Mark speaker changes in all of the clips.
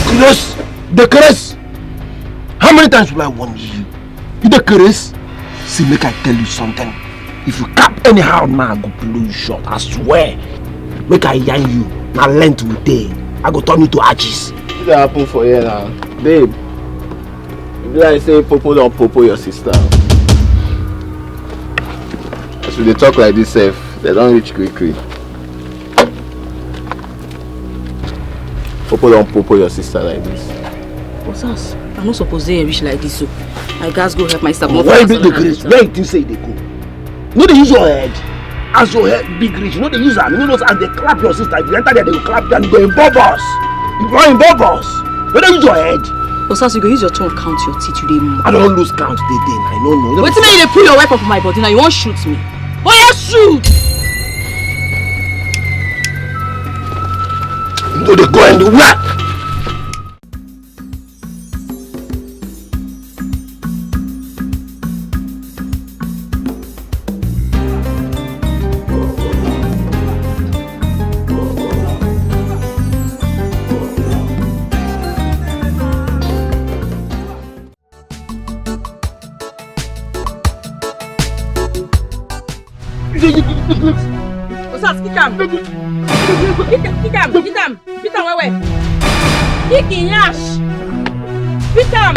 Speaker 1: Chris, the Chris. How many times will I warn you? You the Chris? See, make I tell you something. If you cap anyhow now, I go blow you short. I swear. Make I yarn you. Now length will day. I go turn you to arches.
Speaker 2: What that happen for you now? Babe. If I say popo don't popo your sister. As they talk like this safe, they don't reach quickly. Popo don't popo your sister like this.
Speaker 3: What's us? I'm not supposed to reach like this, so I guys go help my sister.
Speaker 1: Why big the Chris? Where you think say they go? No, they use your head. As your head big rich, you know they use them. You know, as they clap your sister, if you enter there, they will clap them, they involve us. You go involve us. No, they use your head.
Speaker 3: What's us? You go use your tongue, count your teeth today.
Speaker 1: I don't lose count today, then. I don't know.
Speaker 3: Wait till you pull your wife off my body now. You won't shoot me. Oh, yeah, shoot!
Speaker 1: No, they go and do what?
Speaker 3: What's up? Kick him! Beat him, where? Kick him, Yash! Beat him!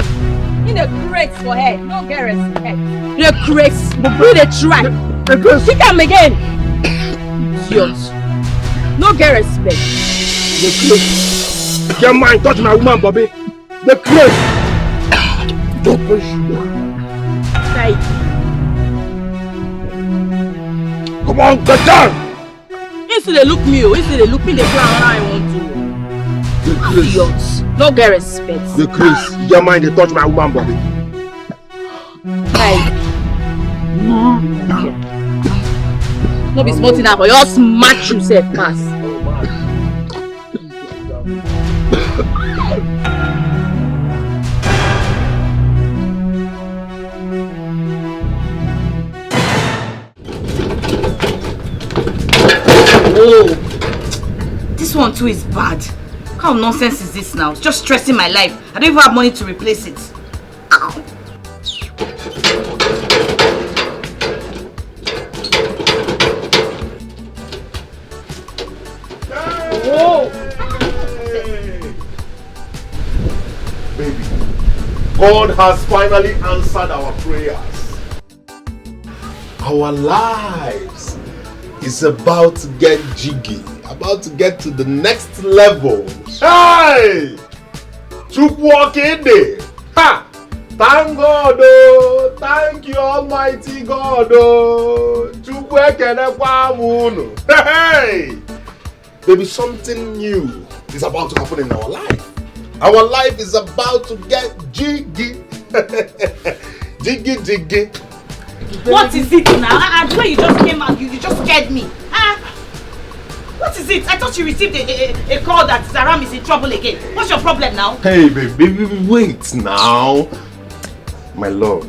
Speaker 3: In the crates for head, no Garrett's head. The crates, but do the track. Kick him again! Idiot! No Garrett's bed.
Speaker 1: The crates. Your mind touch my woman, Bobby. The crates. Don't push you.
Speaker 3: Right.
Speaker 1: Come on, get down!
Speaker 3: Instead they look me, instead they look me, they plan I want to.
Speaker 1: The Chris.
Speaker 3: Idiots. No get respect.
Speaker 1: The Chris. Your mind they touch my woman, Bobby.
Speaker 3: Right. No be smarting now, but you all smash yourself pass. Oh, this one too is bad. What kind of nonsense is this now? It's just stressing my life. I don't even have money to replace it.
Speaker 2: Whoa! Baby, God has finally answered our prayers. Our lives is about to get jiggy, about to get to the next level. Hey! Took walk in there. Ha! Thank God, oh! Thank you, Almighty God, oh! Took work and hey! Baby, something new is about to happen in our life. Our life is about to get jiggy. Jiggy, jiggy.
Speaker 3: What is it now? The way you just came out, you just scared me. What is it? I thought you received a call that Zaram is in trouble again. What's your problem now?
Speaker 2: Hey, baby, wait now. My love,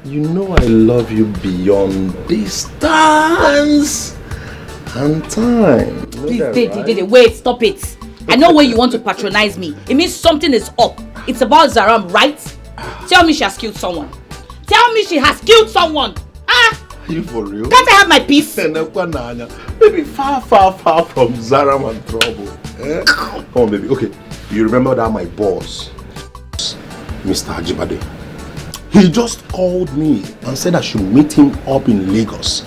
Speaker 2: you know I love you beyond distance and time.
Speaker 3: Please, wait, stop it. I know when you want to patronize me. It means something is up. It's about Zaram, right? Tell me she has killed someone. Tell me she has killed someone.
Speaker 2: Are you for real?
Speaker 3: Can't I have my peace?
Speaker 2: Baby, far from Zaram and trouble. Eh? Come on, baby. Okay, you remember that my boss, Mr. Ajibade, he just called me and said I should meet him up in Lagos.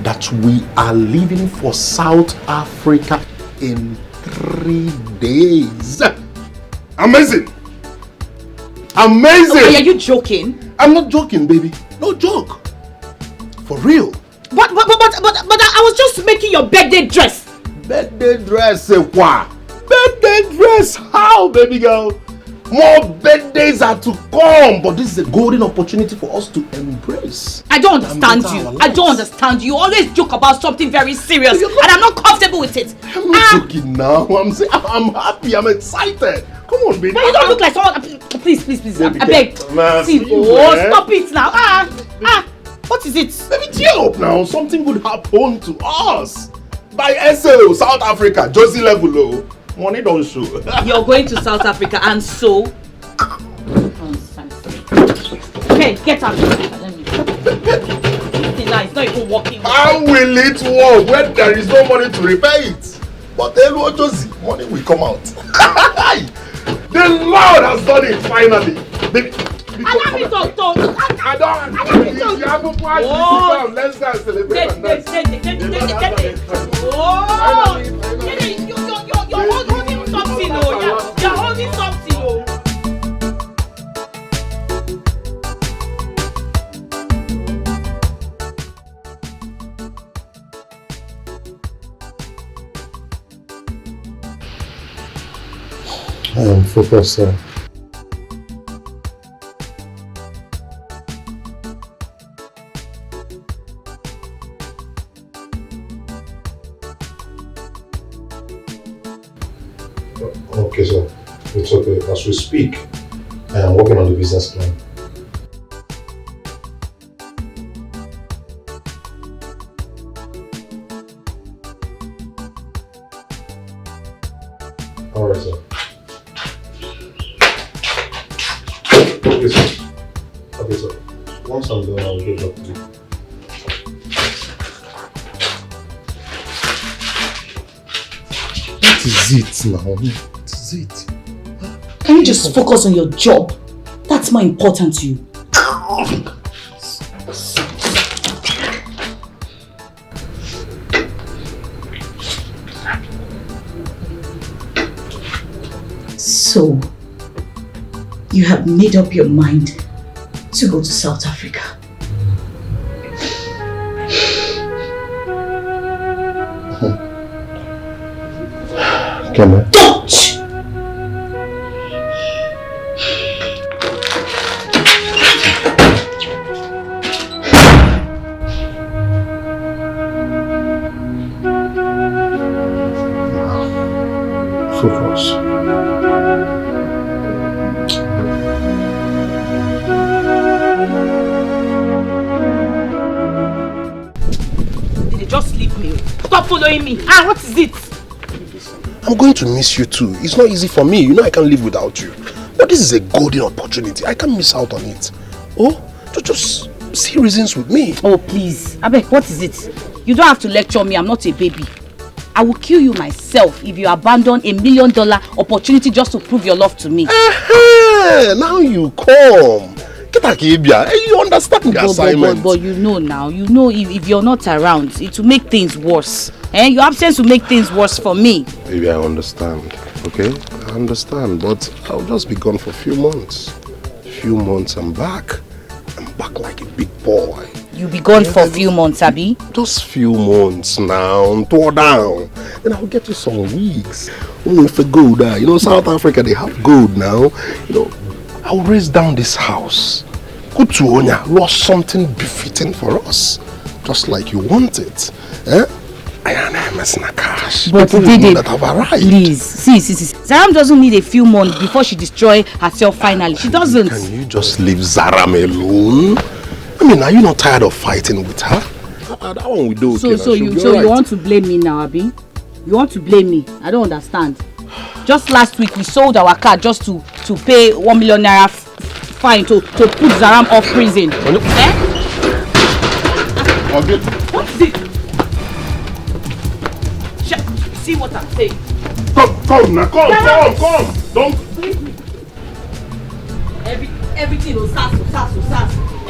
Speaker 2: That we are leaving for South Africa in 3 days. Amazing! Amazing!
Speaker 3: Okay, are you joking?
Speaker 2: I'm not joking, baby. No joke. For real.
Speaker 3: But I was just making your birthday dress.
Speaker 2: Birthday dress, what? Birthday dress? How, baby girl? More birthdays are to come, but this is a golden opportunity for us to embrace.
Speaker 3: I don't understand you. I don't understand you. You always joke about something very serious, and I'm not comfortable with it.
Speaker 2: I'm not joking now. I'm saying I'm happy. I'm excited. Come on, baby.
Speaker 3: But you don't look like someone. Please. I beg. See, stop it now. What is it?
Speaker 2: Baby, cheer up now. Something would happen to us. By SO, South Africa, Josie level. Money don't show.
Speaker 3: You're going to South Africa and so? Okay, get out. Let me. It's not even working.
Speaker 2: How will it work when there is no money to repair it? But money will come out. The Lord has done it finally.
Speaker 3: Allow me to talk.
Speaker 2: I don't. You have to party. Let's go and celebrate.
Speaker 3: You're holding something. You're holding something.
Speaker 2: I am focused, sir. Okay, sir. It's okay. As we speak, I am working on the business plan. All right, sir. Okay, sir. Okay, sir. Once I'm done, I'll get back to you. What is it now? What is it?
Speaker 4: Can you just focus on your job? That's more important to you. So, you have made up your mind to go to South Africa.
Speaker 2: Come on.
Speaker 4: Don't!
Speaker 2: Focus.
Speaker 3: Did they just leave me? Stop following me. What is it?
Speaker 1: I'm going to miss you too. It's not easy for me. You know I can't live without you. But this is a golden opportunity. I can't miss out on it. Oh, just see reasons with me.
Speaker 3: Oh, please. Abeg, what is it? You don't have to lecture me. I'm not a baby. I will kill you myself if you abandon $1 million opportunity just to prove your love to me.
Speaker 1: Now you come. You understand the assignment.
Speaker 3: But you know now, if you're not around, it will make things worse. Your absence will make things worse for me.
Speaker 1: Maybe I understand, okay? I understand, but I'll just be gone for a few months. I'm back. I'm back like a big boy.
Speaker 3: You'll be gone for a few months, Abby?
Speaker 1: Just few months now, tore down. Then I'll get you some wigs. If a gold, South Africa, they have gold now. I'll raise down this house. Go to Onya, lost something befitting for us. Just like you want it. I am messing a cash.
Speaker 3: But
Speaker 1: Didi, that have arrived.
Speaker 3: Please, see. Zaram doesn't need a few months before she destroys herself finally. She doesn't.
Speaker 1: Can you just leave Zaram alone? I mean, are you not tired of fighting with her? That one we do.
Speaker 3: So you want to blame me now, Abi? You want to blame me? I don't understand. Just last week we sold our car just to pay 1 million naira fine to put Zaram off prison. What is it? See what I'm saying?
Speaker 2: Come now, come. Don't.
Speaker 3: Everything will sass.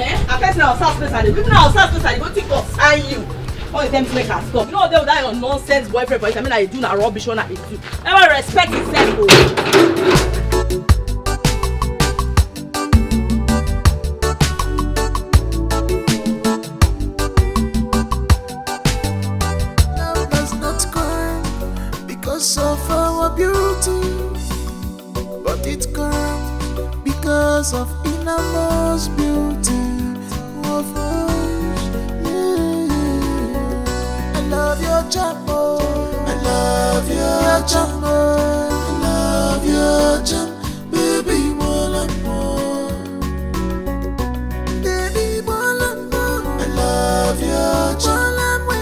Speaker 3: I person our sass place and the people our sass place and they go think of sign you. All the time to make her stop. You know they will die on nonsense boyfriend, but I mean I do na rubbish one I do. Ever respect yourself.
Speaker 5: Love does not come because of our beauty, but it comes because of innermost beauty of us. I love your charm, I love your charm, I love your charm, baby, more and more. Baby, more and more. I love your charm, I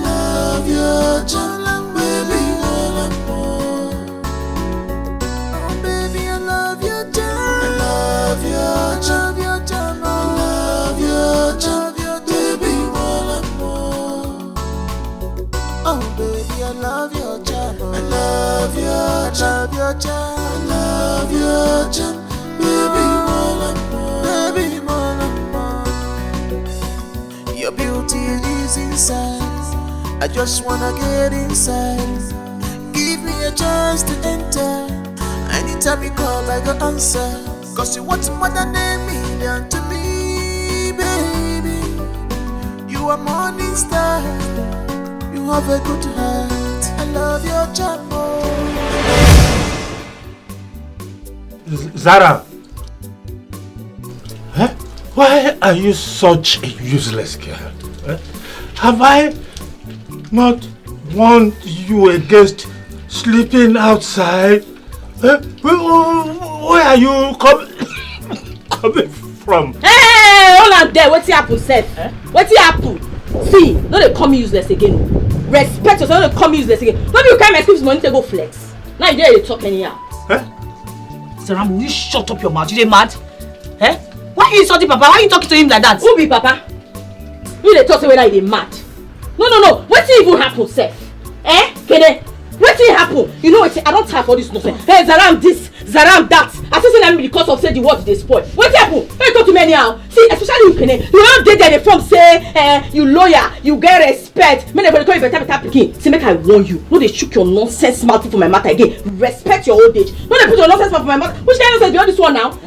Speaker 5: love your charm, baby, more and more. your charm. I love your charm. Baby, more. Your beauty is inside. I just wanna get inside. Give me a chance to enter. Anytime you call, I go answer. Cause you want more than a million to me, baby. You are morning star. You have a good heart. I love your charm.
Speaker 1: Zara, why are you such a useless girl? Have I not warned you against sleeping outside? Where are you coming from?
Speaker 3: Hey, hold on there. What's happen, Seth? What's happen? See, no, they call me useless again. Respect yourself, don't come useless again. Maybe you can't excuse money to go flex. Now you dare talk anyhow.
Speaker 6: Saram, will you shut up your mouth? You dey mad? Why are you insulting Papa? Why are you talking to him like that?
Speaker 3: Who be Papa? You dey talk whether you dey mad. No. What even happen, Seth? Kede? What happen? You know what? I don't time for this nonsense. Hey, Zaram this, Zaram that. I say them because of say the word they spoil. What happen? Hey, talk to me anyhow. See, especially you, Kene. You don't get there from say, you lawyer, you get respect. Me never call you better pikin. See, make I warn you. No, they shook your nonsense mouth for my matter again. Respect your old age. No, they put your nonsense mouth for my mouth. Which kind of nonsense beyond this one now?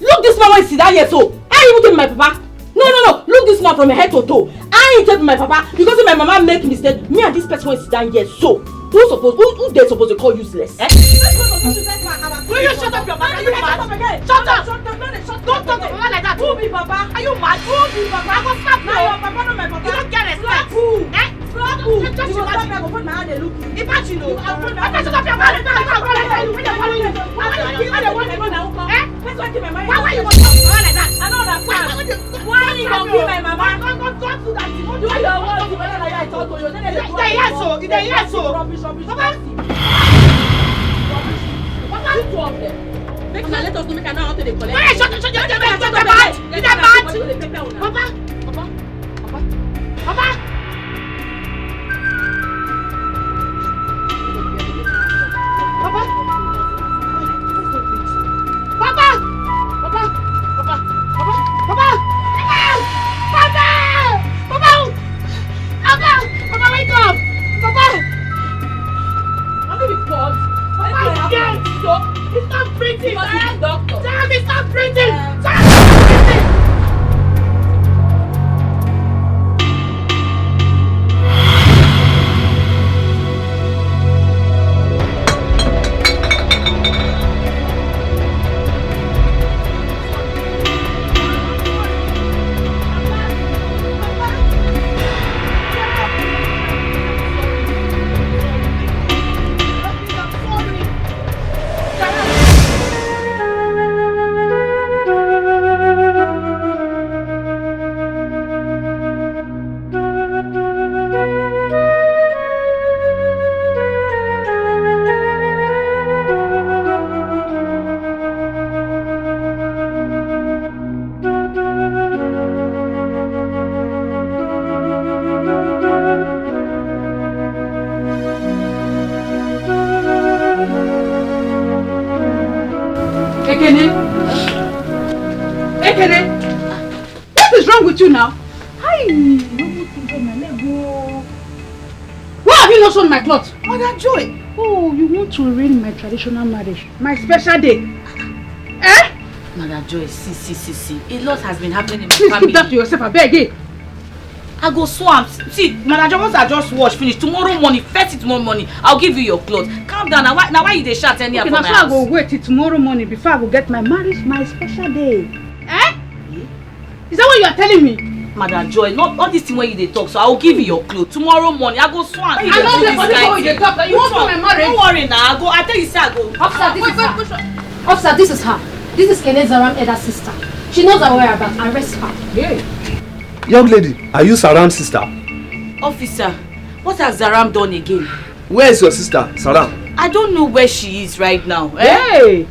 Speaker 3: Look this man when he sit down here so. I even tell my papa. No. Look this man from head to toe. I ain't tell my papa because if my mama make mistake, me and this person when sit down here so. Who they supposed to call useless? Will you shut up your mouth? Are you mad? Shut up! Don't talk to mama like that. Who be Papa? Are you mad? Who be Papa? I go slap you. Your Papa not my Papa. You don't get respect. Who? Slap who? You go slap me. I go put my hand and look you. Imagine you. Papa, shut up your mouth. Why you want to talk to mama like that? I know that. Why you don't kill my mama? Don't do that. Do your work. I talk to you. Yes, so. Rubbish. Papa! You two of them. Make sure let us know make I know how to collect. Why shut your mouth! You that mad? Papa! Wake up! Papa! I'm gonna be called. It's not breathing! Damn, it's not breathing! Ekene, what is wrong with you now? Why have you not shown my clothes? Mother Joy.
Speaker 7: Oh, you want to ruin my traditional marriage, my special day.
Speaker 6: Mother Joy, see. A lot has been happening in my
Speaker 7: family. Please keep that to yourself, I beg it.
Speaker 6: I go swamp. See, Mother Joy, once I just wash finish, tomorrow morning, first tomorrow morning, I'll give you your clothes. Calm down. Now why you dey shout anyhow for my house?
Speaker 7: I go wait till tomorrow morning before I go get my marriage, my special day. Is that what you are telling me?
Speaker 6: Mother Joy, not all this thing when you dey talk, so I will give you your clothes. Tomorrow morning, I go swamp.
Speaker 7: I know this when you talk, you want my marriage.
Speaker 6: Don't worry now, I tell you say I go.
Speaker 8: Officer, this is her. This is Kene Zaram Eda's sister. She knows her whereabouts. Arrest her.
Speaker 7: Yeah.
Speaker 9: Young lady, are you Saram's sister?
Speaker 6: Officer, what has Zaram done again?
Speaker 9: Where is your sister, Saram?
Speaker 6: I don't know where she is right now.
Speaker 7: Hey!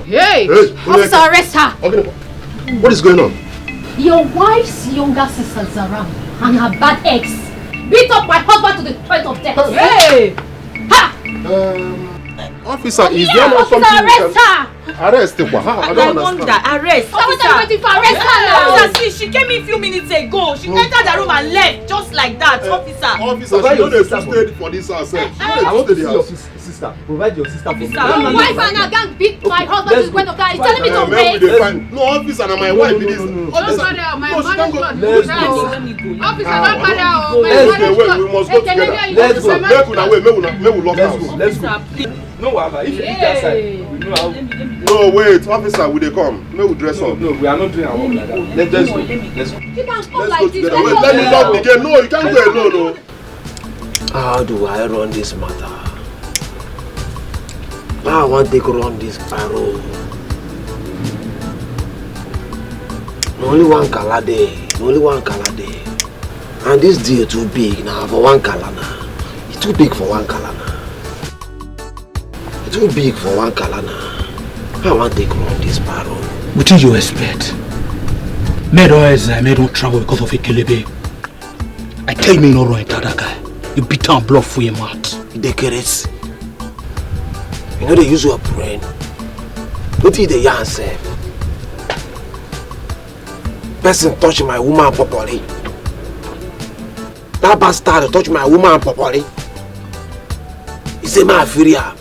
Speaker 7: Hey!
Speaker 8: Officer, arrest her!
Speaker 2: Okay. What is going on?
Speaker 8: Your wife's younger sister Zaram and her bad ex beat up my husband to the point of death.
Speaker 7: Hey!
Speaker 8: Ha!
Speaker 2: Officer, is there not something
Speaker 8: arrest her!
Speaker 2: Arrest her? I don't understand.
Speaker 6: Arrest.
Speaker 8: Officer, waiting for arrest her now!
Speaker 6: Officer, see, she came in a few minutes ago. She entered the room and left just like that. Officer.
Speaker 2: Officer, she don't have to stay for this herself.
Speaker 9: I want to see your sister. Provide your sister for me.
Speaker 8: Your wife and her gang beat my husband to the point of that. He's telling me to wait.
Speaker 2: No, officer, and my wife it is.
Speaker 7: Officer, my
Speaker 9: Let's go.
Speaker 7: Officer, don't matter.
Speaker 2: We must go together.
Speaker 9: Let's go.
Speaker 2: Make we lock house.
Speaker 9: Let's go. No, if you eat outside, we know how.
Speaker 2: No, wait, officer, will they come? May we dress up.
Speaker 9: No, we are not doing our work like that. Let's go.
Speaker 8: You can't come
Speaker 2: Let's
Speaker 8: like
Speaker 2: go
Speaker 8: this.
Speaker 2: together. Wait, let me lock the gate. No, you can't go alone. No.
Speaker 1: How do I run this matter? I want to run this barrel. Only one color day. And this deal too big now for one color now. It's too big for one color now. It's too big for one color now. I want to run this barrel.
Speaker 10: What did you expect? May don't travel because of a kelebe. I tell me no right that guy. You beat and bluff for your mouth.
Speaker 1: They carrots. You know they use your brain. What did they say? Person touch my woman properly. That bastard touch my woman properly. He say my furia.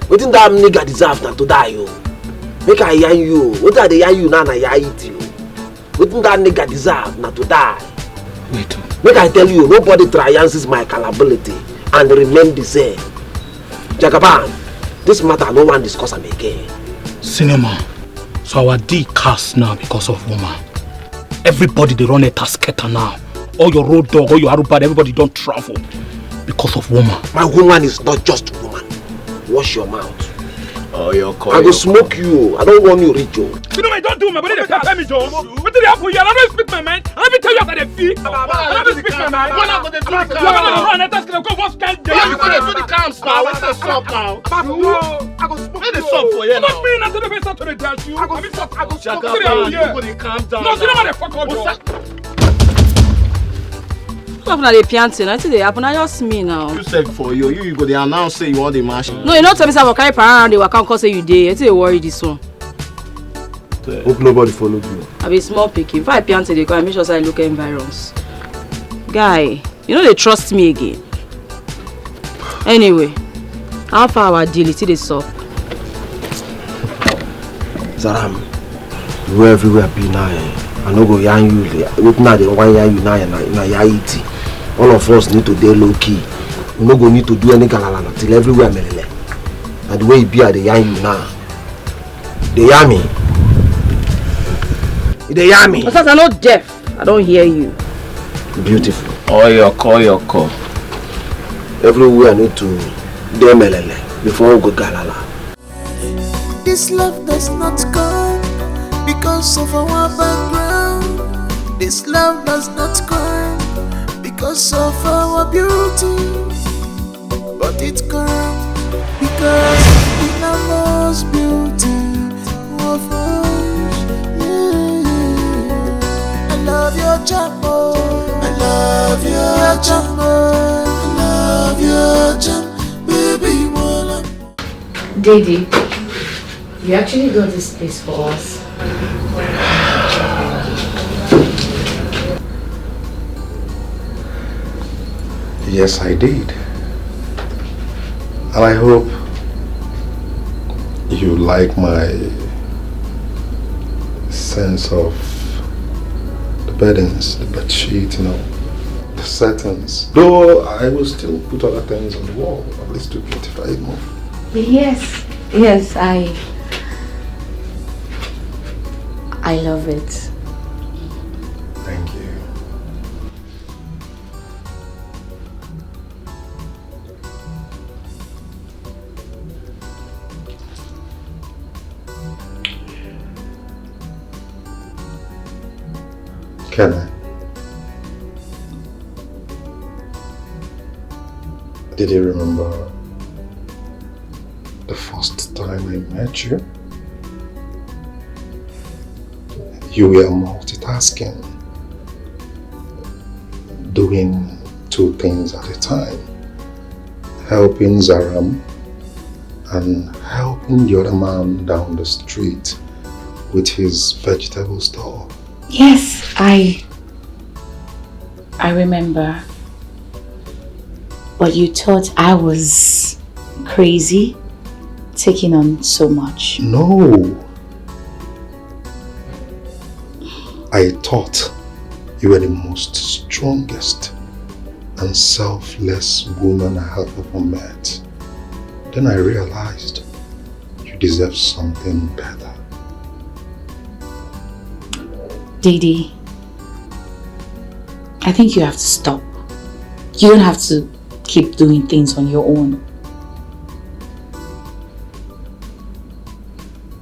Speaker 1: What did that nigga deserve not to die you? Make I hear you. What are they hear you now? I eat you. What did that nigga deserve not to die?
Speaker 10: Wait.
Speaker 1: Make I tell you, nobody triumphs my capability and remain the same. Jagaban, this matter no one discuss am again.
Speaker 10: Cinema. So our D cast now because of woman. Everybody they run a tasketa now. All your road dog, all your arubad, everybody don't travel because of woman.
Speaker 1: My woman is not just woman. Wash your mouth.
Speaker 2: Oh, you're calling.
Speaker 1: I will smoke you. I don't want you rich, Joe.
Speaker 10: You know I don't do my body. They pay me, Joe. What did they happen? I don't speak my mind. I don't tell you about the fee. I don't speak my mind. You're gonna run. That's gonna go. What's going on?
Speaker 2: You're gonna do the camps now. What's the sub now? I go smoke the sub for you now.
Speaker 10: Not me. Not the best to the dance. You.
Speaker 2: I go smoke
Speaker 10: you.
Speaker 2: You calm down.
Speaker 10: No, you know what the fuck out.
Speaker 6: Stop now, they pianting. I think they happen. I just me now.
Speaker 2: You said for you. You go. They announce say you want the machine.
Speaker 6: No, you not tell me say I carry around. They will come cause say you dey. I think they worry this one.
Speaker 2: Hope nobody followed you.
Speaker 6: I be small picky. If I pianting, they go and make sure I look at environs. Guy, you know they trust me again. Anyway, how far our deal is it up?
Speaker 1: Zaram, you everywhere be now. I no go yarn you. Look now, they want yarn you now. Na yaiti. All of us need to dey low key. We no go need to do any galalala till everywhere melele. And the way it be at the yarn you now. They yarn me. They yarn me.
Speaker 6: Because I'm not deaf. I don't hear you.
Speaker 1: Beautiful.
Speaker 2: Oh, your call.
Speaker 1: Everywhere I need to dey melele before we go galala.
Speaker 5: This love does not come because of our background. This love does not come because of our beauty. But it comes because in our most beauty of us. Yeah. I love your jumbo. I love your jumbo. I love your jumbo. Baby, wanna.
Speaker 8: Didi, you actually got this place for us.
Speaker 2: Yes, I did. And I hope you like my sense of the beddings, the bed sheet, you know, the curtains. Though I will still put other things on the wall, at least to beautify it more.
Speaker 8: Yes, I love it.
Speaker 2: Thank you. Can I? Did you remember the first time I met you? You were multitasking, doing two things at a time.
Speaker 11: helping Zaram and helping the other man down the street with his vegetable store.
Speaker 4: Yes, I remember. But you thought I was crazy, taking on so much.
Speaker 11: No. I thought you were the most strongest and selfless woman I have ever met. Then I realized you deserve something better.
Speaker 4: Didi, I think you have to stop. You don't have to keep doing things on your own.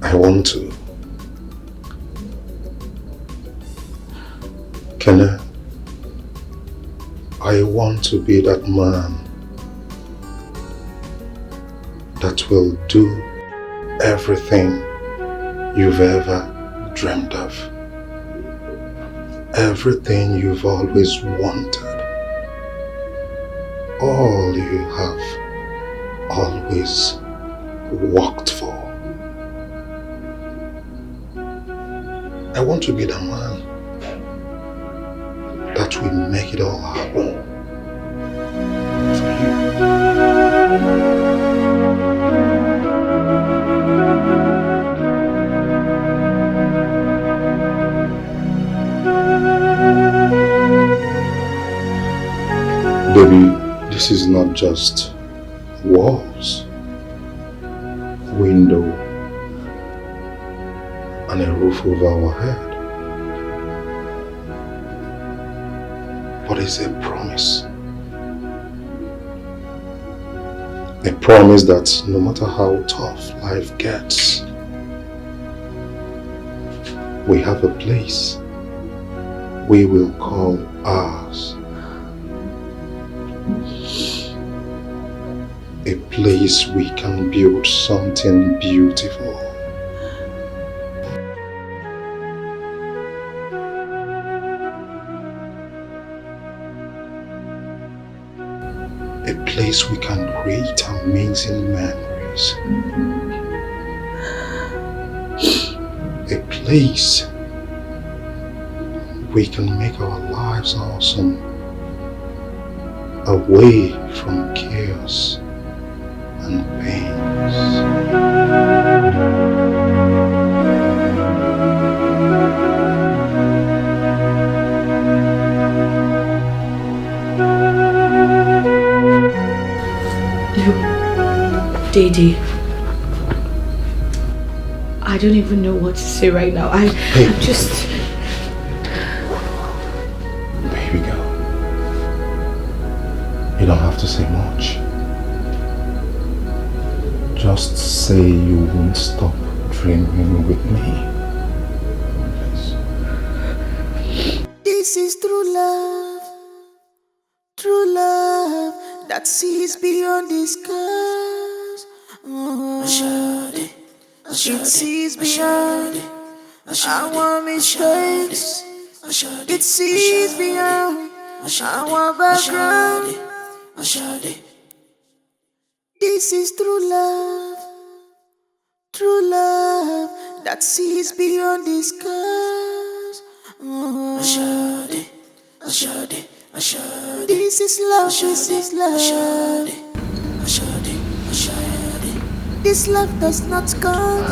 Speaker 11: I want to. Kenneth, I want to be that man that will do everything you've ever dreamed of. Everything you've always wanted. All you have always worked for. I want to be the man that will make it all happen for you. Baby, this is not just walls, window, and a roof over our head. But it's a promise. A promise that no matter how tough life gets, we have a place we will call ours. A place we can build something beautiful. A place we can create amazing memories. A place we can make our lives awesome, away from chaos and pains.
Speaker 4: Didi, I don't even know what to say right now. I'm just...
Speaker 11: Baby girl, you don't have to say much. Just say you won't stop dreaming with me. Please.
Speaker 5: This is true love that sees beyond the skies. It sees beyond our mistakes. It sees beyond our background. This is true love that sees beyond the skies. This is love. This love does not come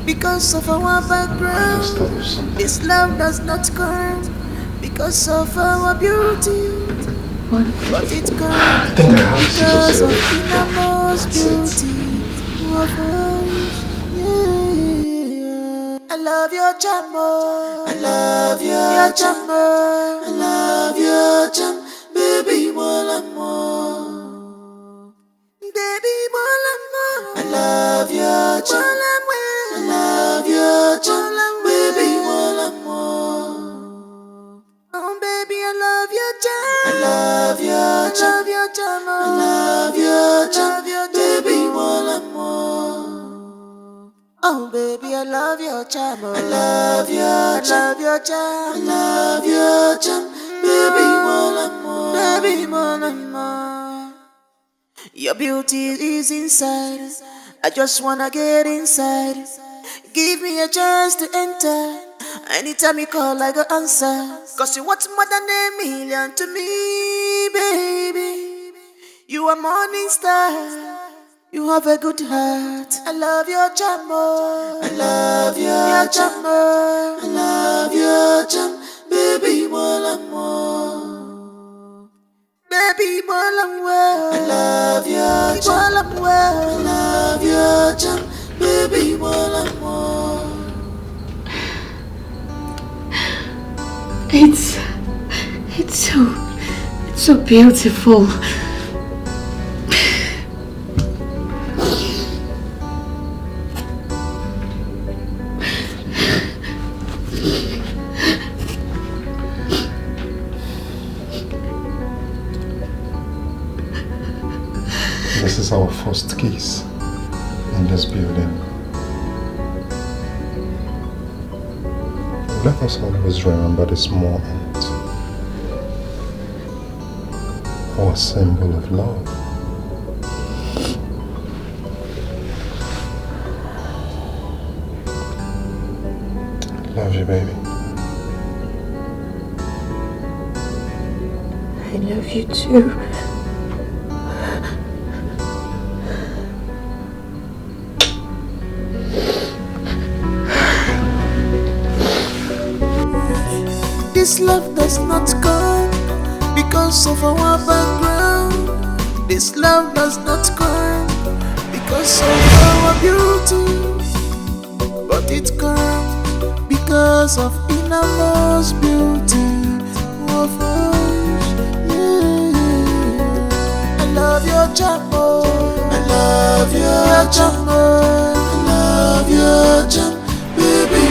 Speaker 5: because of our background. This love does not come because of our beauty. But it comes because of innermost beauty of us. Yeah. I love your jambo. I love your jambo. I love your jam, baby, more and more. Baby, more and more. I love your jam. I love your jam, baby, more and more. Oh, baby, I love your jam. I love your jam. I love your jam, baby, more and more. Oh, baby, I love your jam. I love your jam. I love your jam, baby, more and more. Baby, more and more. Your beauty is inside. I just wanna get inside. Give me a chance to enter. Anytime you call, I go answer. Cause you want more than a million to me, baby. You are morning star. You have a good heart. I love your jammer. I love your jammer. I love your jam. Baby, more and more. Baby, more and well. I love your jam. Well. I love your jam. Baby, more and more.
Speaker 4: It's so beautiful.
Speaker 11: This is our first kiss in this building. Let us always remember this moment. Our symbol of love. Love you, baby.
Speaker 4: I love you too.
Speaker 5: This love does not come because of our background. This love does not come because of our beauty, but it comes because of innermost beauty of us. Yeah. I love your jammer. I love your jammer. I love your jam, baby.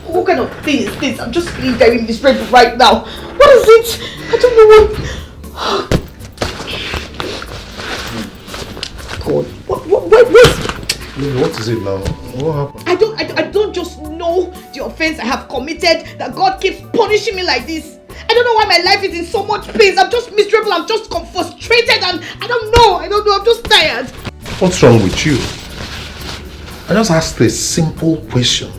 Speaker 7: What kind of thing is this? I'm just feeling very miserable right now. What is it? I don't know what. God, what
Speaker 11: is it now? What happened?
Speaker 7: I don't just know the offense I have committed that God keeps punishing me like this. I don't know why my life is in so much pain. I'm just miserable. I'm just frustrated, and I don't know. I'm just tired.
Speaker 11: What's wrong with you? I just asked a simple question.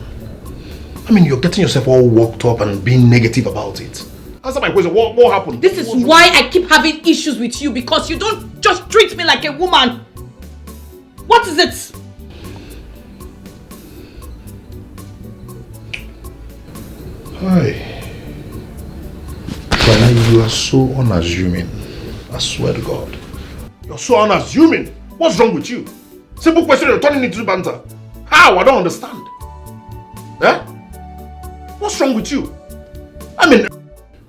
Speaker 11: I mean, you're getting yourself all worked up and being negative about it. Answer my question. What happened?
Speaker 3: This is why I keep having issues with you, because you don't just treat me like a woman. What is it?
Speaker 11: Hi. Bana, you are so unassuming. I swear to God.
Speaker 2: You're so unassuming. What's wrong with you? Simple question, you're turning into banter. How? I don't understand. Eh? What's wrong with you? I mean,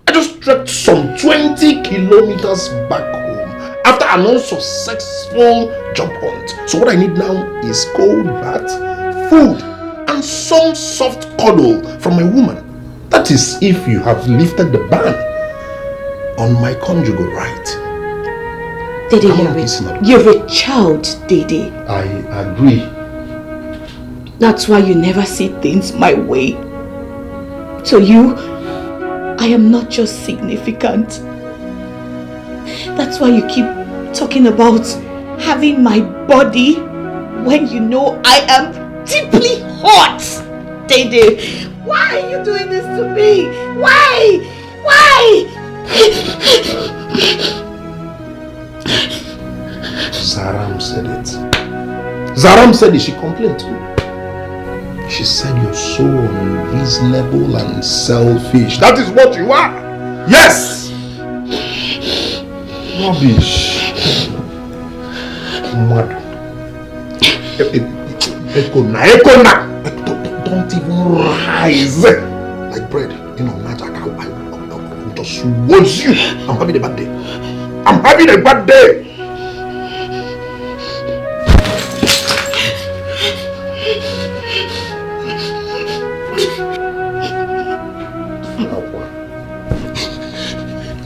Speaker 2: I just trekked some 20 kilometers back home after an unsuccessful job hunt. So what I need now is cold bath, food, and some soft cuddle from my woman. That is if you have lifted the ban on my conjugal right.
Speaker 4: Dede, you're a child, Dede.
Speaker 11: I agree.
Speaker 4: That's why you never see things my way. To you, I am not just significant. That's why you keep talking about having my body when you know I am deeply hot. Dede, why are you doing this to me? Why?
Speaker 11: Zaram said it. Zaram said it. She complained too. She said you're so unreasonable and selfish. That is what you are. Yes. Rubbish. Mad. Ekona. Don't even rise like bread. You know, magic. I just want you. I'm having a bad day. I'm having a bad day.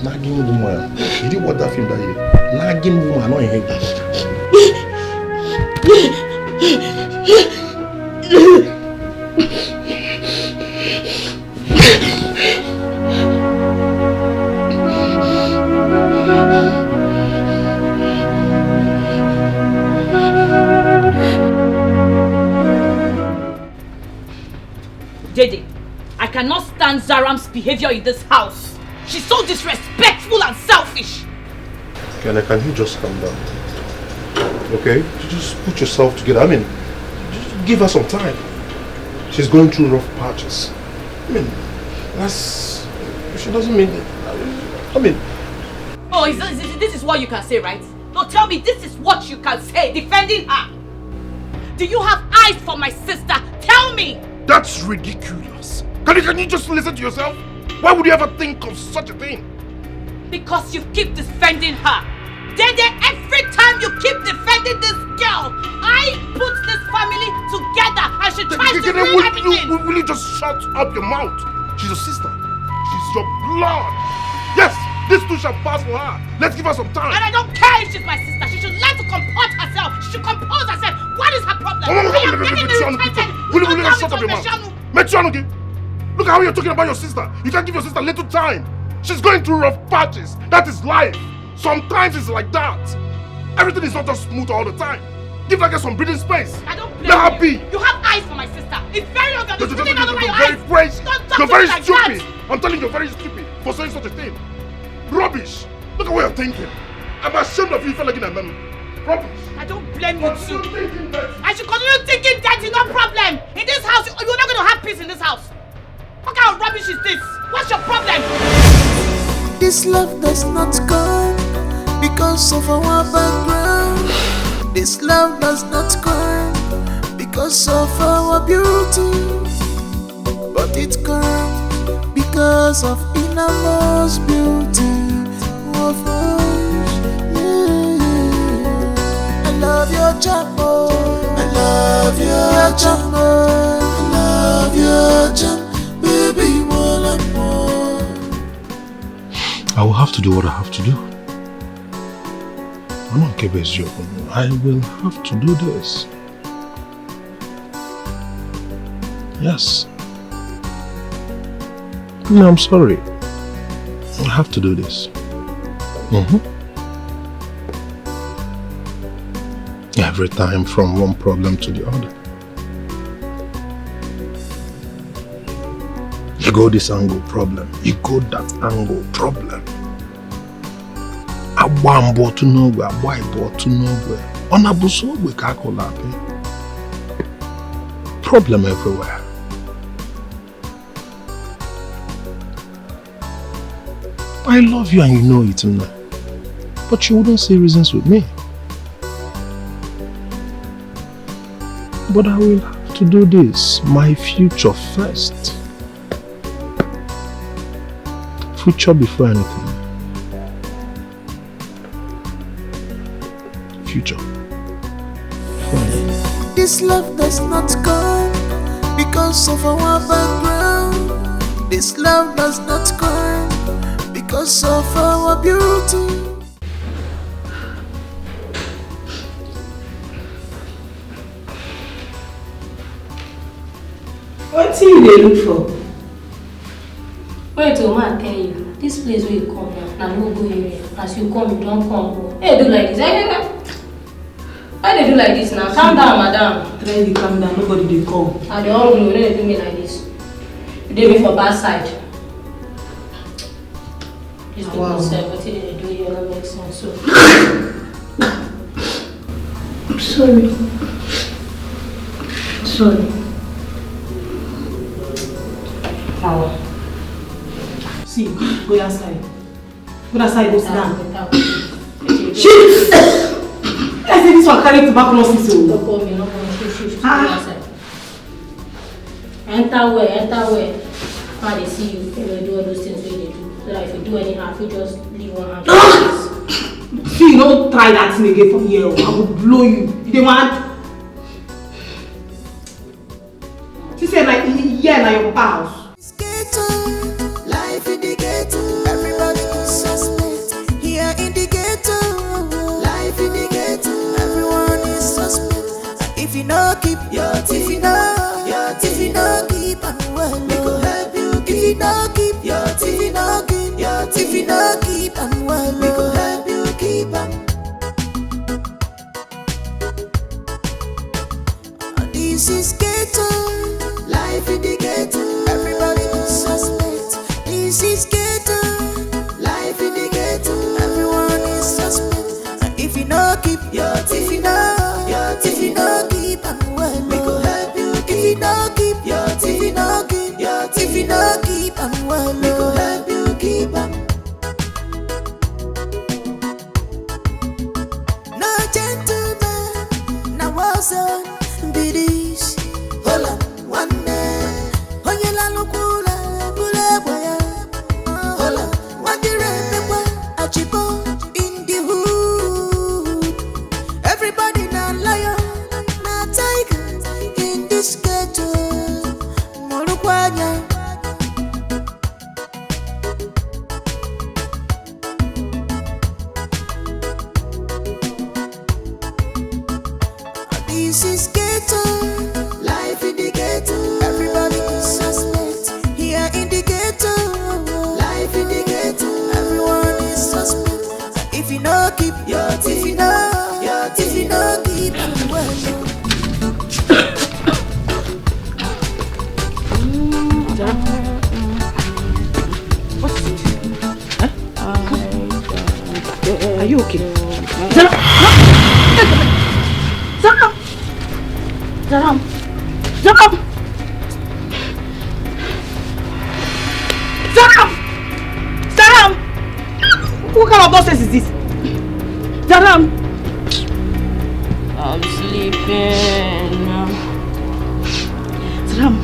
Speaker 11: Nagging woman. Did you watch that film that year? Nagging woman, not in here.
Speaker 6: JJ, I cannot stand Zaram's behavior in this house. She's so disrespectful and selfish.
Speaker 11: Can you just calm down? Okay? You just put yourself together. I mean, just give her some time. She's going through rough patches. I mean, she doesn't mean that. I mean...
Speaker 6: Oh, this is what you can say, right? No, tell me, this is what you can say, defending her. Do you have eyes for my sister? Tell me!
Speaker 11: That's ridiculous. Can you just listen to yourself? Why would you ever think of such a thing?
Speaker 6: Because you keep defending her. Dede, every time you keep defending this girl, I put this family together and she tries to ruin everything.
Speaker 11: Will you just shut up your mouth? She's your sister. She's your blood. Yes, this too shall pass for her. Let's give her some time.
Speaker 6: And I don't care if she's my sister. She should learn to comport herself. She should compose herself. What is her problem? I am getting irritated.
Speaker 11: Will you just shut up your mouth? Mechanuki, look at how you're talking about your sister. You can't give your sister little time. She's going through rough patches. That is life. Sometimes it's like that. Everything is not just smooth all the time. Give her some breathing space.
Speaker 6: I don't blame
Speaker 11: Let her be.
Speaker 6: You have eyes for my sister. It's very obvious. You're
Speaker 11: very crazy. You're very stupid. I'm telling you, you're very stupid for saying such a thing. Rubbish. Look at what you're thinking. I'm ashamed of you for looking at them. Rubbish.
Speaker 6: I don't blame you too. I should continue thinking dirty, no problem. In this house, you're not going to have peace in this house. What kind of rubbish is this? What's your problem?
Speaker 5: This love does not come because of our background. This love does not come because of our beauty. But it comes because of innermost beauty of us. Yeah. I love your charm. I love your charm. I love your charm. Baby, more and more.
Speaker 11: I will have to do what I have to do. I'm not keeping you. I will have to do this. Yes. No, I'm sorry. I have to do this. Every time from one problem to the other. You go this angle, problem. You go that angle, problem. Abambo to nowhere, boy to nowhere. On a buso we kakolapi. Problem everywhere. I love you and you know it now. But you wouldn't say reasons with me. But I will have to do this. My future first. Future before anything. Future.
Speaker 5: This love does not come because of our background. This love does not come because of our beauty.
Speaker 4: What do you look for?
Speaker 8: Wait till man tell you. This place where you come now, no go area. As you come, you don't come. Hey, do like this. Why they do like this now? Calm down, madam.
Speaker 4: Try to calm down. Nobody they come.
Speaker 8: And they all do. They do me like this. You did me for bad side. This do myself. What did they do? You don't make sense. So.
Speaker 4: I'm sorry. Sorry.
Speaker 8: Power.
Speaker 4: See, go outside. Go outside, go sit down.
Speaker 8: Shit!
Speaker 4: I said this one carry tuberculosis.
Speaker 8: Don't call me, no call me. Go outside. Enter where? How they see you, they will do all those things where they do. So that if you do anyhow, if you just leave one hand.
Speaker 4: See, don't try that thing again from here. I will blow you. You don't want? She said like, yeah, like your papa house.
Speaker 5: Life in the ghetto, everybody is suspect. Here in the ghetto, life in the ghetto, everyone is suspect. If you know, keep your teeth, if you know, keep on well. no keep your teeth, if you no keep your teeth, if you no keep and well, we go help you keep them. This is ghetto, life in the ghetto. Everybody is suspect. This is ghetto, life in the ghetto. Everyone is suspect. If you no keep your teeth, if you no keep and well, we go help you keep. If you no keep your teeth, if you no keep your teeth, if you no keep and well, we go help you keep them. No gentleman, now also be this. Hold on, one day. Onye la lukula, bule boya. Hold on, one day remember achipo in the hood. Everybody na lion, na tiger in this ghetto. Molukwanya. This is ghetto, life in the ghetto. Everybody is suspect. Here in the ghetto, life in the ghetto. Everyone is suspect. If you no keep your teeth, if you no keep and well.
Speaker 7: Are you okay? Zaram! What kind of nonsense is this? Zaram!
Speaker 8: I'm sleeping.
Speaker 7: Zaram!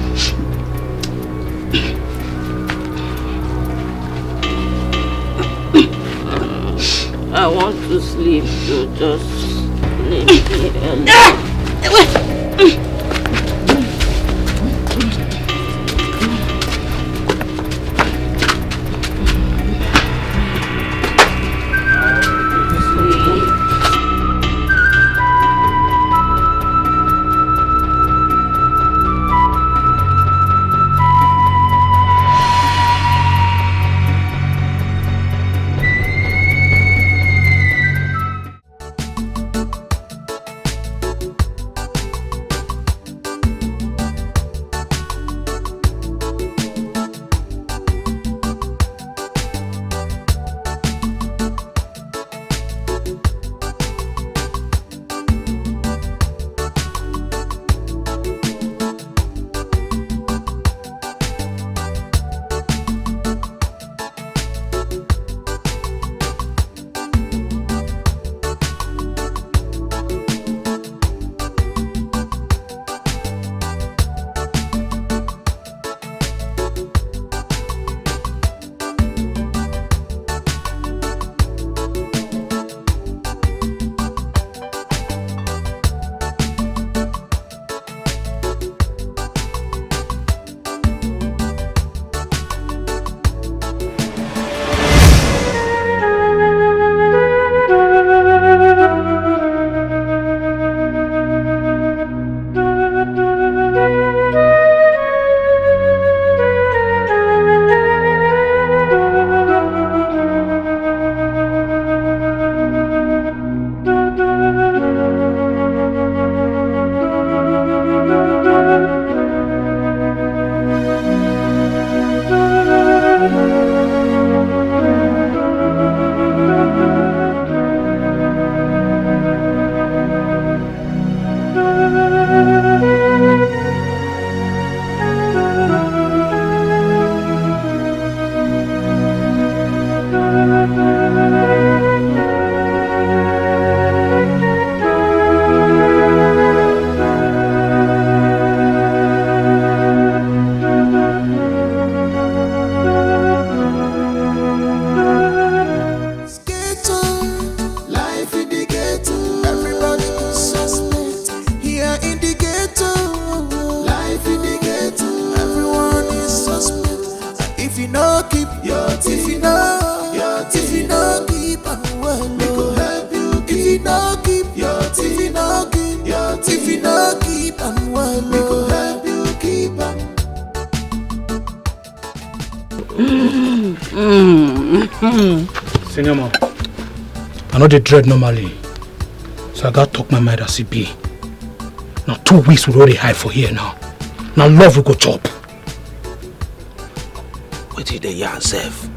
Speaker 8: I want to sleep, so just leave me alone.
Speaker 10: Senior man, I know they dread normally, so I gotta talk my mind as it be. Now 2 weeks we already hide for here now. Now love we go chop.
Speaker 1: What did they yourself?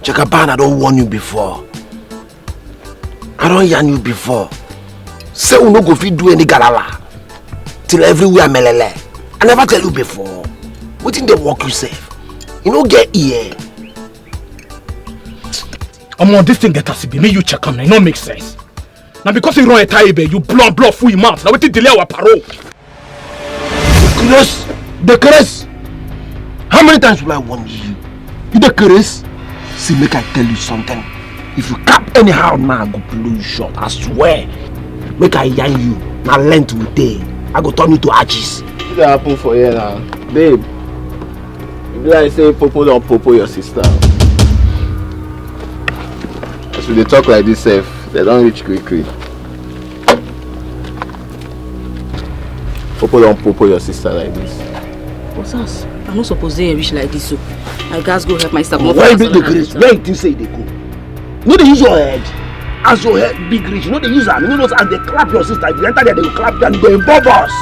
Speaker 1: Jagaban, I don't warn you before. I don't yarn you before. Say we no go fit do any galala till everywhere melele. I never tell you before. What did they walk yourself? You no get here.
Speaker 10: On this thing get us be. May you check on. It no make sense. Now because you run a tie, you blow full mouth. Now we delay our parole.
Speaker 1: The curse. How many times will I warn you? You the curse? See, make I tell you something. If you cap anyhow now, I go blow you short. I swear. Make I yarn you. Now length with day. I go turn you to arches.
Speaker 2: What happen for you now? Babe. You like say Popo don't Popo your sister. As we talk like this safe, they don't reach quickly. Popo don't Popo your sister like this.
Speaker 6: What's us? I'm not supposed to reach like this, so I guys go help my sister.
Speaker 1: Why big the grace? Where you think say they go? No, they use your head. As your head big reach, you know they use them. You know as they clap your sister, if you enter there, they will clap you and they go involve us.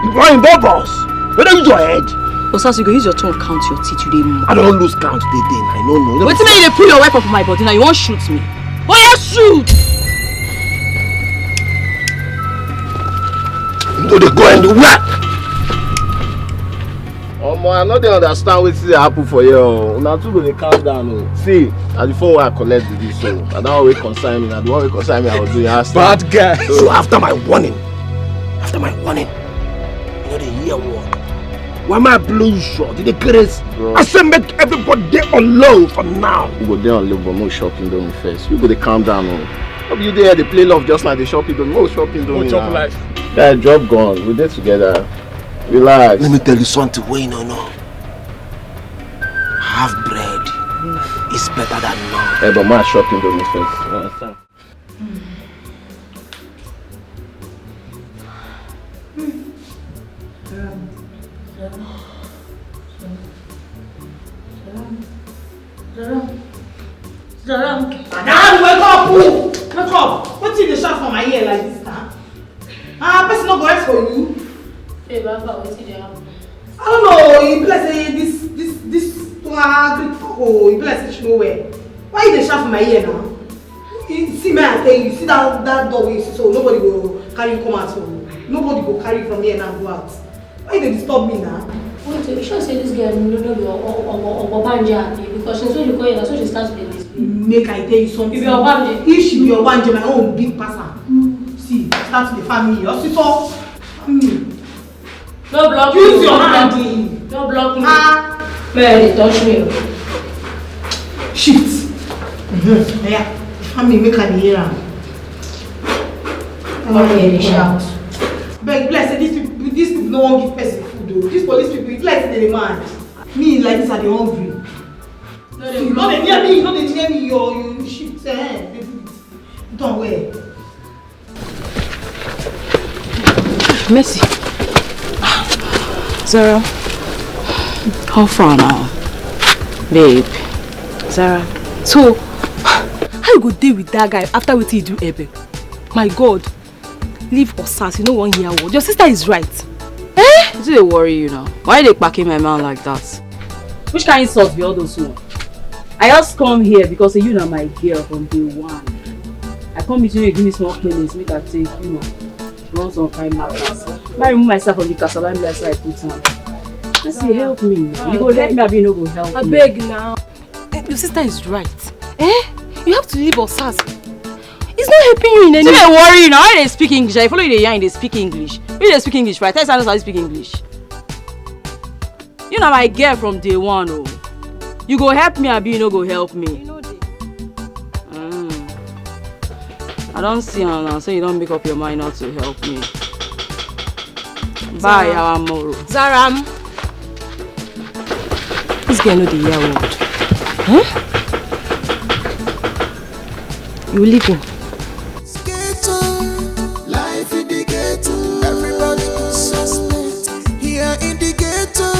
Speaker 1: You go involve us. Where they use your head?
Speaker 6: Osas, you go use your tongue count your teeth today.
Speaker 1: I don't lose count today. I don't know.
Speaker 6: Wait till you pull your weapon from my body now. You won't shoot me. Oh yeah, shoot!
Speaker 1: You know they go and do what?
Speaker 2: I know they understand what happen for you. Now two go they calm down. See, at the phone where I collect this, so I don't always consign me. I don't always consign me. I was doing
Speaker 1: bad guy. So after my warning, you know they hear what? Why am I blowing short? Did they curse? I said make everybody dey on low from now.
Speaker 2: You go there on low, but no shopping doing first. You go they calm down. How you there? They play love just like they shopping doing. No shopping doing.
Speaker 10: Chop life.
Speaker 2: That job gone. We did together. Relax.
Speaker 1: Let me tell you something. Wait, no. Half bread is better than none.
Speaker 2: Hey, but my shopping doing first. You understand?
Speaker 7: Madam, wake up! Wake up! What's in the shot for my ear like this now? Person not going for you.
Speaker 8: Hey, Baba, what's in the house?
Speaker 7: I don't know. You bless this Greek fuck. You bless it nowhere. Why you the shot for my ear now? You see me, I tell you. See that door you see, so nobody go carry you come out. So nobody go carry you from here and go out. Why they disturb me now?
Speaker 8: Wait, you sure say this girl no be Obanja because she's when you call her, that's when she starts playing this game.
Speaker 7: Make I tell you something.
Speaker 8: If you're Obanja,
Speaker 7: if she be Obanja, my own big person. See, start the family. Your sister, family.
Speaker 8: No block
Speaker 7: Use
Speaker 8: me.
Speaker 7: your hand.
Speaker 8: No block me. Man, touch me.
Speaker 7: Shift. Yeah. Family make her hear am.
Speaker 8: Okay, shout.
Speaker 7: Beg, bless these people no one give person food though. These police people, it's like they demand. Me like this, I dey hungry. No, they near me. No, they near me. You shift. They do it. Don't wear.
Speaker 6: Mercy. Zara, how far now? Babe. Zara. So, how you go deal with that guy after what he do, Ebe? My God. Leave Osas, you know one year old. Your sister is right. Eh? Do they worry you now? Why are they packing my man like that? Which kind of insult be all those one? I just come here because you are my girl from day one. I come between you, give me small cleanings, make I take, you know, run some kind matters. I remove myself from the castle and that's why I put on. I say, help me. You go help me, I be no go help me.
Speaker 8: I beg now.
Speaker 6: Your sister is right. Eh? You have to leave Osas. It's not helping you in any way. Don't worry now. Why they speak English? I follow you there and they speak English. You they speak English, right? Tell us how to speak English. You know my girl from day one, oh. You go help me, Abi, you no go help me. You know I don't see her now, so you don't make up your mind not to help me. Bye, our moro.
Speaker 8: Zaram.
Speaker 6: This girl know the year word. Huh? You will leave him.
Speaker 5: Life in the ghetto. Everybody suspect. Here in the ghetto.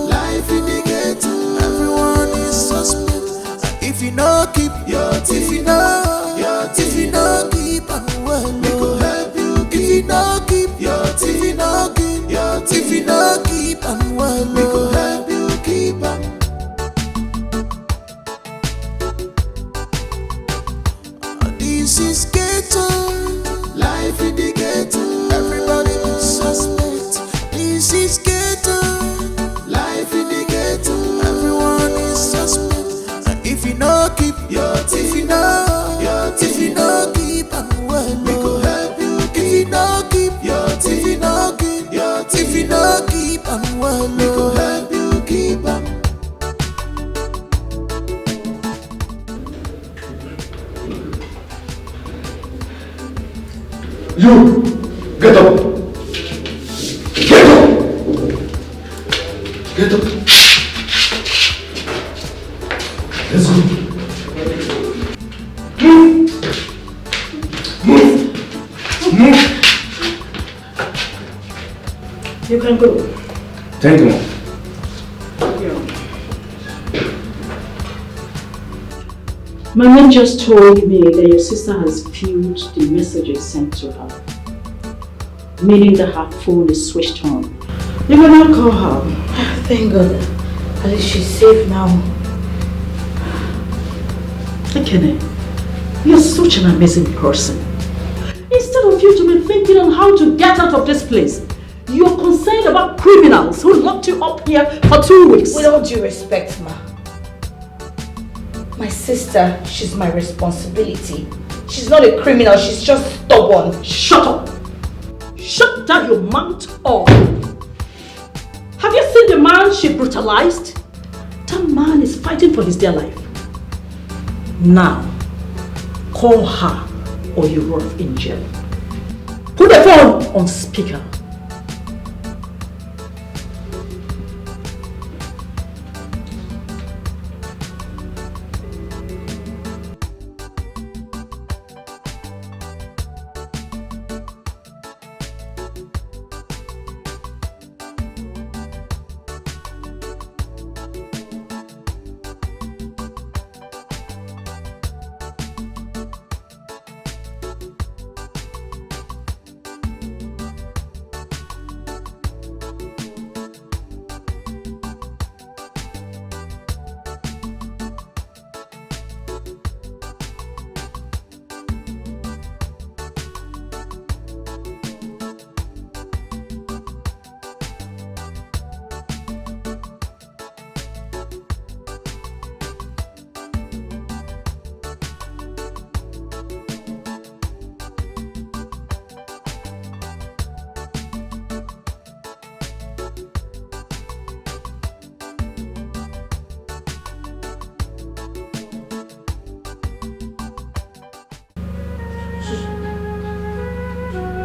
Speaker 5: Life in the ghetto. Everyone smile, we go help you keep up.
Speaker 1: You! Get up! Get up! Get up! Let's go! Move! Move! Move!
Speaker 4: You can go.
Speaker 1: Thank you, Mom.
Speaker 12: My man just told me that your sister has viewed the messages sent to her, meaning that her phone is switched on. You will not call her.
Speaker 4: Thank God. At least she's safe now.
Speaker 12: Ekene, you're such an amazing person. Instead of you to be thinking on how to get out of this place, you're concerned about criminals who locked you up here for 2 weeks.
Speaker 4: With all due respect, ma. My sister, she's my responsibility. She's not a criminal, she's just stubborn.
Speaker 12: Shut up! Shut down your mouth or... Have you seen the man she brutalized? That man is fighting for his dear life. Now, call her or you rot in jail. Put the phone on speaker.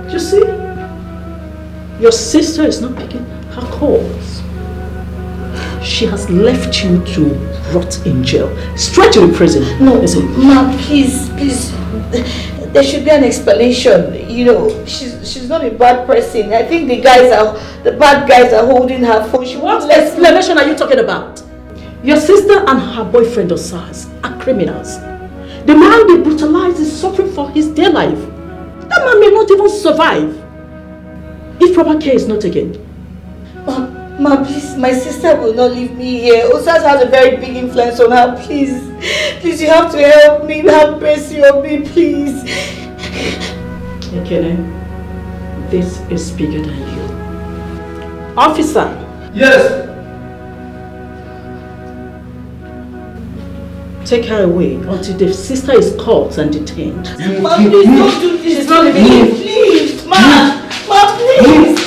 Speaker 12: You see, your sister is not picking her calls. She has left you to rot in jail, straight to the prison.
Speaker 4: No, ma, please. There should be an explanation. You know, she's not a bad person. I think the bad guys are holding her phone.
Speaker 12: What explanation are you talking about? Your sister and her boyfriend Osas are criminals. The man they brutalized is suffering for his dear life. That man may not even survive if proper care is not taken.
Speaker 4: Ma, please, my sister will not leave me here. Osas has a very big influence on her. Please, you have to help me. Have mercy on me, please.
Speaker 12: Ekene, this is bigger than you. Officer.
Speaker 1: Yes.
Speaker 12: Take her away until the sister is caught and detained.
Speaker 4: Ma, please don't do this. She's not leaving me. Please, ma, please.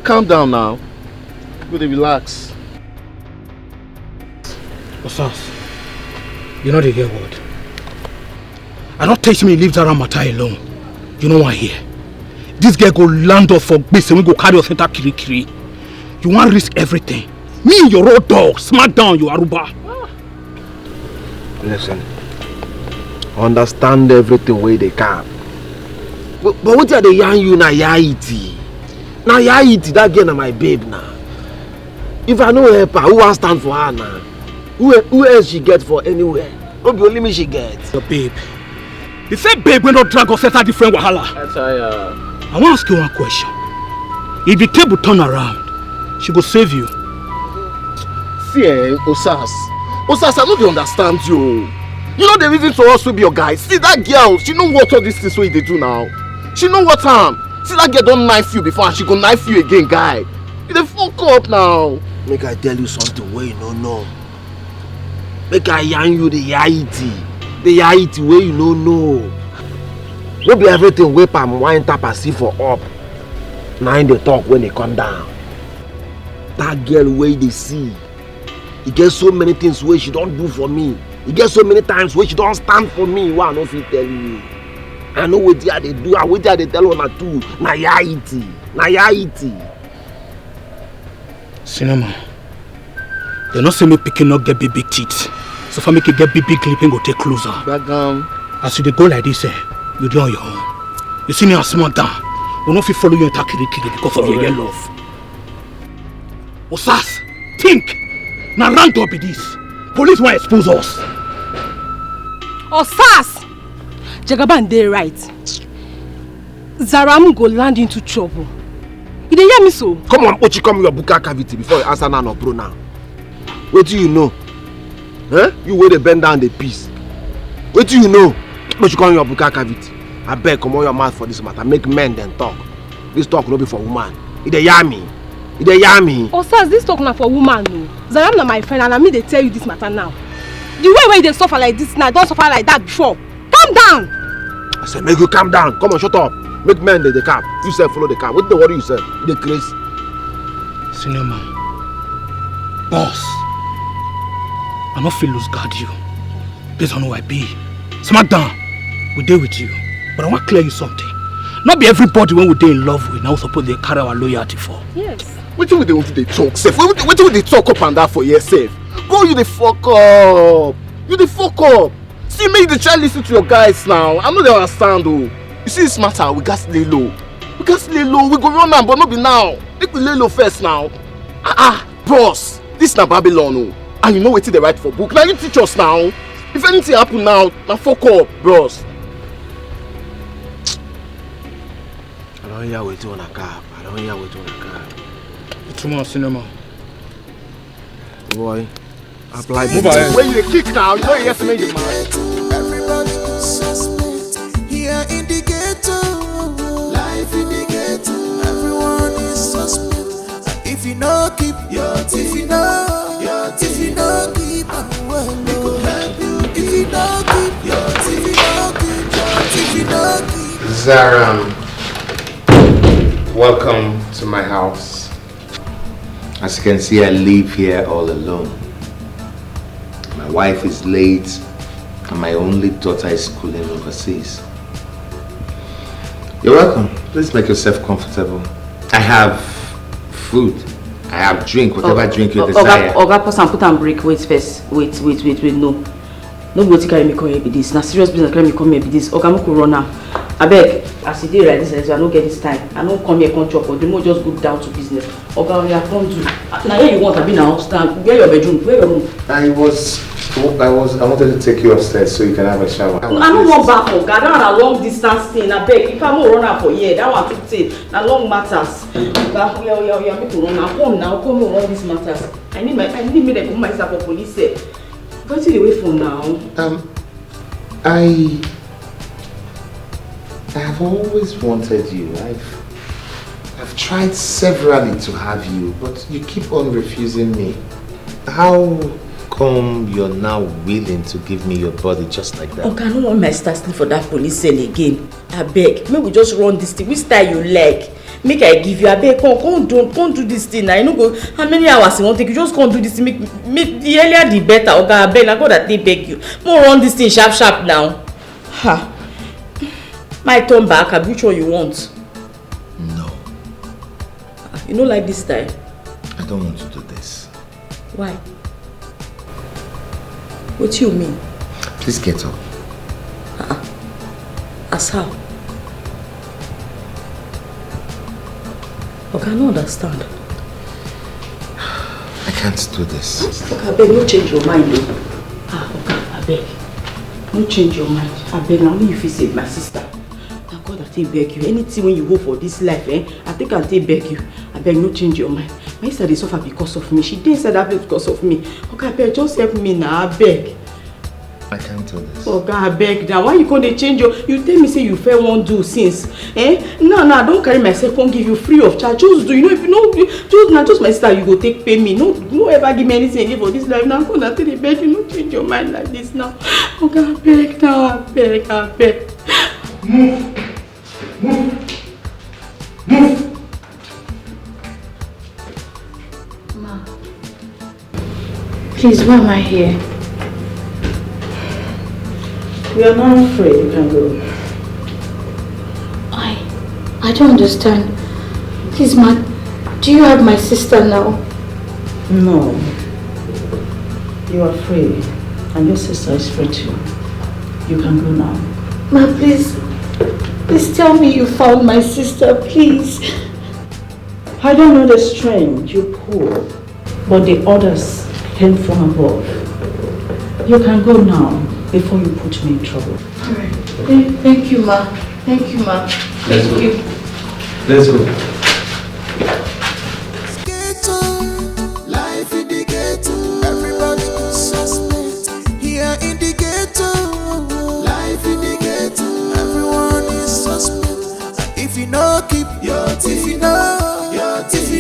Speaker 2: Calm down now. Go to relax.
Speaker 10: Osas, you know the girl word. I don't teach me leave Zara matter alone. You know why here? This girl go land us for base and we go carry us into Kirikiri. You want to risk everything. Me, your road dog, smack down, you Aruba.
Speaker 1: Listen, understand everything where they can. But what are they yarn you na yaiti? Now yaiti, that girl na my babe now. If I know help her, who will stand for her now? Who else she get for anywhere? Don't be only me she gets.
Speaker 10: Your babe. The same babe when not drag us set a different wahala.
Speaker 9: I
Speaker 10: want to ask you one question. If the table turn around, she go save you.
Speaker 2: See, Osas, I no dey understand you. You know the reason to also be your guy. See that girl, she know what all these things wey they do now. She know what time. See that girl don't knife you before and she go knife you again, guy. You dey fuck up now.
Speaker 1: Make I tell you something wey you no know. Make I yarn you the reality. The reality wey you no know. No be everything wey palm wine tap and see for up. Na in dey talk when they come down. That girl wey they see, e get so many things wey she don't do for me. E get so many times wey she don't stand for me. Why I no fit tell you? I know wetin I dey do and wetin I dey tell una too. Na reality. Na reality.
Speaker 10: Cinema. They not say me picking up get big teeth. So if I make it get big clipping, go take closer. As you dey go like this, you do on your own. You see me as small down. We no fit follow you into kiri because of your love. Osas, think. Now run to be this. Police want expose us.
Speaker 6: Osas! Jagaban dey right. Zaram go land into trouble. You dey hear me so?
Speaker 1: Come on, Ochi, come your buka cavity before you answer now or pro now. What do you know? Huh? You wey dey bend down the piece. What do you know? Ochi, come your buka cavity. I beg, come on your mouth for this matter. Make men then talk. This talk no be for woman. You dey hear me? You dey hear me?
Speaker 6: Osas, this talk na for woman no. Zaram na my friend and I mean they tell you this matter now. The way you dey suffer like this now, don't suffer like that before. Calm down!
Speaker 1: I said, make you calm down. Come on, shut up. Make men they calm. You say follow the calm. What the worry you say? You dey crazy.
Speaker 10: Cinema. Boss. I no feel lose guard you. Based on who I be. Smackdown. We dey with you. But I want to clear you something. Not be everybody when we dey in love with now suppose they carry our loyalty for.
Speaker 6: Yes.
Speaker 2: What do they want to talk, Seth? What do they talk up and down for yourself? Go, you the fuck up. You the fuck up. See, make the child listen to your guys now. I know they understand, though. You see this matter, we got to lay low. We got to lay low. We go run now, but not be now. Make we lay low first now. Bros. This is not Babylon, oh. And you know what they write for book. Now you teach us now. If anything happen now fuck up, bros.
Speaker 1: I don't hear what you on a car. I don't hear what you on a car.
Speaker 10: It's more cinema.
Speaker 1: Boy, apply.
Speaker 2: Move ahead. When you kick now, you know you have to make the man.
Speaker 5: Everybody is suspect here in the ghetto. Life in the ghetto. Everyone is suspect. If you know, keep your teeth. If you know, keep well, we could help you. If you know, keep your teeth. If you know, keep your teeth. If you know, keep.
Speaker 13: Zaram, welcome to my house. As you can see, I live here all alone. My wife is late and my only daughter is schooling overseas. You're welcome. Please make yourself comfortable. I have food. I have drink, whatever drink you desire.
Speaker 14: Oga, pause and put and break. Wait first. Wait. No. Nobody carry me come here be this. Na serious business carry me come here be this. Oga, mo go run now. I beg, as you dey like this, I don't get this time. I don't come here, come chop, but the more just go down to business. Oga, we are come to. Now here you want to be now. Stand. Where your bedroom? Where your room?
Speaker 13: I wanted to take you upstairs so you can have a shower.
Speaker 14: I don't want back, Oga. That one a long distance thing. I beg, if I mo run out for here, that one too take. Na long matters. Oga, we are make to run now. Come run this matters. I need me to put myself for police. What's the way for now?
Speaker 13: I have always wanted you. I've tried severally to have you, but you keep on refusing me. How come you're now willing to give me your body just like that?
Speaker 14: Okay, I don't want my start for that police cell again. I beg, make we just run this thing. Which style you like? Make I give you. I beg, come do this thing. I know go. How many hours you want take? You just can't do this thing. Make the earlier the better. Okay, I beg. I go that they beg you. More run this thing sharp now. Ha. My turn back. Which one you want?
Speaker 13: No.
Speaker 14: You don't like this style?
Speaker 13: I don't want to do this.
Speaker 14: Why? What do you mean?
Speaker 13: Please get up.
Speaker 14: As how? Okay, I don't understand.
Speaker 13: I can't do this.
Speaker 14: Okay, I beg, no change your mind though. Okay, I beg. No change your mind. I beg, now only if you save my sister. Thank God I take beg you. Anything when you go for this life, I think I'll take beg you. I beg, no change your mind. My sister, they suffer because of me. She didn't say that because of me. Okay, I beg, just help me now, I beg.
Speaker 13: I can't do this.
Speaker 14: Oh God, I beg now. Why you can't change your... You tell me say you fair won't do since. No, don't carry myself, won't give you free of charge. Just do, if you know, just my sister, you go take pay me. No ever give me anything again for this life. Now I'm gonna tell you, beg, you don't change your mind like this now. Oh God, I beg now, I beg.
Speaker 2: Move.
Speaker 4: Ma, please, why am I here?
Speaker 12: We are not afraid, you can go.
Speaker 4: I don't understand. Please, ma, do you have my sister now?
Speaker 12: No. You are free. And your sister is free too. You can go now.
Speaker 4: Ma, please tell me you found my sister, please.
Speaker 12: I don't know the strength, you're poor. But the orders came from above. You can go now before you put me in trouble.
Speaker 4: Alright. Thank you, ma. Thank you, ma.
Speaker 9: Let's go.
Speaker 4: Thank you.
Speaker 9: Let's go.
Speaker 5: Life in the ghetto, everybody is suspect. Here in the ghetto, life in the ghetto, everyone is suspect. If you know, keep your teeth. If you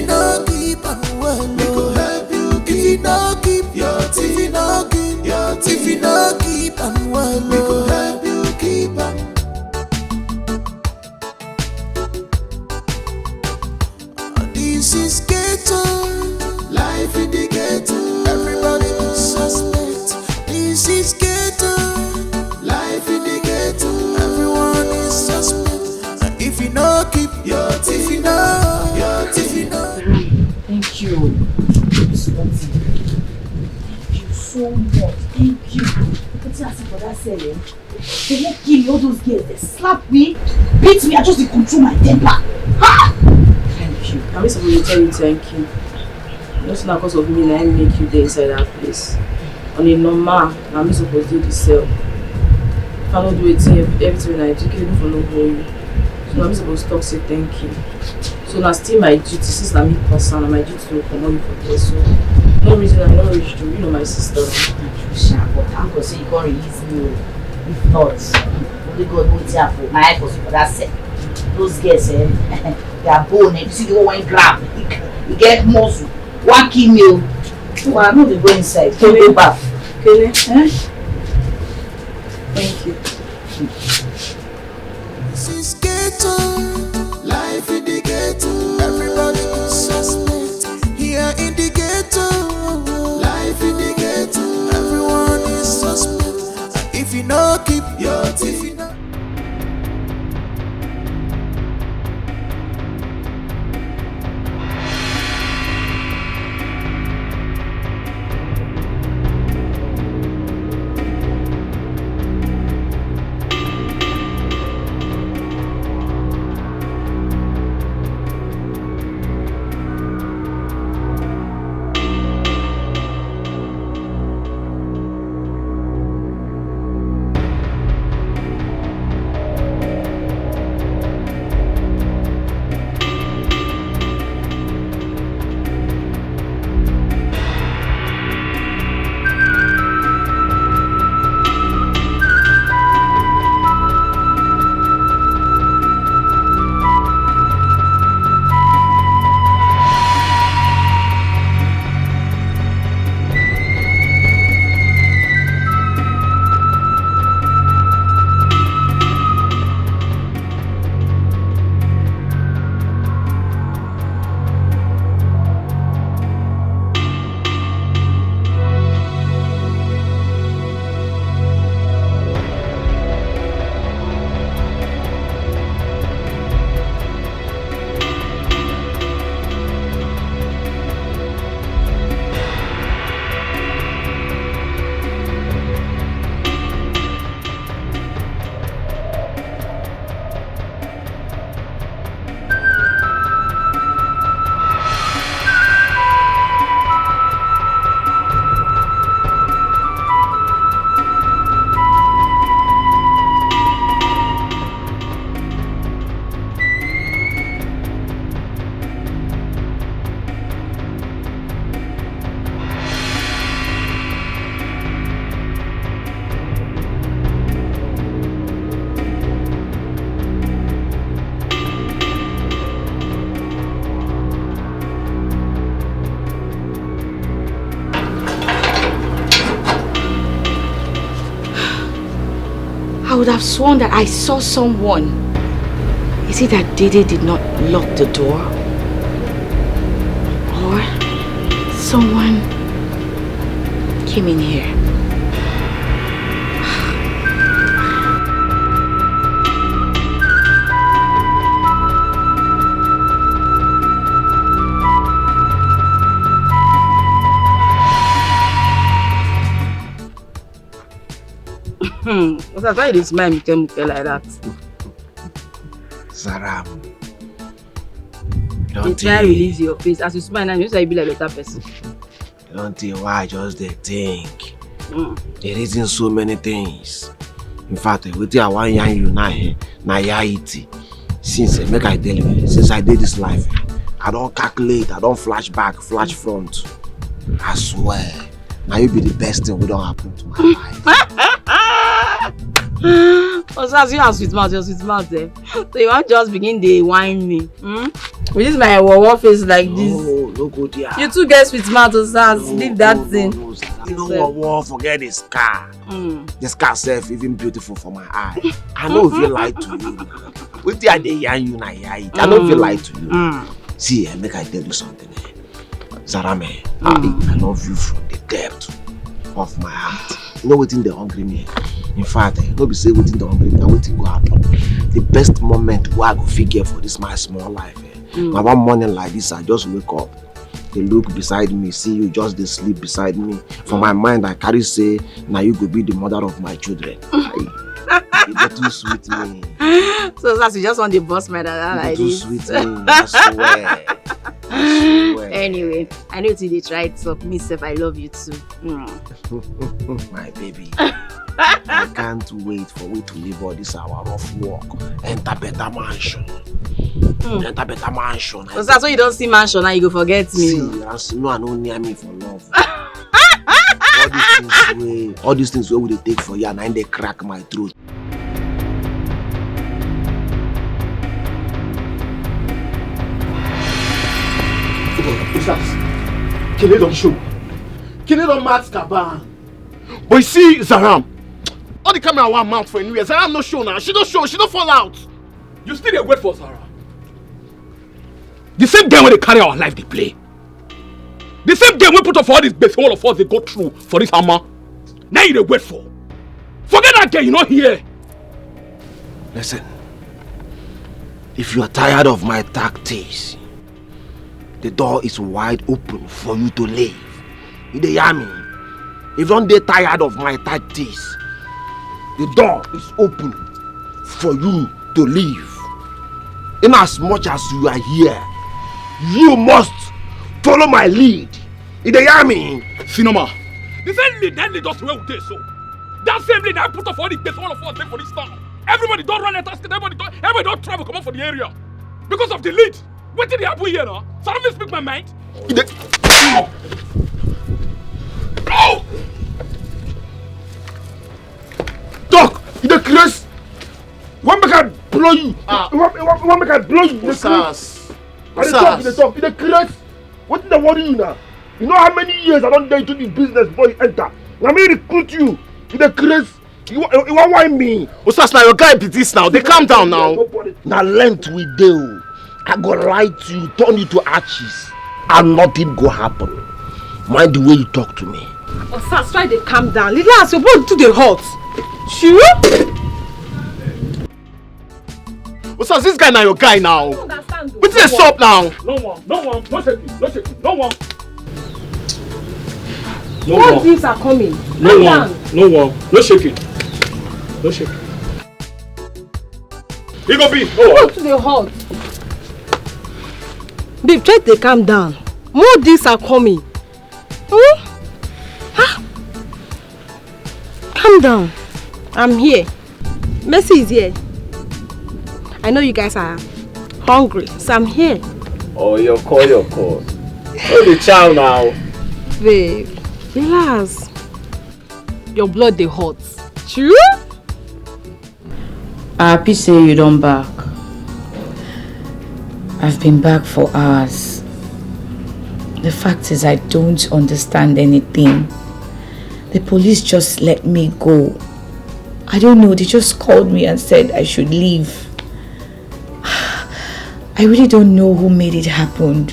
Speaker 5: know, keep on well. We go help you. If you know, keep your teeth. If you know, keep your teeth. If you know, keep on well. We go help you keep on. This is ghetto, life in the ghetto, everybody is suspect. This is ghetto, life in the ghetto, everyone is suspect. If you know, keep your teeth. If you know,
Speaker 4: Thank you. Thank you so much. Thank you. What's that for that selling? They won't kill me, all those girls. They slap me, beat me, I just control my temper. Ha!
Speaker 14: Thank you. I'm supposed to tell you thank you. Just not because of me, I make you there inside that place. On a normal, I'm supposed to do the sale. If I don't do it, everything I do, even for no you. So I'm supposed to talk, say thank you. So now still my duty, since I'm in person, and my duty to come on for this. So no reason I'm not rich to, my sister.
Speaker 4: But I'm going to say you can't release me. If not, only God knows here for my eye for that set. Those girls, they are bone. You see the one grab, you get muscle. 1 kilo. So I'm not going to go inside. Can you go back?
Speaker 14: Okay. Thank you.
Speaker 5: this is ghetto, life in the ghetto, everybody is suspect. Here in the ghetto, life in the ghetto, everyone is suspect. If you know, keep your teeth.
Speaker 14: would have sworn that I saw someone. Is it that Dede did not lock the door? Or someone came in here?
Speaker 6: What's why you smile muke like that?
Speaker 1: Zaram.
Speaker 6: You try release your face. As you smile now, you say you be like a better person.
Speaker 1: Don't tell why I just they think. There isn't so many things. In fact, with I want you now iti. Since make I tell you, since I did this life, I don't calculate, I don't flash back, flash front. I swear, now you be the best thing we don't happen to my life.
Speaker 6: Osas, you have sweet mouth there. So you want just begin to whine me. With this my war face like this.
Speaker 1: No good here.
Speaker 6: You too get sweet mouth, Osas. Leave that thing.
Speaker 1: You know what? Forget the scar. The scar self even beautiful for my eye. I know if you lie to you. With the idea you na I know if you lie to you. See, make I tell you something. Zarame, I love you from the depth of my heart. You know what's in the hungry me. In fact, no be say waiting the hungry me, waiting go happen. The best moment where I go figure for this my small life. Now one morning like this, I just wake up. They look beside me, see you just they sleep beside me. For my mind, I carry say, now you could be the mother of my children. You get too sweet me.
Speaker 6: So that's you just want the boss man like
Speaker 1: this. Too sweet me, I swear.
Speaker 6: Anyway, I know till they try it up. Me self, I love you too.
Speaker 1: My baby. I can't wait for we to leave all this our rough work. Enter better mansion. Enter better mansion.
Speaker 6: So that's why you don't see mansion now you go forget me.
Speaker 1: See, no, I don't near me for love. all these things where would they take for you and they crack my throat.
Speaker 10: Kill it on show. Kill it on Matt's Kaban. But you see, Zaram, all the camera one mount for anywhere. Zaram no show now. She don't show. She don't fall out. You still dey wait for Zara. The same game when they carry our life, they play. The same game we put up for all this base, all of us they go through for this hammer. Now you dey wait for. Forget that girl, you not here.
Speaker 1: Listen, if you are tired of my tactics, the door is wide open for you to leave. You dey hear me? If you don't get tired of my tactics, the door is open for you to leave. In as much as you are here, you must follow my lead. You dey hear me?
Speaker 10: Sinoma, the same lead that lead us to where we dey so. That same lead that put up all the base, all of us there for this town. Everybody don't run a task, everybody don't travel, come out for the area. Because of the lead. What did happen here now? So let me speak my mind.
Speaker 1: Oh! Doc, you the Chris. One make I blow you. One make I blow you. The Chris. You the Chris. What did I worry you now? You know how many years I don't dare into this business before you enter. Let me recruit you. You the Chris. You want why me?
Speaker 10: Osas, now your guy be this now. They calm down now.
Speaker 1: Now length we do. I go lie to you, turn you to ashes, and nothing go happen. Mind the way you talk to me.
Speaker 6: Osas, try to calm down. Little as you both do the hot. Sure?
Speaker 10: Osas, this guy now your guy now. What's this up now? No one, no shake it, no one.
Speaker 6: What things are coming?
Speaker 10: No shake it. He go be.
Speaker 6: Go to the hot. Babe, try to calm down. More things are coming. Calm down. I'm here. Mercy is here. I know you guys are hungry, so I'm here.
Speaker 9: Oh, your call. Oh, the child now.
Speaker 6: Babe, relax. Your blood dey hot. True?
Speaker 14: I'm happy say you don't back. I've been back for hours. The fact is I don't understand anything. The police just let me go.
Speaker 4: I don't know, they just called me and said I should leave. I really don't know who made it happen.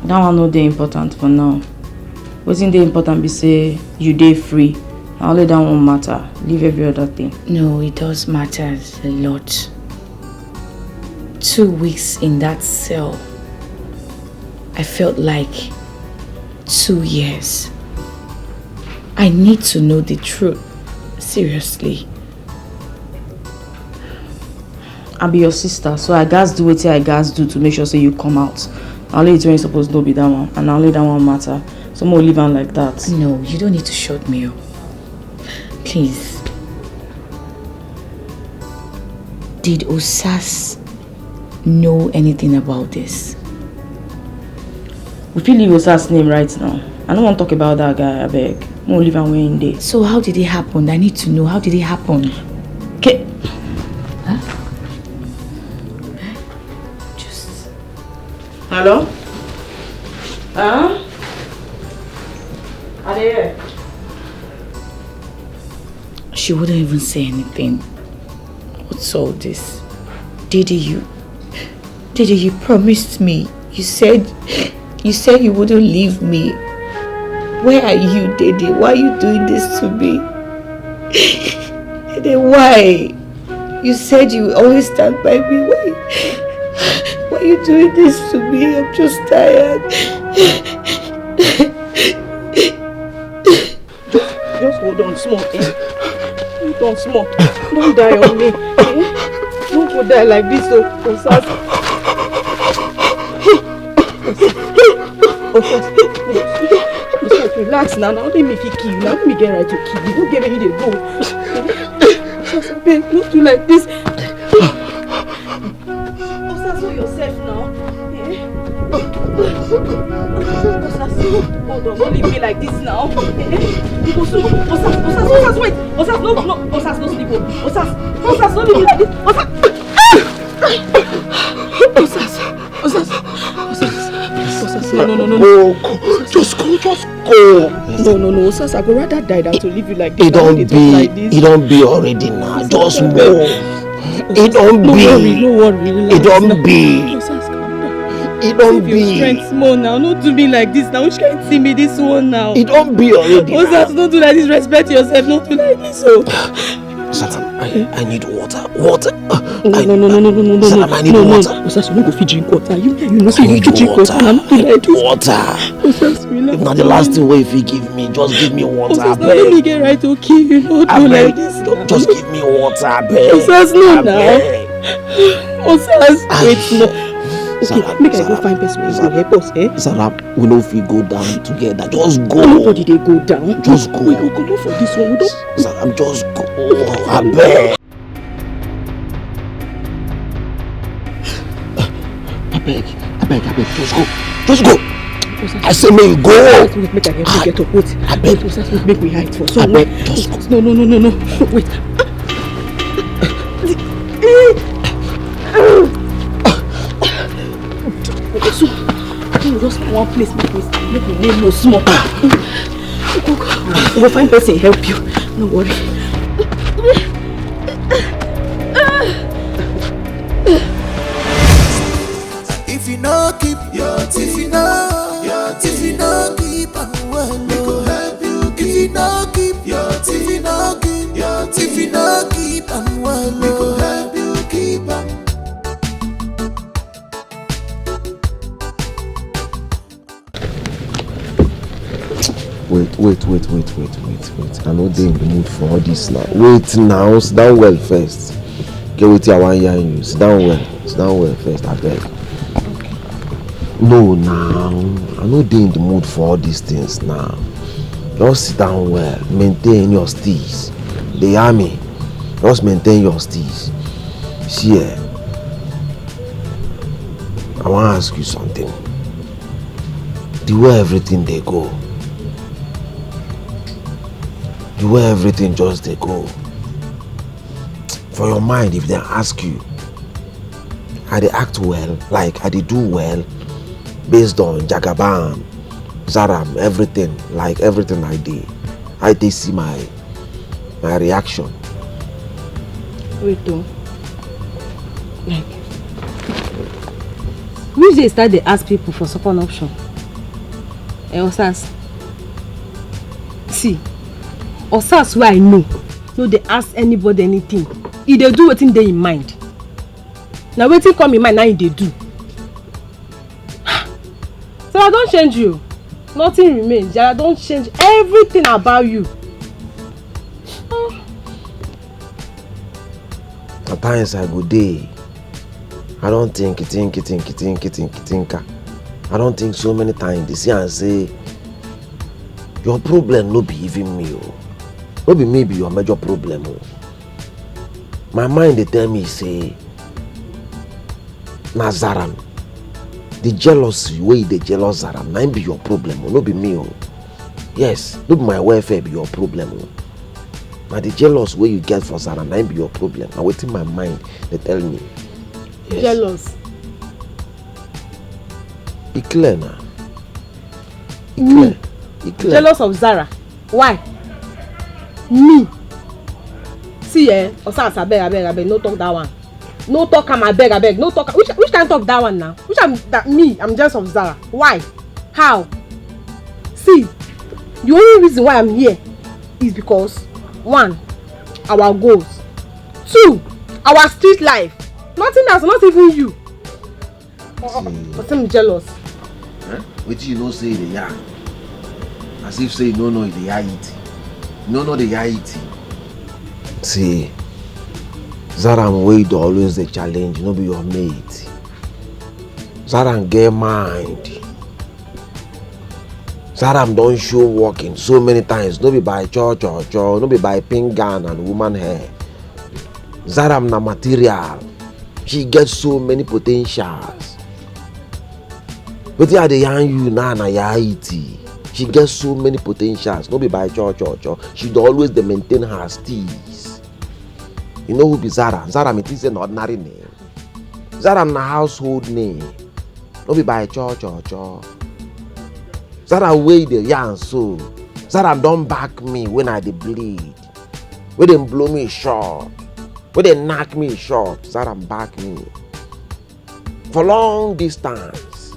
Speaker 14: That one not dey important for now. Wasn't the important be say you dey free. Only that won't matter. Leave every other thing.
Speaker 4: No, it does matter a lot. 2 weeks in that cell, I felt like 2 years. I need to know the truth. Seriously.
Speaker 14: I be your sister, so I gotta do what I gotta do to make sure so you come out. Only it's when you're supposed to be that one, and only that one matter. So more leave on like that.
Speaker 4: No, you don't need to shut me up. Please. Did Osas know anything about this?
Speaker 14: We feel leave Osas' name right now. I don't want to talk about that guy, I beg. More leave and in there.
Speaker 4: So how did it happen? I need to know. How did it happen?
Speaker 14: Okay.
Speaker 4: Huh?
Speaker 14: Hello? Huh? Are they here?
Speaker 4: She wouldn't even say anything. What's all this? Didi, you promised me. You said you wouldn't leave me. Where are you, Didi? Why are you doing this to me? Didi, why? You said you would always stand by me. Why are you doing this to me? I'm just tired.
Speaker 14: Just hold on small, eh? Hold on small. Don't die on me, eh? Don't go die like this, Osas. Osas, relax now. Now let me kill you. Now let me get right to kill you. Don't get me to go. Osas, babe, don't do like this. Osas, know yourself now. Osas, hold on, don't leave me like this now. Osas, wait. Osas, no, Osas, no sleep. Osas, don't leave me like this. Osas, no.
Speaker 1: Go. Just go.
Speaker 14: No, Osas, I go rather die than to leave you like this.
Speaker 1: It don't be already now. Just move. It don't be.
Speaker 14: No worry.
Speaker 1: It don't be.
Speaker 14: Osas, calm down.
Speaker 1: It don't
Speaker 14: Save your
Speaker 1: be.
Speaker 14: strength small now. Don't do me like this now. Which can't see me this one now.
Speaker 1: It don't be already.
Speaker 14: Osas, don't do like this. Respect yourself. Don't do like this.
Speaker 1: Salam, I need water. Water.
Speaker 14: No.
Speaker 1: Salam, I need water.
Speaker 14: Osas, you no go fit drink water. You know
Speaker 1: I need
Speaker 14: drink water.
Speaker 1: Water.
Speaker 14: Osas, relax.
Speaker 1: If not the last thing way if you give me, just give me water.
Speaker 14: Osas, now let me get right to kill you. Don't do like this.
Speaker 1: Just give me water, babe.
Speaker 14: Osas, no now. Osas, wait, no. Okay, make I go find person who will help us, eh?
Speaker 1: Salam, we know if we go down together. Just go.
Speaker 14: Nobody they go down.
Speaker 1: Just go.
Speaker 14: We go come for this one. We don't.
Speaker 1: Salam, just go. I beg. I beg. Just go. I say may you go.
Speaker 14: Make I help you get up. Wait.
Speaker 1: I beg.
Speaker 14: Osas, make me hide for so.
Speaker 1: I beg. Just go.
Speaker 14: No. Wait. So, just one place, make me name no small. We'll find person help you. No worry.
Speaker 5: If you know keep your teeth, if you know keep and well, we go help you. If you know keep your teeth, if you know keep and well, we go help you keep and.
Speaker 1: Wait. I know they in the mood for all this now. Wait now, sit down well first. Get with your 1 year in you. Sit down well first, I beg. No, now. I know they in the mood for all these things now. Just sit down well. Maintain your steez. The army. Just maintain your steez. See, I want to ask you something. The way everything they go. The way everything just they go. For your mind, if they ask you, I they act well, like I they do well, based on Jagabam, Zaram, everything, like everything I did. I they see my My reaction.
Speaker 6: Wait though. Like, which day start they ask people for second option? Osas. See, Osas where I know, no they ask anybody anything. If they do what they in mind. Now waiting come in mind, now they do. So I don't change you. Nothing remains. I don't change everything about you.
Speaker 1: At times I go day. I don't think. I don't think so many times. They see and say, your problem no be even me. No be me be your major problem. My mind they tell me say, Nazaram, the jealousy way they jealous Zaram, na be your problem. No be me. Yes, no be my welfare be your problem. But the jealous way you get for Zaram, na be your problem. Now within my mind they tell me.
Speaker 6: Yes. Jealous.
Speaker 1: It's clear now. It's clear.
Speaker 6: Jealous of Zara. Why? Me. See Osas, abeg, no talk that one. No talk am abeg, no talk. Which kind talk that one now? Which am that me? I'm jealous of Zara. Why? How? See, the only reason why I'm here is because 1, our goals. 2, our street life. Nothing else, not even you. But I'm jealous.
Speaker 1: What you know say the yarn? As if say you don't know the yarn. You don't know the yarn. See, Zaram Wade always the challenge, no be your mate. Zaram get mind. Zaram don't show walking so many times, no be by church, no be by pink gown and woman hair. Zaram na material. She gets so many potentials. But yeah, they yarn you now na yaiti. She gets so many potentials, no be by church. She always dey maintain her steez. You know who be Zara? Zara it is an ordinary name. Zara na household name. No be by church. Zara way the yarn so. Zara don't back me when I dey bleed. When they blow me short. When they knock me short. Zara back me. For long distance.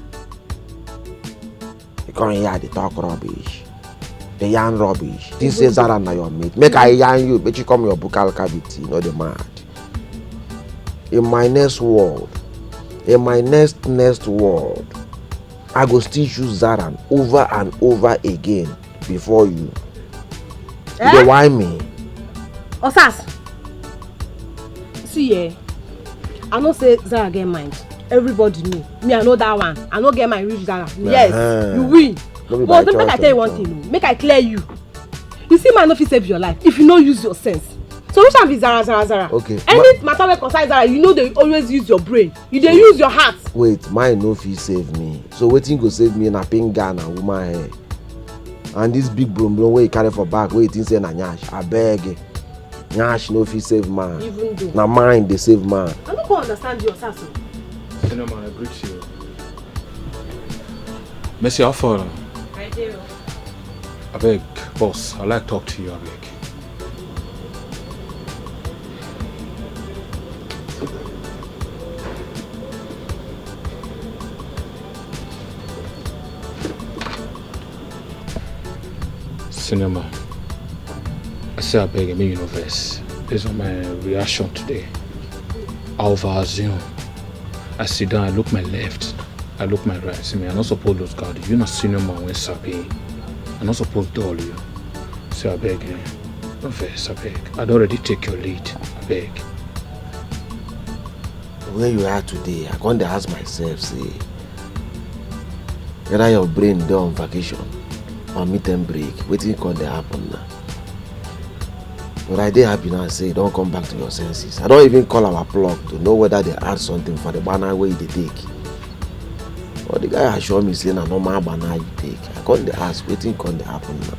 Speaker 1: You come here, they talk rubbish. They yarn rubbish. This is Zara na your mate. Make I yarn you, but you come your buccal cavity, not the mad. In my next world, in my next world, I go still choose Zara over and over again before you. You dey whine me?
Speaker 6: Osas. See, I know say Zara get mind. Everybody know. Me, I know that one. I know get mind reach Zara. Yes, you win. But make I tell you one thing. Make I clear you. You see, man, no fit save your life if you no use your sense. So which one be Zara?
Speaker 1: Okay.
Speaker 6: Any matter wey concern Zara, you know they always use your brain. You dey use your heart.
Speaker 1: Wait, mine no fit save me. So wetin go save me na pink gown and woman hair. And this big brum wey you carry for back, wey you think say na nyash. Abeg. Nyash no fit save man.
Speaker 6: Even though.
Speaker 1: Na mind dey save man.
Speaker 6: I no go understand your sasso.
Speaker 10: No man, I greet you. Messi, how far?
Speaker 6: I do.
Speaker 10: Abeg, boss, I like talk to you, abeg. Cinema. I say abeg, I mean universe. Based on my reaction today, I over-assume. I sit down, I look my left, I look my right. See me, I'm not supposed to lose guard. You're not senior man when sabi. I'm not supposed to dull you. So I beg you. No verse, I beg. I'd already take your lead. I beg.
Speaker 1: Where you are today, I can't ask myself, say, whether your brain dey on vacation or meet and break, wetin can dey happen now? But I dey happy now, say, don't come back to your senses. I don't even call our plug to know whether they add something for the banner way they take. But the guy assure me, say, na normal banner you take. I can't ask, wetin can dey happen now?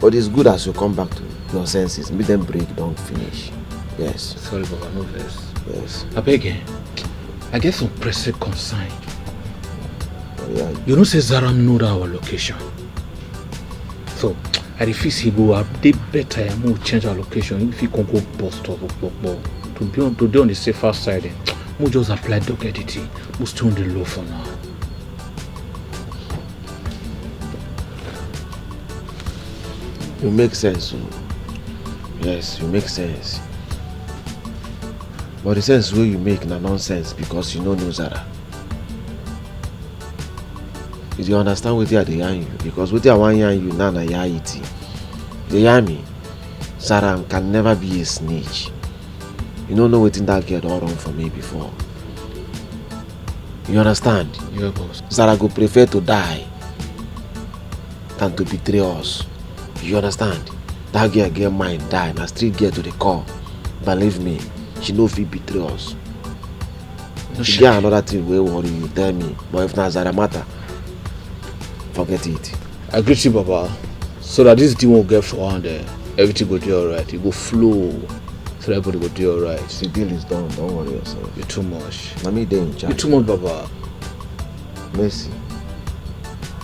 Speaker 1: But it's good as you come back to your senses, meet and break, don't finish. Yes.
Speaker 10: Sorry, Baba, no verse.
Speaker 1: Yes.
Speaker 10: I beg. I get some pressing concern.
Speaker 1: Oh, yeah.
Speaker 10: You know, say Zaram know our location. So, I refuse he go update better and more change our location if he can go bust up to be on the safer side. We just apply dog editing. We stay on the low for now.
Speaker 1: You make sense. Yes, you make sense. But the sense where you make na nonsense because you don't know Zara. Did you understand what they yarn you? Because what they want yarn you now na yarn it. They yarn me. Zara can never be a snitch. You don't know what that girl done wrong for me before. You understand?
Speaker 10: Yeah, boss.
Speaker 1: Zara go prefer to die than to betray us. You understand? That girl get mine die. Na street girl to the core. Believe me, she no fit betray us. No, she get another thing wey worry you, tell me. But if na Zara matter, forget it.
Speaker 10: I greet you, Papa. So that this thing won't get for hand, everything go do alright. It go flow. So everybody go do alright.
Speaker 1: The deal is done, don't worry yourself.
Speaker 10: You're too much.
Speaker 1: Na me dey in charge.
Speaker 10: You're too much, Papa.
Speaker 1: Mercy.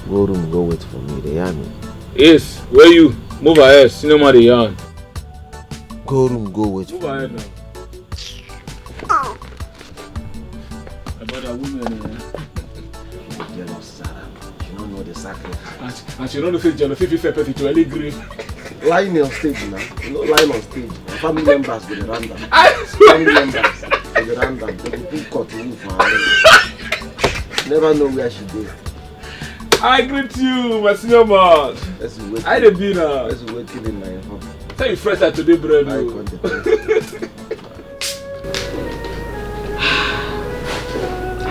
Speaker 1: Go room, go wait for me. They hear me.
Speaker 10: Yes, where you? Move ahead, see no matter yarn.
Speaker 1: Go room, go wait
Speaker 10: Move
Speaker 1: for
Speaker 10: ahead
Speaker 1: me.
Speaker 10: now. About that woman,
Speaker 1: Jealous Zara. She don't know the sacrifice.
Speaker 10: and she don't know if it's jealous, if it's perfect to any grief.
Speaker 1: Lying on stage now. You know, lying on stage. Family members go dey random. Family members go dey random. They go put cut to you for her. Never know where she dey.
Speaker 10: I greet you, my senior man.
Speaker 1: Let's wait.
Speaker 10: I the be now.
Speaker 1: Let's wait till in my home.
Speaker 10: Tell you fresh that today, bread.
Speaker 4: I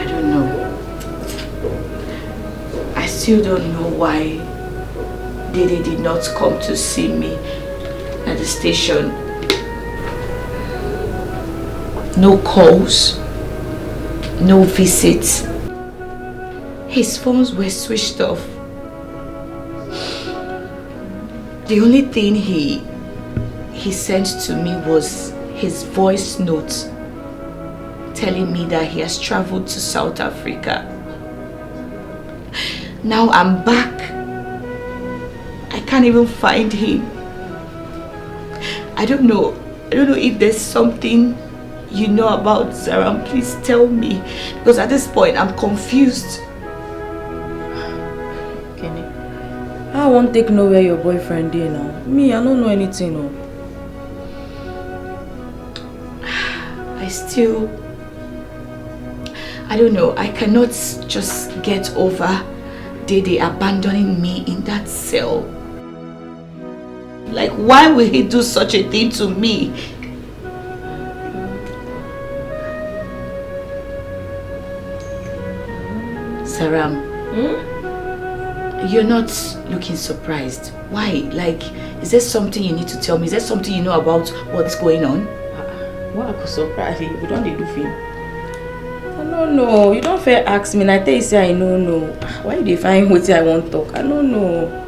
Speaker 4: don't know. I still don't know why Dede did not come to see me at the station. No calls, no visits. His phones were switched off. The only thing he sent to me was his voice note telling me that he has traveled to South Africa. Now I'm back. I can't even find him. I don't know if there's something you know about Zara. Please tell me, because at this point I'm confused.
Speaker 14: Kenny, I won't take nowhere your boyfriend is now. Me, I don't know anything. No.
Speaker 4: I don't know. I cannot just get over Dede abandoning me in that cell. Like, why would he do such a thing to me? Saram, you're not looking surprised. Why? Like, is there something you need to tell me? Is there something you know about what's going on?
Speaker 14: What I could surprise you? We don't do film. I don't know. You don't fair ask me. And I tell you, say I don't know. Why do you find what I want to talk? I don't know.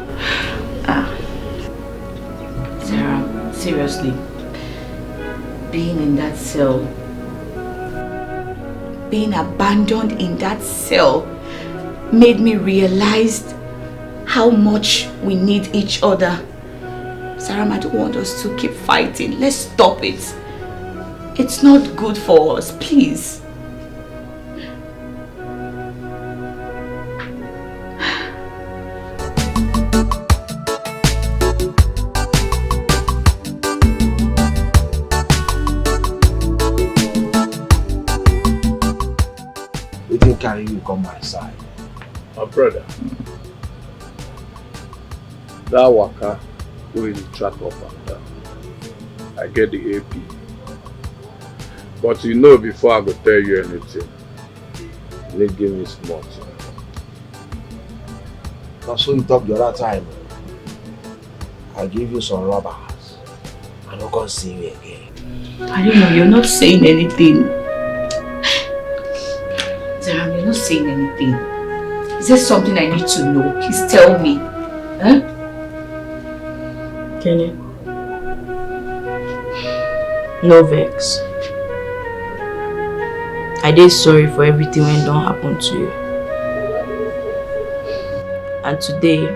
Speaker 4: Sarah, seriously, being in that cell, being abandoned in that cell, made me realize how much we need each other. Sarah, I don't want us to keep fighting. Let's stop it. It's not good for us, please.
Speaker 1: We didn't carry you come my side.
Speaker 9: My brother, that waka wey dey track up and down, I get the AP. But you know, before I go tell you anything, you need give me small time.
Speaker 1: That's what you talk the other time. I give you some rubbers. I'm not gonna see you again.
Speaker 4: I don't know, you're not saying anything. Zaram, you're not saying anything. Is there something I need to know? Please tell me. Huh?
Speaker 14: Kenny, no vex. I dey sorry for everything when don't happen to you. And today,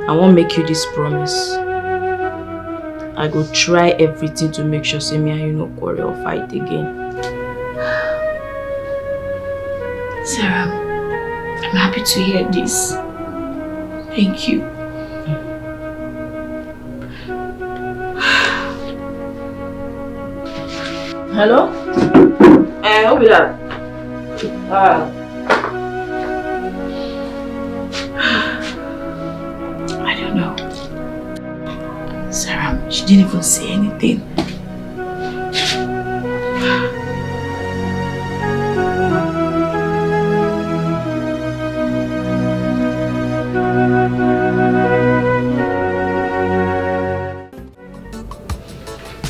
Speaker 14: I won't make you this promise. I go try everything to make sure say me and you no quarrel or fight again.
Speaker 4: Sarah, I'm happy to hear this. Thank you.
Speaker 14: Hello? Who be that?
Speaker 4: I don't know. Sarah, she didn't even say anything.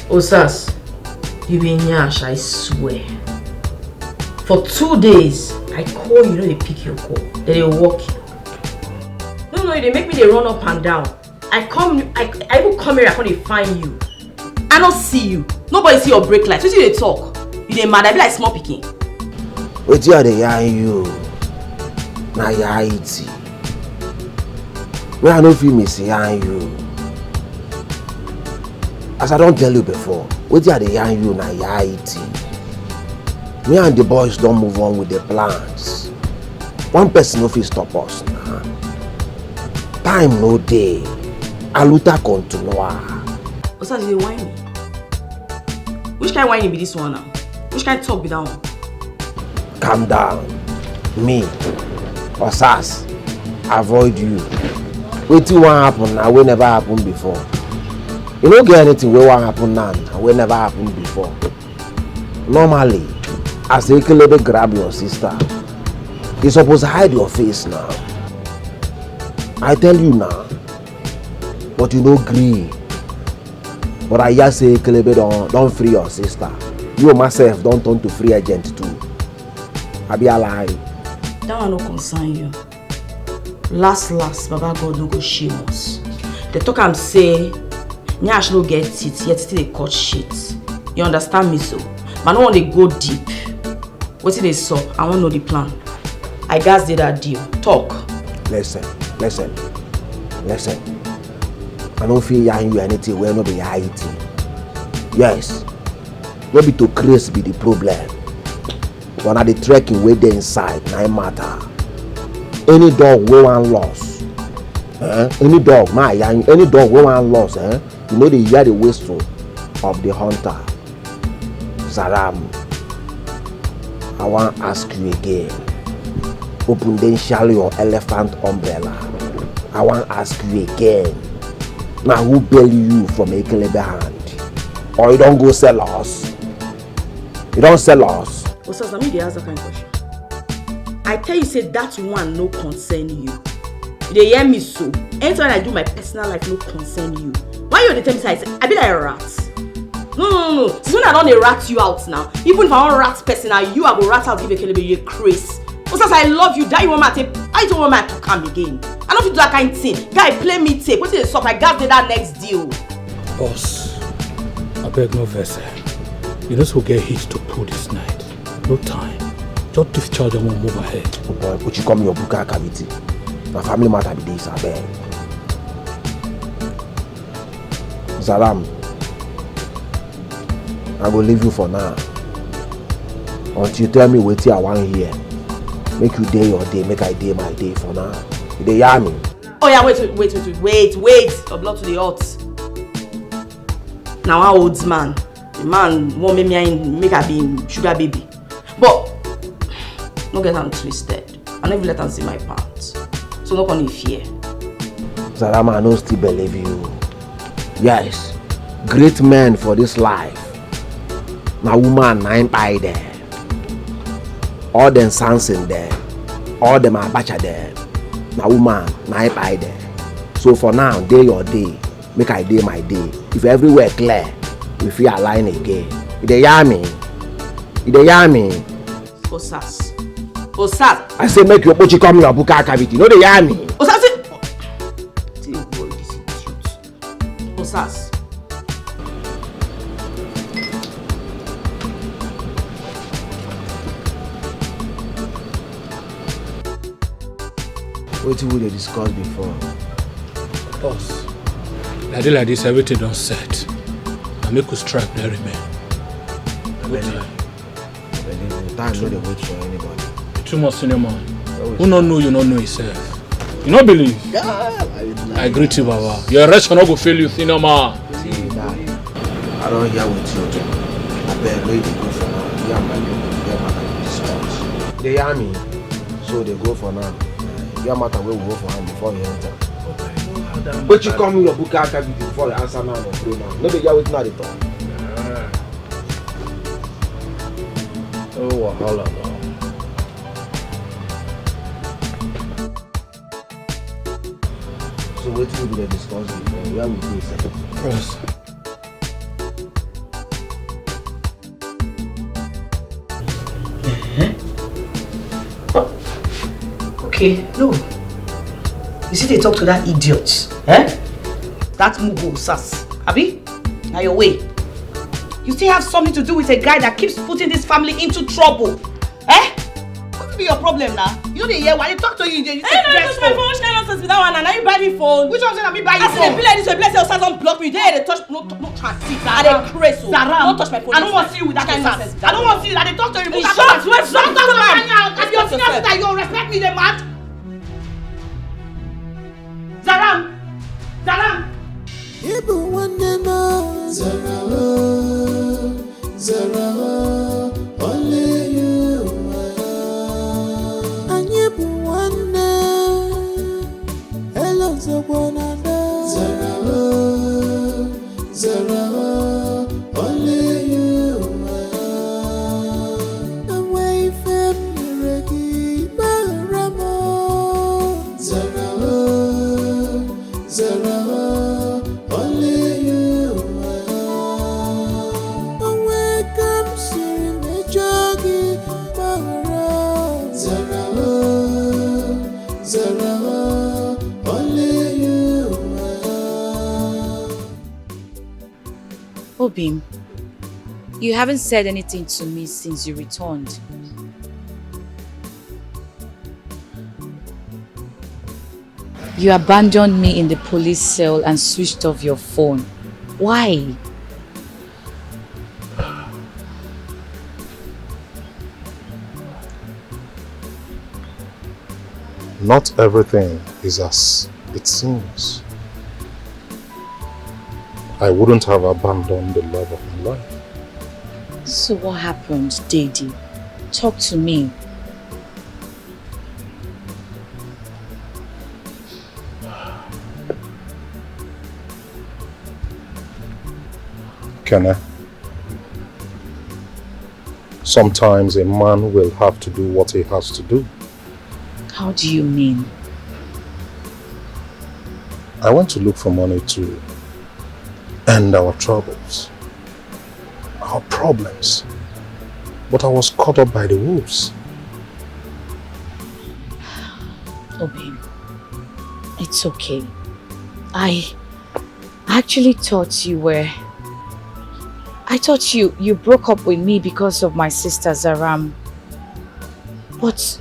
Speaker 14: Osas, you be nyash, I swear. For 2 days, I call you, they pick your call. Then they walk you. No, they make me they run up and down. I even come here, I can't find you. I don't see you. Nobody see your brake lights. What do they talk? You they mad, I be like small picking.
Speaker 1: What are they hearing you? Now you're it. Where I don't feel me saying you. As I don't tell you before, what are they hearing you now you're it. Me and the boys don't move on with the plans. One person no fit stop us now. Time no day. Aluta continua.
Speaker 14: Osas, you dey whine me? Which kind of whine be this one now? Which kind of talk be that one?
Speaker 1: Calm down. Me, Osas, avoid you. Wetin wan happen now wey never happen before. You no get anything wey wan happen now and wey never happen before. Normally, as the Ekelebe grab your sister, you suppose hide your face now. I tell you now, but you no gree. But I hear say Ekelebe don't free your sister. You myself don't turn to free agent too. I be a lie.
Speaker 14: That one no concern you. Last, Baba God no go shame us. They talk am say, Nyash no get teeth, yet still they cut shit. You understand me so? But no one they go deep. What did they saw? I want to know the plan. I guess did that deal. Talk.
Speaker 1: Listen. I don't feel hearing you anything where no be IT. Yes. No be to Chris be the problem. When I the trekking way they inside, na matter. Any dog we want loss. Any dog we want loss, you know they hear the whistle of the hunter. Saram, I want to ask you again. Open your elephant umbrella. I want to ask you again. Now who bail you from Ekelebe hand? Or you don't go sell us? You don't sell us?
Speaker 14: Osas, I mean they ask that kind of question. I tell you, say that one no concern you. You hear me so? Anytime I do my personal life, no concern you. Why you the tell me say I be like a rat? No. Since when I don't rat you out now, even if I want rat person now, you I go rat out give Ekelebe you craze. Osas, I love you. That you want me to take? I don't want me to come again. I don't fit do that kind of thing. Guy, play me tape. What's the stop? I got that next deal.
Speaker 10: Boss, I beg no vessel. You know so get hit to pull this night. No time. Just discharge and we'll move ahead.
Speaker 1: Oh boy, put you come your buka cavity. My family matter be this, I beg. Salam, I will leave you for now. Until you tell me what I want here. Make you day your day, make I day my day for now. You dey hear me?
Speaker 14: Oh yeah, wait. Your blood to the heart. Now our old man. The man won't make I be sugar baby. But no get am twisted. I never let them see my part. So no gonna fear.
Speaker 1: Salama, I no still believe you. Yes, great men for this life. Now woman nine by there. All them sons in there. All them abacha there. Now woman nine by there. So for now, day your day. Make I day my day. If everywhere clear, we feel align again. You dey hear me?
Speaker 14: Osas.
Speaker 1: I say make your pochi come your buka cavity. No dey hear me?
Speaker 14: Osas. Osas.
Speaker 1: What we dey discuss before?
Speaker 10: Boss, like this, everything done set. I make us strike there, man.
Speaker 1: Time no dey wait for anybody.
Speaker 10: Too much senior man. Who not know you not know yourself. You not believe? I greet you, Baba. Your arrest will not go fail you, senior man.
Speaker 1: See, nah, I don't hear with you. I beg where they go for now. Yeah, man, discuss. They hear me, so they go for now. Yeah, matter where we go for him before you enter. But you come with your book after before you answer now or pray now. No, they hear with now they talk.
Speaker 10: Oh, wahala now.
Speaker 1: So what will be the discussion? Where we go, sir?
Speaker 10: Yes.
Speaker 12: Okay, no. You see they talk to that idiot. That Mugo Sas. Abi? Now your way. You still have something to do with a guy that keeps putting this family into trouble. What will be your problem now? You know the year when they talk to you, they say
Speaker 6: touch my phone. Which kind of nonsense with that one? And now you buy me phone.
Speaker 12: Which one say me buy you phone?
Speaker 6: I be like this, bless your son, don't block me. They touch no transit. I dey crazy. Don't touch my phone.
Speaker 12: I don't want to see you with that nonsense. I don't want to see you that they talk to you. Shut up. Don't talk to me. If you're senior sister, you respect me, the man. Zaram.
Speaker 5: Even one name, Zara, only you. And you one name, hello, Zara, only you. Away from Regi, Baramo, Zara, only you. Away comes in the joggy, Zara, only you.
Speaker 15: Obim, you haven't said anything to me since you returned. You abandoned me in the police cell and switched off your phone. Why?
Speaker 11: Not everything is as it seems. I wouldn't have abandoned the love of my life.
Speaker 15: So what happened, Daddy? Talk to me.
Speaker 11: Can I? Sometimes a man will have to do what he has to do.
Speaker 15: How do you mean?
Speaker 11: I went to look for money to end our troubles, our problems, but I was caught up by the wolves.
Speaker 15: Oh babe, it's okay. I actually thought you broke up with me because of my sister Zaram. But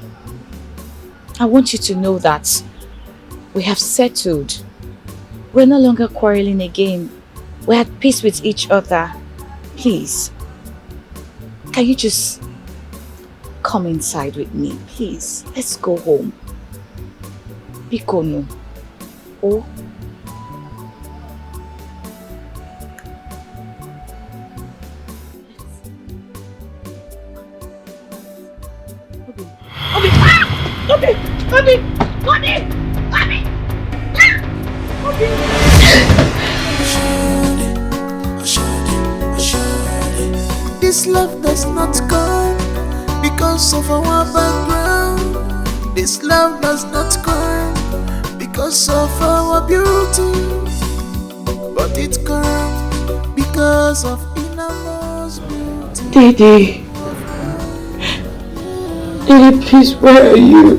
Speaker 15: I want you to know that we have settled. We're no longer quarreling again. We're at peace with each other. Please, can you just come inside with me? Please, let's go home. Bikono. Oh.
Speaker 5: This love does not come because of our background. This love does not come because of our beauty, but it comes because of inner love's beauty.
Speaker 4: Daddy, please, where are you?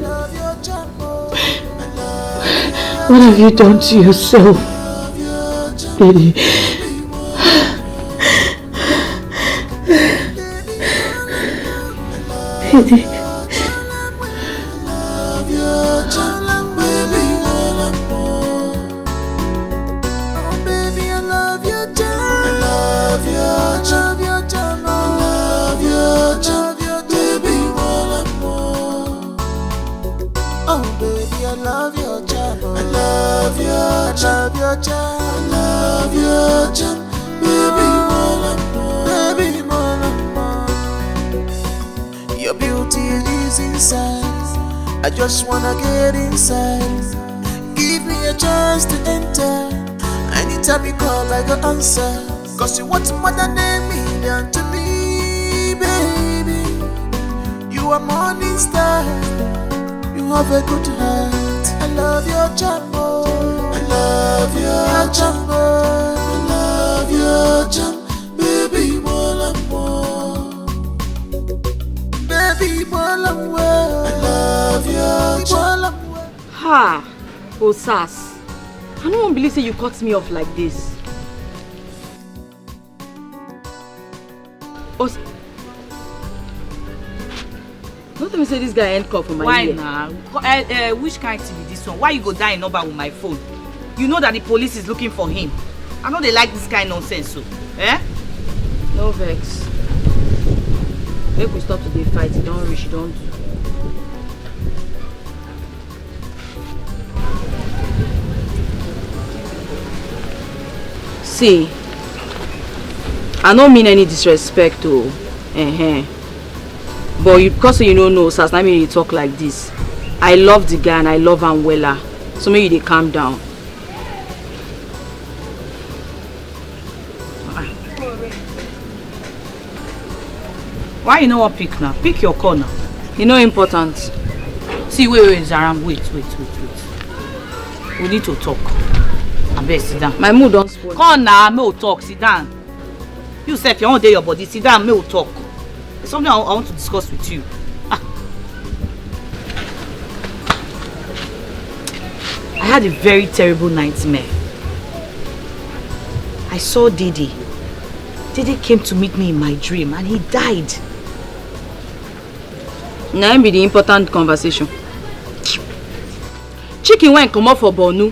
Speaker 4: What have you done to yourself? Daddy. Daddy.
Speaker 5: love your charm, I love your charm, baby, more, your beauty is inside. I just wanna get inside. Give me a chance to enter. Anytime you call, I go answer. Cause you want more than a million to me, baby. You are morning star. You have a good heart. I love your jumbo. I love your jumbo. I love your jumbo. Baby, more and more. Baby, more and more. I love your jumbo.
Speaker 6: Ha! Osas. I don't believe say you cut me off like this. Don't tell me say this guy ain't call for my
Speaker 16: Why
Speaker 6: ear.
Speaker 16: now? Which kind to be this one? Why you go die number with my phone? You know that the police is looking for him. I know they like this kind of nonsense, so. Eh?
Speaker 6: No vex. Make we stop today fight. You don't reach, you don't do. See, I don't mean any disrespect to but you, because you don't know, so I mean you talk like this. I love the guy and I love him wella. So maybe they calm down.
Speaker 16: Why you know what pick now? Pick your corner.
Speaker 6: You know important.
Speaker 16: See, wait, Zaram, wait. We need to talk. I best sit down.
Speaker 6: My mood don't spoil.
Speaker 16: Come now, me will talk. Sit down. You say if you want to your body, sit down. Me will talk. There's something I want to discuss with you. I had a very terrible nightmare. I saw Didi. Didi came to meet me in my dream and he died.
Speaker 6: Now be the important conversation. Chicken went come up for Bonu.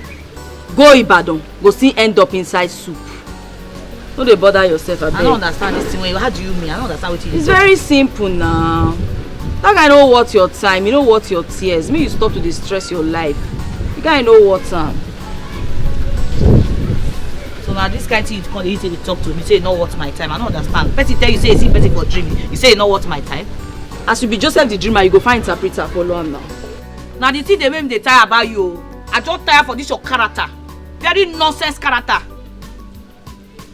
Speaker 6: Go Ibadan, go see end up inside soup. Don't they bother yourself, I
Speaker 16: don't understand this thing. How do you mean? I don't understand what you mean.
Speaker 6: It's very simple now. That guy know what your time, you know what your tears. Me, you stop to distress your life. You guy know what time.
Speaker 16: So now this kind of thing you come easy to talk to me, say you know what's my time. I don't understand. Person tell you say it's person for dreaming. You say you know what's my time.
Speaker 6: As you be Joseph the dreamer, you go find interpreter follow him now.
Speaker 16: Now the thing they make me tire about you. I just tire for this your character. Very nonsense character.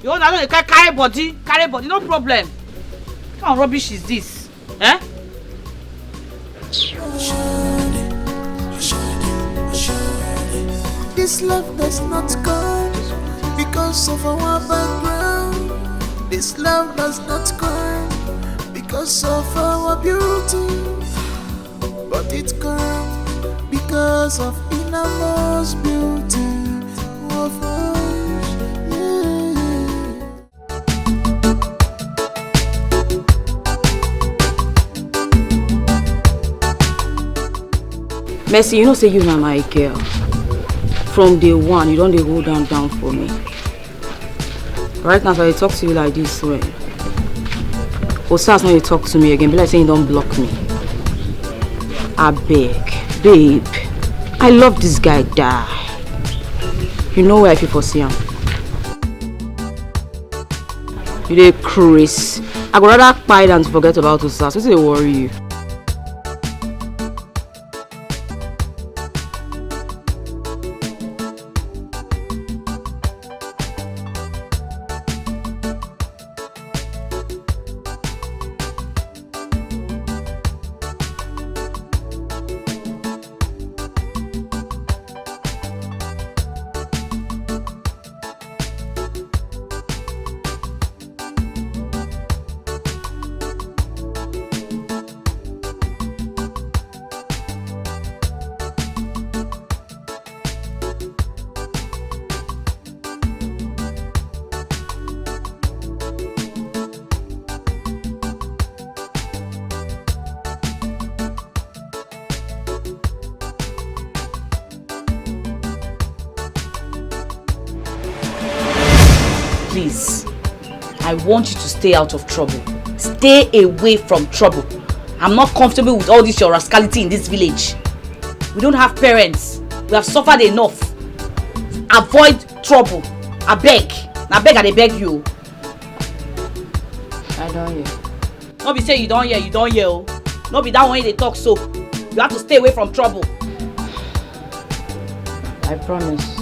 Speaker 16: You know they carry body, no problem. What kind of rubbish is this? Eh?
Speaker 5: This love does not come because of our background. This love does not come because of our beauty, but it comes because of innermost beauty of us.
Speaker 6: Mercy, you know say you na my girl. From day one, you don't hold down for me. Right now, if I talk to you like this, way, Osas when you talk to me again, be like saying you don't block me. I beg, babe. I love this guy, die. You know where I feel for see him. You dey crazy. I would rather cry than to forget about Osas. What's it worry you?
Speaker 16: Please, I want you to stay out of trouble. Stay away from trouble. I'm not comfortable with all this your rascality in this village. We don't have parents. We have suffered enough. avoid trouble. I beg I dey beg you.
Speaker 15: I don't hear.
Speaker 16: No be say you don't hear oh. No be that one they talk so. You have to stay away from trouble.
Speaker 15: I promise.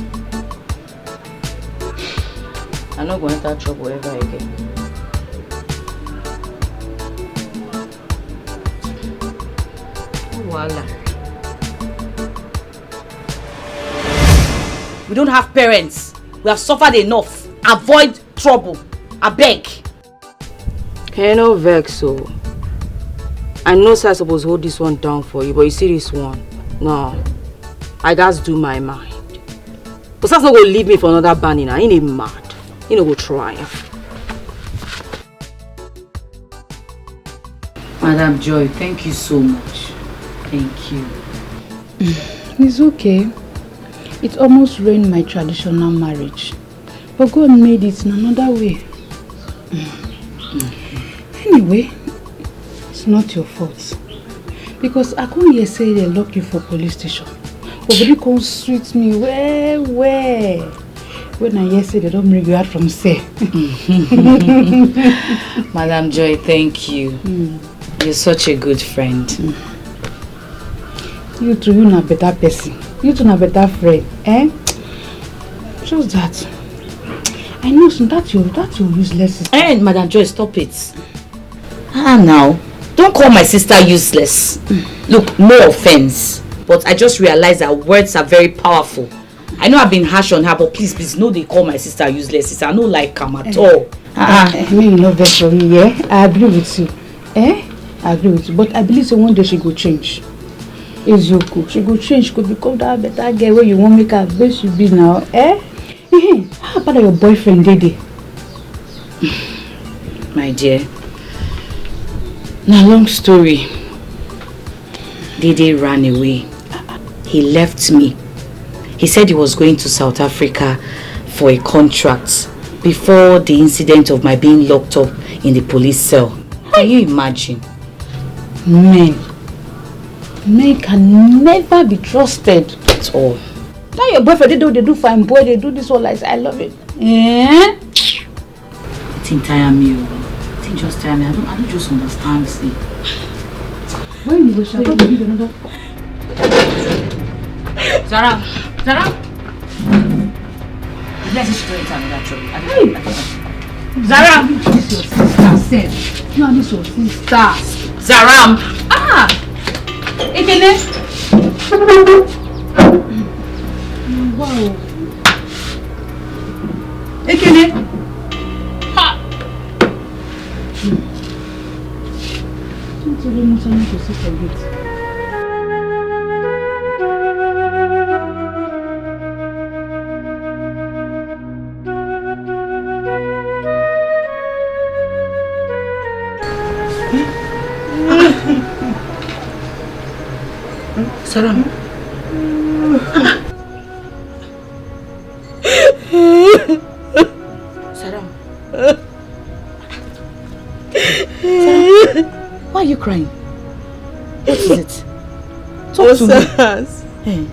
Speaker 15: I'm not going to enter trouble ever again.
Speaker 16: Voila. We don't have parents. We have suffered enough. Avoid trouble. I beg.
Speaker 15: Can you no vex so? I know sir supposed to hold this one down for you, but you see this one? No. I just do my mind. But sir's not going to leave me for another banning. I ain't even mad. You know, go try. Madam Joy, thank you so much. Thank you.
Speaker 7: It's okay. It almost ruined my traditional marriage. But God made it in another way. Anyway, it's not your fault. Because I can't hear say they lock you for police station. But they can't sweet me where. When I hear say they don't bring you out from say.
Speaker 15: Madam Joy, thank you. You're such a good friend.
Speaker 7: You too, you're a better person. You too, a better friend. Eh? Just that. I know that's your useless sister.
Speaker 16: And Madam Joy, stop it. Now. Don't call my sister useless. Look, no offense. But I just realized that words are very powerful. I know I've been harsh on her, but please, no, they call my sister useless. Sister, I don't like her at all.
Speaker 7: I mean, you know that for me, yeah? I agree with you. I agree with you. But I believe so one day she go change. Ezuku, she go change. She could become that better girl where you won't make her best she be now. How about your boyfriend, Dede?
Speaker 15: My dear. Now, long story. Dede ran away. He left me. He said he was going to South Africa for a contract before the incident of my being locked up in the police cell. Can you imagine?
Speaker 7: Men can never be trusted
Speaker 15: at all.
Speaker 7: Now your boyfriend, they do fine boy, they do this all like I love it.
Speaker 15: It didn't tire me. It didn't just tire me. I don't just understand. See.
Speaker 7: When you go shop, you need another.
Speaker 16: Zara. Let's just enter another trouble. Zara!
Speaker 7: This your sister said. You are this your sister.
Speaker 16: Zaram!
Speaker 7: Ekene! Wow. Ekene! Don't tell me something to sister get.
Speaker 15: Saram. Saram. Why are you crying? What is it? Talk to me.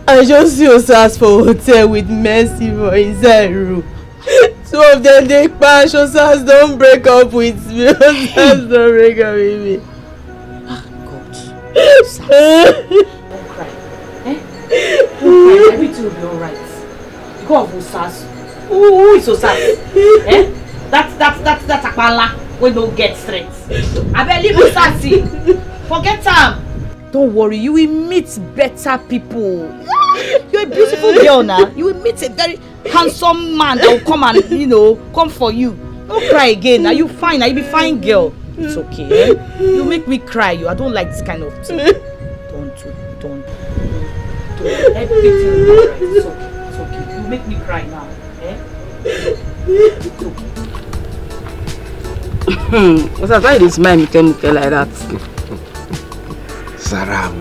Speaker 17: I just see Osas for hotel with Mercy for inside room. Two of them they crash. Osas don't break up with me. Osas don't break up with me.
Speaker 16: Don't cry. Don't cry. Everything will be alright. God of Osas. Who is Osas? That's Akbala. We don't get strength. I believe Osasi. Forget him. Don't worry, you will meet better people. You're a beautiful girl now. You will meet a very handsome man that will come and, come for you. Don't cry again. Are you fine? Are you be fine, girl? It's okay. You make me cry. I don't like this kind of thing. Don't. Everything will be alright. It's okay. You make me cry now. It's okay.
Speaker 15: Why you smile muke like that?
Speaker 1: Saram.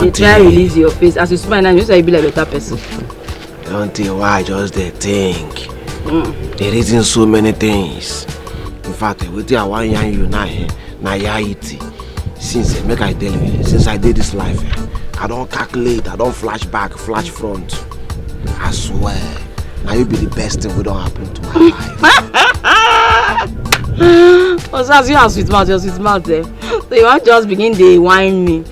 Speaker 15: You try to release your face. As you smile now, you say you be like a better person.
Speaker 1: Don't tell why just they think. They reason so many things. In fact, with I want you now, Since make I tell you, since I did this life, I don't calculate, I don't flash back, flash front. I swear, now you be the best thing we don't happen to my life.
Speaker 14: Osas, you have sweet mouth, your sweet mouth there. So you want just begin to whine me.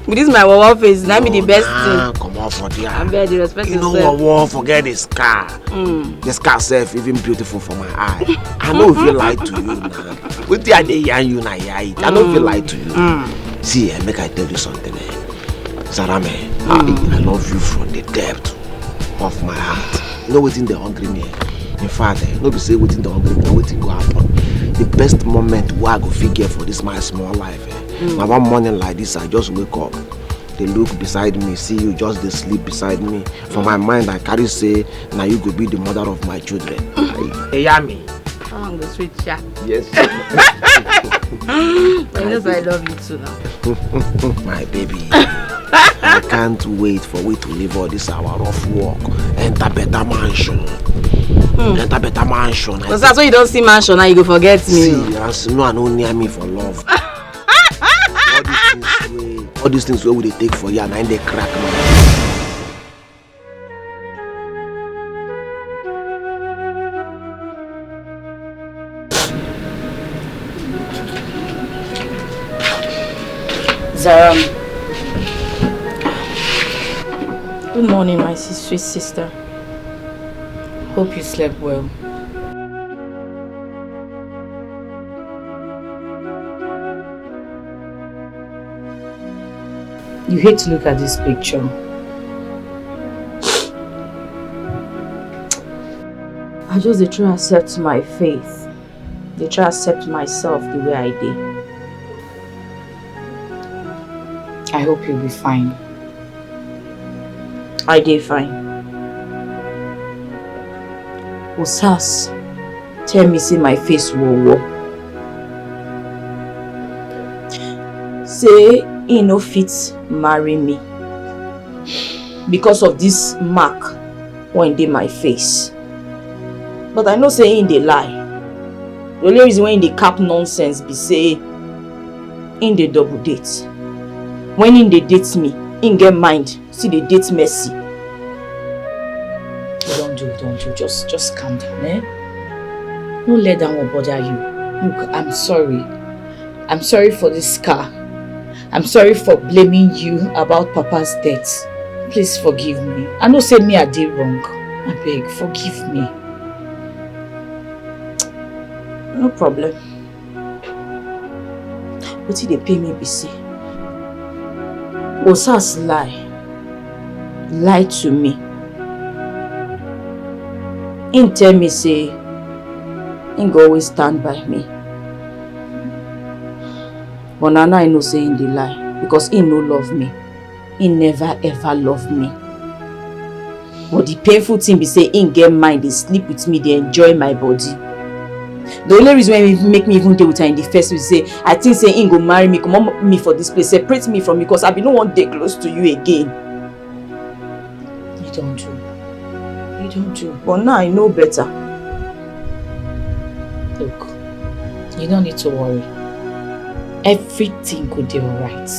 Speaker 14: With this my wawa face, that be the best thing.
Speaker 1: Come on for there.
Speaker 14: I'm very respect
Speaker 1: you
Speaker 14: yourself.
Speaker 1: know what, won't forget the scar. The scar self even beautiful for my eye. I know if you lie to you now. With the idea you now, I know if you lie to you. See, make I tell you something. Zarame, I love you from the depth of my heart. You know what's in the hungry me. In fact, nobody say what's in the hungry me, what's go happen. The best moment where I go figure for this my small life. Now one morning like this, I just wake up. They look beside me, see you just they sleep beside me. For my mind, I carry say, now you go be the mother of my children. Hey, yummy.
Speaker 14: I'm the sweet chat.
Speaker 1: Yes.
Speaker 14: Yes, I love you too now.
Speaker 1: My baby. I can't wait for we to leave all this our rough work. Enter better mansion. Enter better mansion.
Speaker 14: So that's why you don't see mansion now you go forget me.
Speaker 1: See, no one no near me for love. all these things where we take for you and they crack me.
Speaker 14: Zaram. Good morning, my sweet sister. Hope you slept well. You hate to look at this picture. I just try to accept my faith. They try to accept myself the way I did. I hope you'll be fine. I did fine. Osas, tell me say my face war. Say he no fit marry me because of this mark when dey my face. But I know say he dey lie. The only reason when he dey cap nonsense be say he dey double date. When he dey date me, he get mind, see dey date Mercy. Don't do, just calm down, eh? Don't let that one bother you. Look, I'm sorry. I'm sorry for this scar. I'm sorry for blaming you about Papa's death. Please forgive me. I know say me I did wrong. I beg, forgive me. No problem. But he dey pay me BC. Osas lie to me. He tell me say he go always stand by me. But now I know say he dey lie because he no love me. He never ever loved me. But the painful thing be say he get mind, they sleep with me, they enjoy my body. The only reason why he make me even deal with her in the first place say I think say he go marry me, come on me for this place, separate me from you because I be no one day close to you again. You don't do. But now I know better. Look, you don't need to worry. Everything could be alright.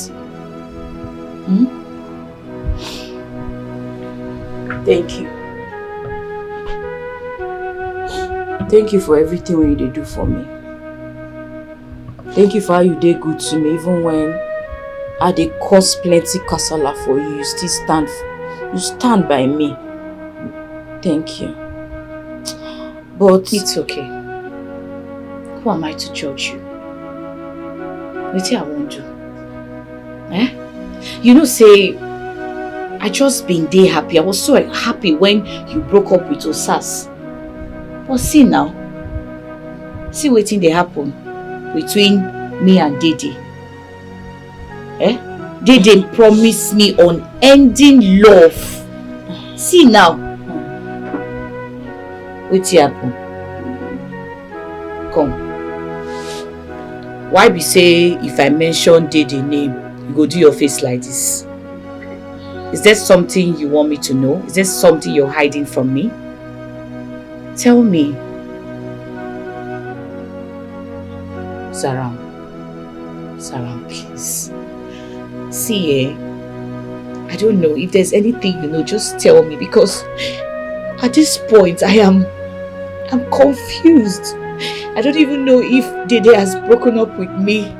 Speaker 14: Thank you. Thank you for everything you did do for me. Thank you for how you did good to me, even when I did cause plenty kasala for you. You still stand by me. Thank you. But it's okay. Who am I to judge you? What I won't do? Eh? You know, say I just been there happy. I was so happy when you broke up with Osas. But see now, see what thing they happen between me and Dede. Eh? Dede promised me unending love. See now. What happen? Come. Why be say if I mention Dede name, you go do your face like this? Is there something you want me to know? Is there something you're hiding from me? Tell me. Zaram, please. See,
Speaker 4: I don't know. If there's anything you know, just tell me, because at this point I'm confused. I don't even know if Dede has broken up with me.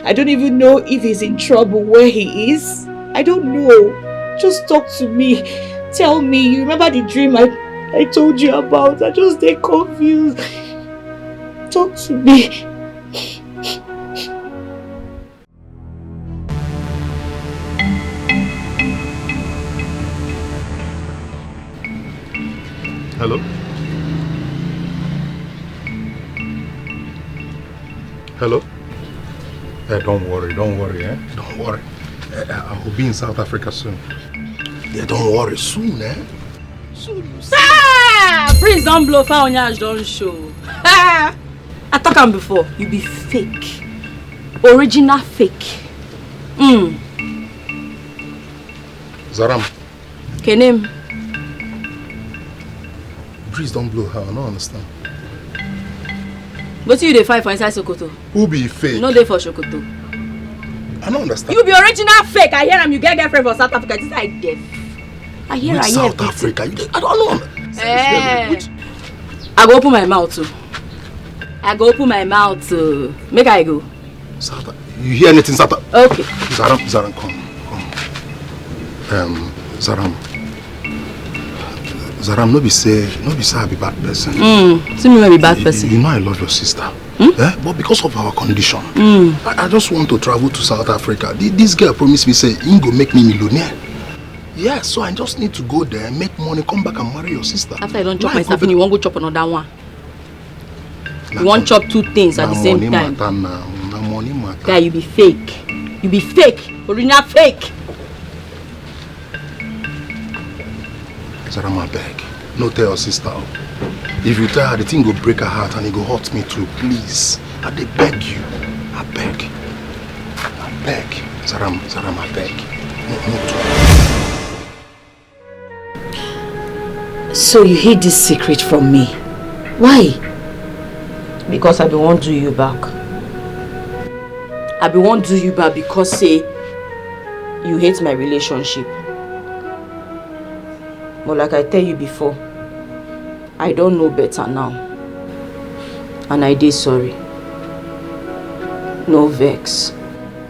Speaker 4: I don't even know if he's in trouble where he is. I don't know. Just talk to me. Tell me. You remember the dream I told you about? I just get confused. Talk to me.
Speaker 11: Hello? Hello? Don't worry, don't worry, eh? Don't worry. I will be in South Africa soon. Yeah, don't worry, soon, eh? Soon.
Speaker 6: Ah! Prince don't blow, Faonyash don't show. I talk him before. You be fake. Original fake.
Speaker 11: Zaram.
Speaker 6: Kenem.
Speaker 11: Breeze don't blow her, I don't understand.
Speaker 6: But you dey fight for inside Sokoto.
Speaker 11: Who be fake?
Speaker 6: No dey for Sokoto.
Speaker 11: I don't understand.
Speaker 6: You be original fake. I hear him. You get girlfriend for South Africa. This is deaf. I hear.
Speaker 11: South Africa. I don't know.
Speaker 6: I go open my mouth too. I go open my mouth too. Make I go.
Speaker 11: South. You hear anything, South?
Speaker 6: Okay.
Speaker 11: Zaram, come. Zaram, no be say I be bad person.
Speaker 6: See me be bad person.
Speaker 11: You know I love your sister. But because of our condition, I just want to travel to South Africa. This girl promised me, say, you go make me millionaire. Yeah, so I just need to go there, make money, come back and marry your sister.
Speaker 6: After I don't chop my stuff, you won't go chop another one. You won't chop two things at the same time.
Speaker 11: Money matter.
Speaker 6: Guy, you be fake. You be fake. Original fake.
Speaker 11: Zaram, I beg. No tell your sister. If you tell her, the thing will break her heart and it will hurt me too. Please. I beg you. I beg. Zaram, I beg. No.
Speaker 4: So you hid this secret from me. Why?
Speaker 14: Because I don't want to do you back. I be want to do you back because say you hate my relationship. But like I tell you before, I don't know better now. And I did sorry. No vex.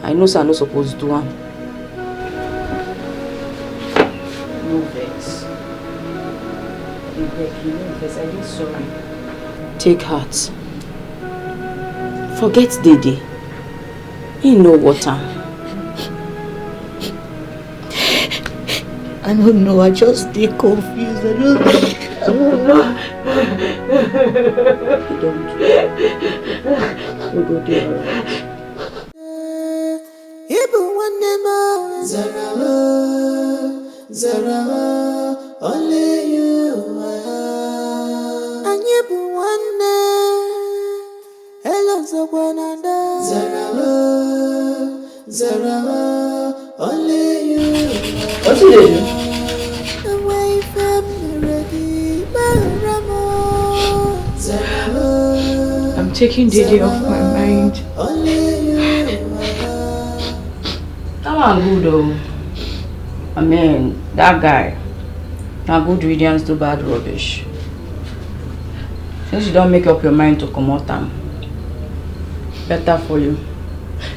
Speaker 14: I know I'm not supposed to do one. No vex. You know vex, I did sorry. Take heart. Forget Dede. He know water.
Speaker 4: I don't know, I just stay confused. I don't know.
Speaker 14: We go there.
Speaker 5: Zara, only you. And you one hello, Zara, only you.
Speaker 14: What's it do?
Speaker 5: Away from
Speaker 4: I'm taking Dede off my mind.
Speaker 14: That one good though. I mean, that guy. Now good riddance to bad rubbish. Since you don't make up your mind to come out, better for you.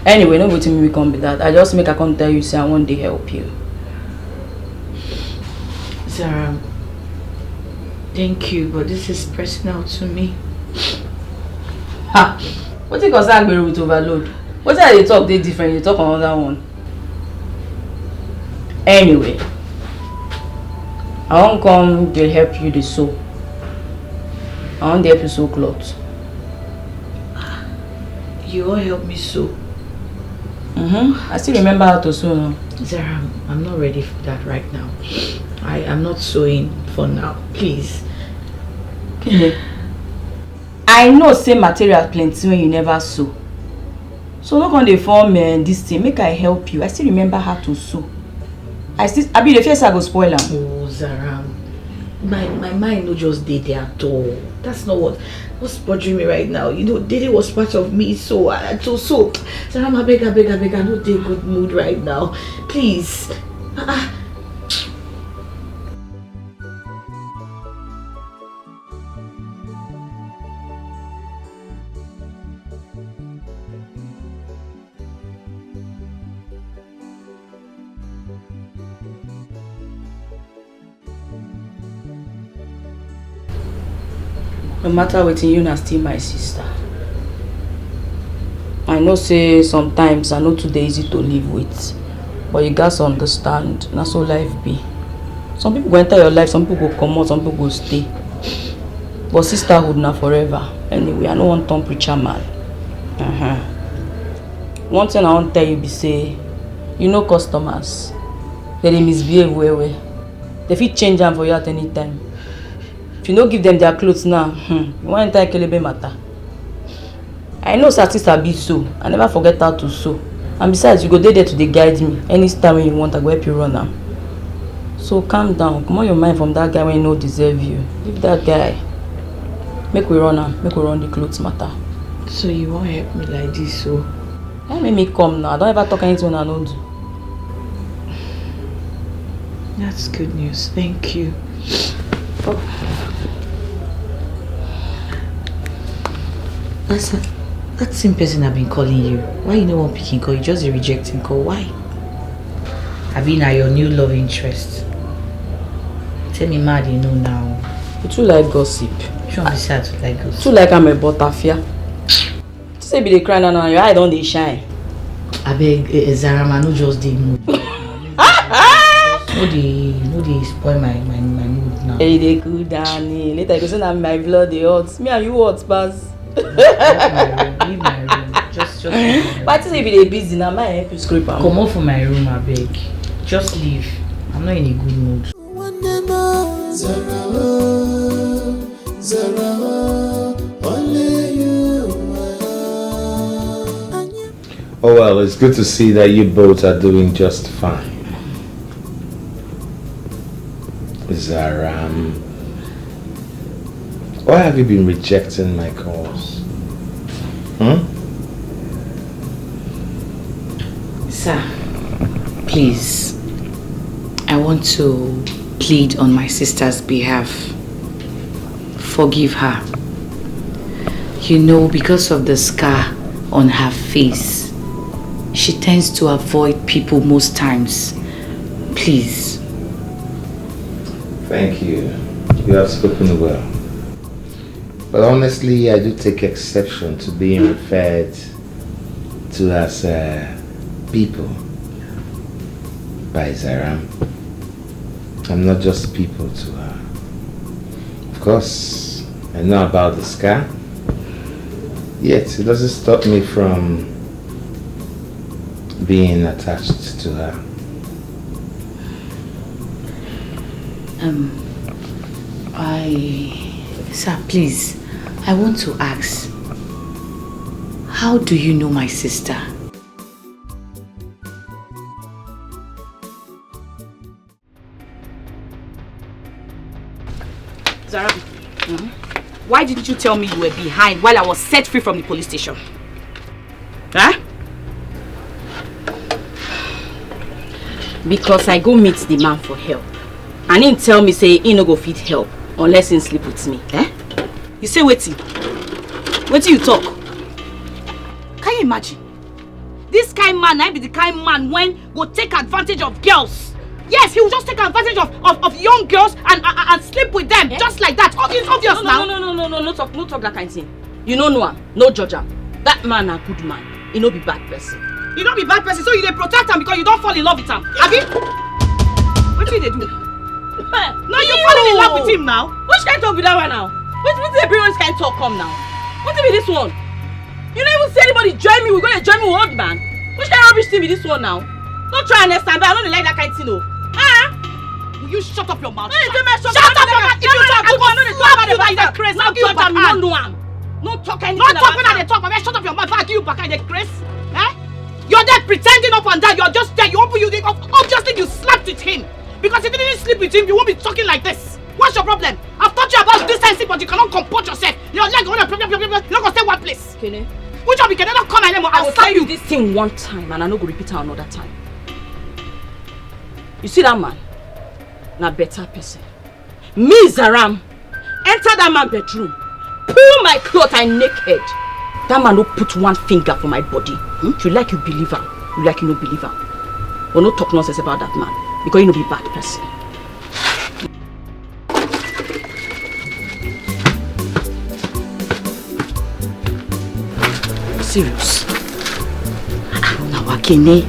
Speaker 14: Anyway, no waiting me come be that. I just make a come tell you say I want to help you.
Speaker 4: Zara, thank you, but this is personal to me.
Speaker 14: Ha! What you concern me with overload? What are they talk? They different. You talk another one. Anyway, I won't come to help you to sew. I want to help you sew clothes.
Speaker 4: You won't help me sew?
Speaker 14: I still remember how to sew now.
Speaker 4: Zara, I'm not ready for that right now. I am not sewing for now. Please.
Speaker 14: I know same material plenty when you never sew. So not gonna form this thing. Make I help you. I still remember how to sew. I be the first I go spoil them.
Speaker 4: Oh, Zara, my mind no just Dede at all. That's not what's bothering me right now. You know, Dede was part of me, so Zara, I beg, I'm not in a good mood right now. Please.
Speaker 14: No matter what, you na still my sister. I know say sometimes I know too easy to live with, but you guys understand, that's how life be. Some people go enter your life, some people go come out, some people go stay. But sisterhood na forever. Anyway, I don't want to preacher man. One thing I want to tell you be say, you know customers, they misbehave well. They fit change them for you at any time. If you don't give them their clothes now, you want to enter kelebe matter. I know sister be so. I never forget how to sew. And besides, you go there to dey guide me. Any time when you want, I go help you run now. So calm down. Come on your mind from that guy when you know deserve you. Leave that guy. Make we run now. Make we run the clothes matter.
Speaker 15: So you won't help me like this, so?
Speaker 14: Don't make me come now. Don't ever talk anything when I don't do.
Speaker 15: That's good news. Thank you.
Speaker 14: Oh.
Speaker 15: That same person I've been calling you. Why you no one picking call? You just a rejecting call. Why? I've been at your new love interest. Tell me mad you know now.
Speaker 14: You too like gossip.
Speaker 15: You want to say I too like gossip?
Speaker 14: Too like I'm a butterfly. You say be the crying now, your eye don't dey shine.
Speaker 15: I beg Zara, man, no just dey mood. No dey spoil my mood now.
Speaker 14: Hey, they cool down. Later you go say that my blood dey hot. Me and you hot pass.
Speaker 15: Leave my room. Just
Speaker 14: why you say be dey busy now? My help you scrape am.
Speaker 15: Come out from my room, I beg. Just leave. I'm not in a good mood.
Speaker 13: Oh well, it's good to see that you both are doing just fine. Zara, why have you been rejecting my calls?
Speaker 15: Sir, please, I want to plead on my sister's behalf. Forgive her. You know, because of the scar on her face, she tends to avoid people most times. Please.
Speaker 13: Thank you. You have spoken well. But honestly, I do take exception to being referred to as people by Zara. I'm not just people to her. Of course, I know about the scar. Yet, it doesn't stop me from being attached to her.
Speaker 15: Sir, please, I want to ask, how do you know my sister?
Speaker 16: Zara, why didn't you tell me you were behind while I was set free from the police station? Huh? Because I go meet the man for help. And he tell me say he no go fit help unless he sleep with me. Eh? You say waiting. Waiting you talk. Can you imagine? This kind man, I be the kind man when go take advantage of girls. Yes, he will just take advantage of young girls and sleep with them just like that. It's obvious now. No talk that kind of thing. You know him, no judge him. That man a good man. He no be bad person. He no be bad person, so you dey protect him because you don't fall in love with him. Abi? What did they do? No, you falling in love with him now. Which kind of talk be that one now? What the bring this kind of talk come now? What be this one? You don't even say anybody join me. We're gonna join me with old man. Which kind of rubbish thing be this one now? Don't try and understand, but I don't like that kind of thing, no. You shut up your mouth. Shut up your mouth. If you talk, I'm gonna slap you like that crazy. Now give you back. You don't know him. No talk anything. Not talk when I talk, but shut up your mouth. I'll give you back like Chris. You're there pretending up and down. You're just there. Obviously you slept with him. Because if you didn't sleep with him, you won't be talking like this. What's your problem? I've taught you about decency, but you cannot comport yourself. You're like you're not gonna stay one place. Kene. Which one we can never come and I will tell you this thing one time and I no go repeat it another time. You see that man? Na better person. Me, Zaram, enter that man's bedroom, pull my clothes and naked. That man no put one finger for my body. You like you believe him, you like you no believe him. But no talk nonsense about that man because you no be bad person.
Speaker 6: serious? Now, Kene,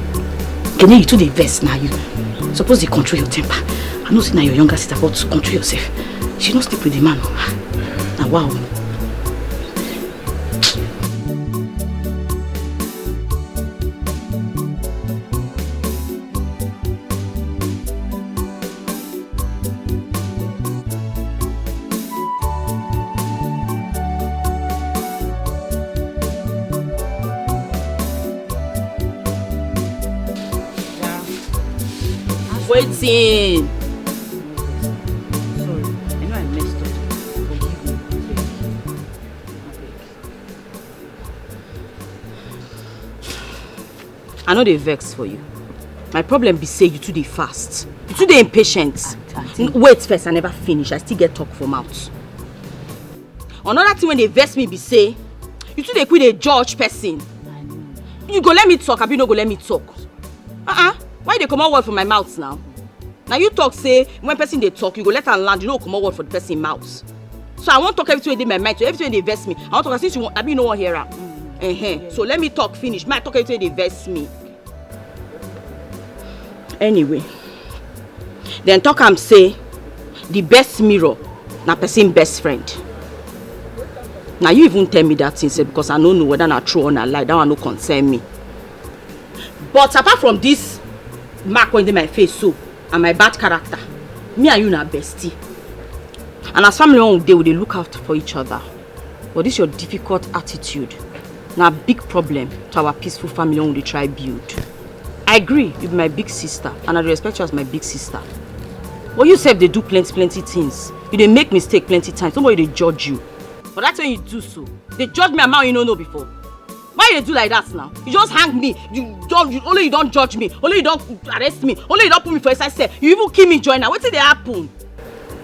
Speaker 6: you too the vex now. You suppose you control your temper. I know now your younger sister, but control yourself. She don't sleep with the man. Now, wow. Waiting. Sorry, I know I messed up. Forgive me. I know they vex for you. My problem be say you too dey fast. You too dey impatient. Wait first, I never finish. I still get talk for mouth. Another thing when they vex me be say you too dey quit a judge person. You go let me talk, abi no go let me talk. Why they come out word from my mouth now? Now you talk say when person they talk, you go let her land, you know come out word for the person mouth. So I won't talk everything in my mind, so everything they vex me. I want to talk since you want, I be no one here. So let me talk finish. Might talk everything they vex me. Anyway, then talk am say the best mirror na person best friend. Now you even tell me that thing say because I don't know whether na true or na lie. That one no concern me. But apart from this mark on my face so and my bad character, me and you na bestie. And as family one day we dey look out for each other. But this your difficult attitude na big problem to our peaceful family one we dey try build. I agree, you be my big sister and I respect you as my big sister. But you sef dey do plenty things. You dey make mistake plenty times. Somebody dey judge you. But that's when you do so. They judge me amount you don't know before. Why you do like that now? You just hang me. Only you don't judge me. Only you don't arrest me. Only you don't put me for inside cell. You even kill me join now. What did they happen?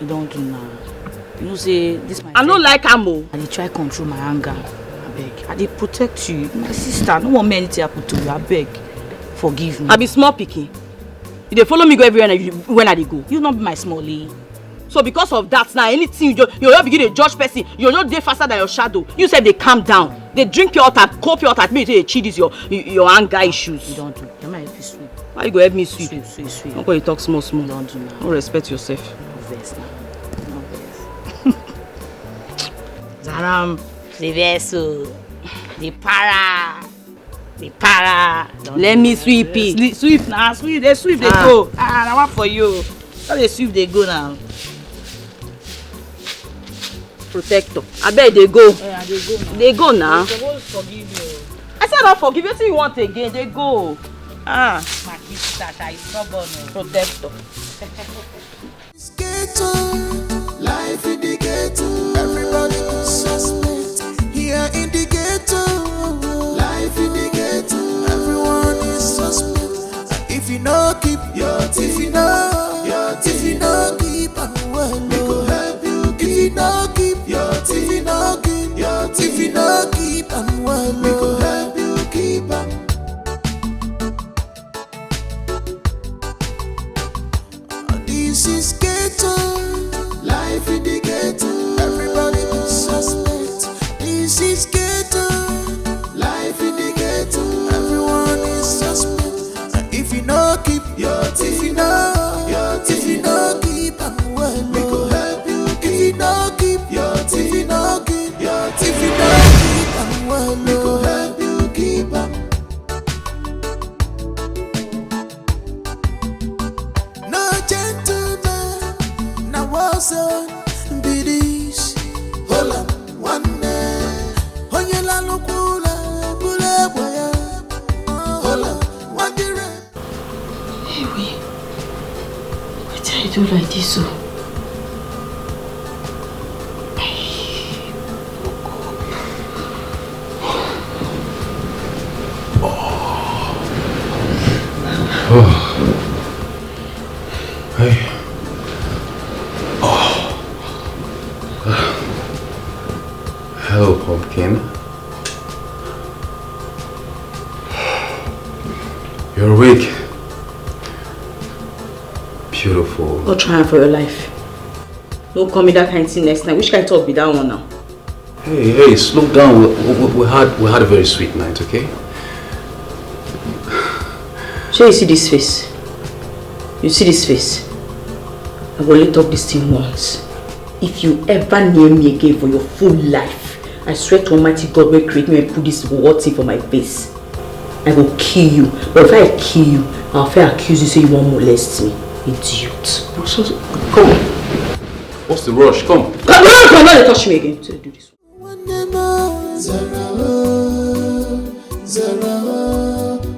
Speaker 6: You don't do now. You know say this my
Speaker 16: I don't like ammo.
Speaker 6: I dey try control my anger. I beg. I dey protect you. My sister, no want me anything happen to you. I beg. Forgive me.
Speaker 16: I be small picky. You dey follow me go everywhere when I dey go.
Speaker 6: You not be my smallie.
Speaker 16: So because of that now, anything you just begin to judge person, you're not day faster than your shadow. You said they calm down. They drink pure water, cold pure water, maybe they cheat this your anger issues.
Speaker 6: You don't do. You might help you sweep.
Speaker 16: Why you go help me sweep?
Speaker 6: Sweep.
Speaker 16: Don't go you talk small.
Speaker 6: You don't do now.
Speaker 16: Don't respect yourself.
Speaker 6: No vex now. No vex. Zaram, the vessel, the para.
Speaker 16: Let me sweep it.
Speaker 6: Sweep now. Sweep. They sweep. They go. I want for you. How they sweep? They go now.
Speaker 16: Protector. I bet they go.
Speaker 6: Yeah, they go now.
Speaker 16: They go now.
Speaker 6: They're supposed to forgive you.
Speaker 16: I said I'll forgive you. What you want again? They go.
Speaker 6: My sister, I stubborn.
Speaker 16: Protector.
Speaker 5: Life in the ghetto. Everybody is suspect. Here in the ghetto. Life in the ghetto. Everyone is suspect. If you know, keep your teeth. If you know, keep on well. We go help you. If you know, keep your teeth. If you know, keep your teeth. If you know, keep on well. We go help you keep on. This is ghetto. Life in the ghetto. Everybody is suspect. This is ghetto. Life in the ghetto. Everyone is suspect. If you know, keep your teeth. If you know keep on well. We go help you. If you know, keep your teeth. If you know keep your teeth. If you know keep on well. We go help you keep on. No gentleman, now what's on be this? Hold on, one day. On your lalo kula, boya. Hold on, one day.
Speaker 6: Hey, wait. What did I do like this? So?
Speaker 9: Hey. Hello, pumpkin. You're awake. Beautiful.
Speaker 16: Go try for your life. Don't call me that kind of thing next time. Which kind of talk be that one now?
Speaker 18: Hey, slow down. We had a very sweet night, okay?
Speaker 14: Sure, you see this face? You see this face? I will let up this thing once. If you ever near me again for your full life, I swear to Almighty God will create me and put this water for my face. I will kill you. But if I kill you, I'll fair accuse you so you won't molest me. Idiot.
Speaker 18: Come on. What's the rush? Come.
Speaker 14: Come on, touch me again. So do this.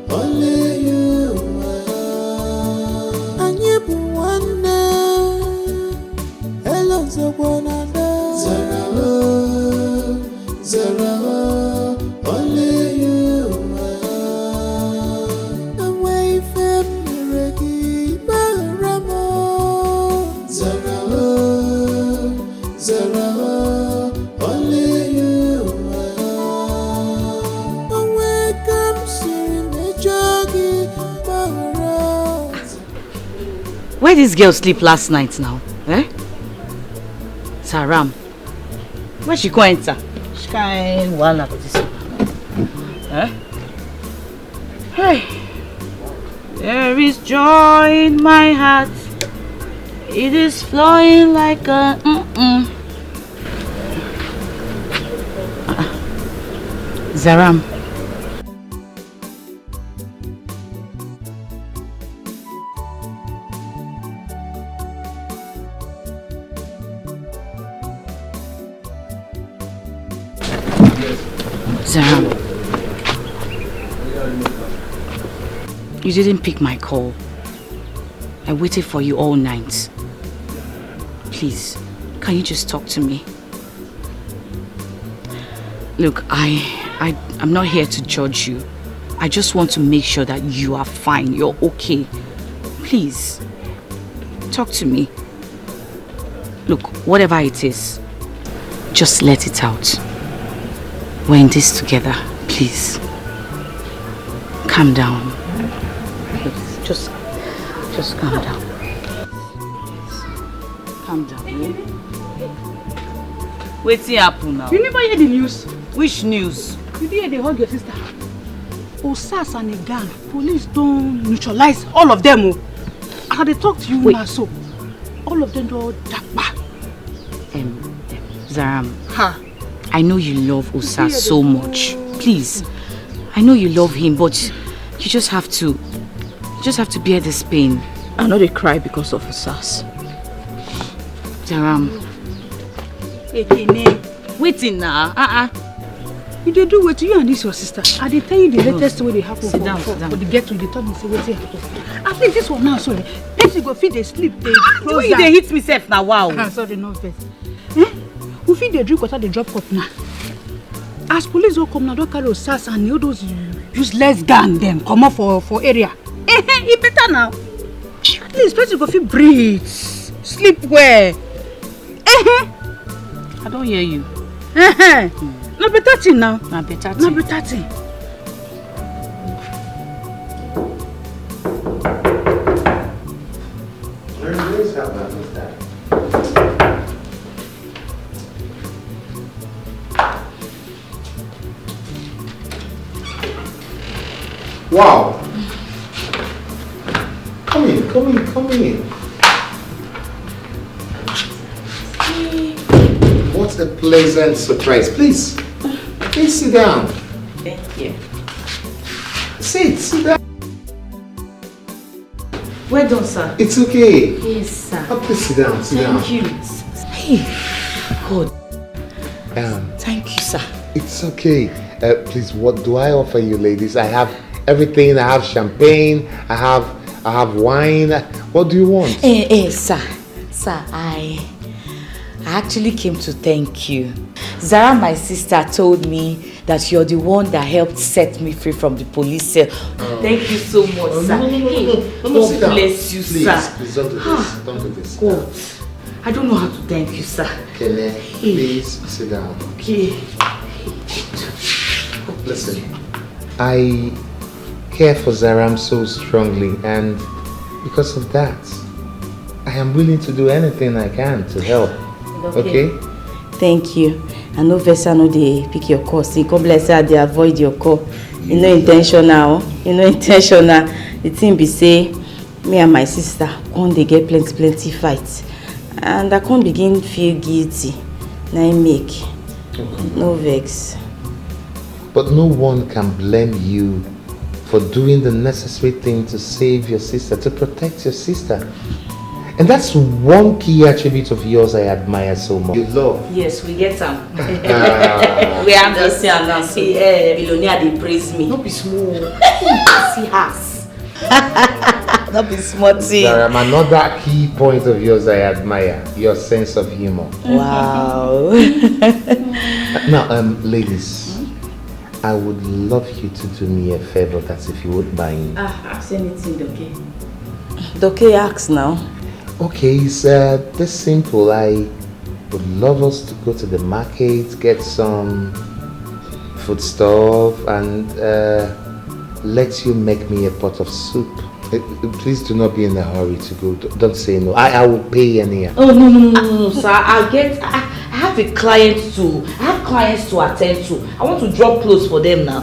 Speaker 5: Only you. And you be one hello, Zara, only you. Away from Regi, Baramo. Zara, only you. Away comes in the joggy,
Speaker 16: Where did this girl sleep last night now? Eh? Saram. Where she go enter? She can't one out of this. Eh? Hey. There is joy in my heart. It is flowing like a Zaram. Zaram, you didn't pick my call. I waited for you all night. Please, can you just talk to me? Look, I'm not here to judge you. I just want to make sure that you are fine, you're okay. Please, talk to me. Look, whatever it is, just let it out. We're in this together, please. Calm down. Please, just calm down. Please. Calm down. What's happening now?
Speaker 12: You never hear the news?
Speaker 16: Which news?
Speaker 12: You did hear they hug your sister. Osas and a gang, police don't neutralize all of them. As they talk to you now, so all of them don't dakpa.
Speaker 16: Zaram. I know you love Osas so much. Please. I know you love him, but you just have to bear this pain.
Speaker 14: I know they cry because of Osas.
Speaker 16: Zaram. Waiting now.
Speaker 12: You dey do what you and this your sister. I dey tell you the latest way they happen
Speaker 16: Sit down.
Speaker 12: for the get to the top and say what happen. At least this one now, sorry. Person go feed they sleep, they close
Speaker 16: you dey hit me self now, wow.
Speaker 12: Sorry, no vex. We feed they drink water, they drop cup now. As police don't come now, don't carry Osas and all those useless gang them come up for area. It better now. At least person go feed breathe, sleep well.
Speaker 16: I don't hear you.
Speaker 12: No better thing now.
Speaker 16: No better thing.
Speaker 12: No better thing.
Speaker 13: Wow. Come in. What a pleasant surprise. Please sit down.
Speaker 14: Thank you.
Speaker 13: Sit down.
Speaker 14: Well done, sir.
Speaker 13: It's okay.
Speaker 14: Yes, sir.
Speaker 13: Please sit down.
Speaker 14: Thank you. Hey, God.
Speaker 13: Thank you, sir. It's okay. Please, what do I offer you, ladies? I have everything. I have champagne. I have wine. What do you want?
Speaker 15: Sir, I actually came to thank you. Zara, my sister, told me that you're the one that helped set me free from the police cell. Thank you so much, sir. God bless you, sir.
Speaker 13: Please don't do this. Don't do this.
Speaker 15: God, I don't know how to thank you, sir.
Speaker 13: Kene, please sit down.
Speaker 15: Okay.
Speaker 13: Listen, I care for Zaram so strongly, and because of that, I am willing to do anything I can to help. Okay?
Speaker 14: Thank you. I know Vesa know they pick your call. See, come bless her, they avoid your call. You know intentional. The thing be say, me and my sister can't they get plenty fights. And I can't begin feel guilty. Now I make. No vex.
Speaker 13: But no one can blame you for doing the necessary thing to save your sister, to protect your sister. And that's one key attribute of yours I admire so much. You love.
Speaker 14: Yes, we get them. We have this and see Billionaire, they praise me.
Speaker 12: Don't be small.
Speaker 14: See us. Don't be smart.
Speaker 13: Another key point of yours I admire, your sense of humor.
Speaker 14: Wow.
Speaker 13: Now, ladies, I would love you to do me a favor, that's if you would mind.
Speaker 14: Ask anything, Doke. Doke, ask now.
Speaker 13: Okay, it's this simple. I would love us to go to the market, get some food stuff, and let you make me a pot of soup. Please do not be in a hurry to go. Don't say no. I will pay anyhow.
Speaker 12: Oh no, sir. I have a client to. I have clients to attend to. I want to drop clothes for them now.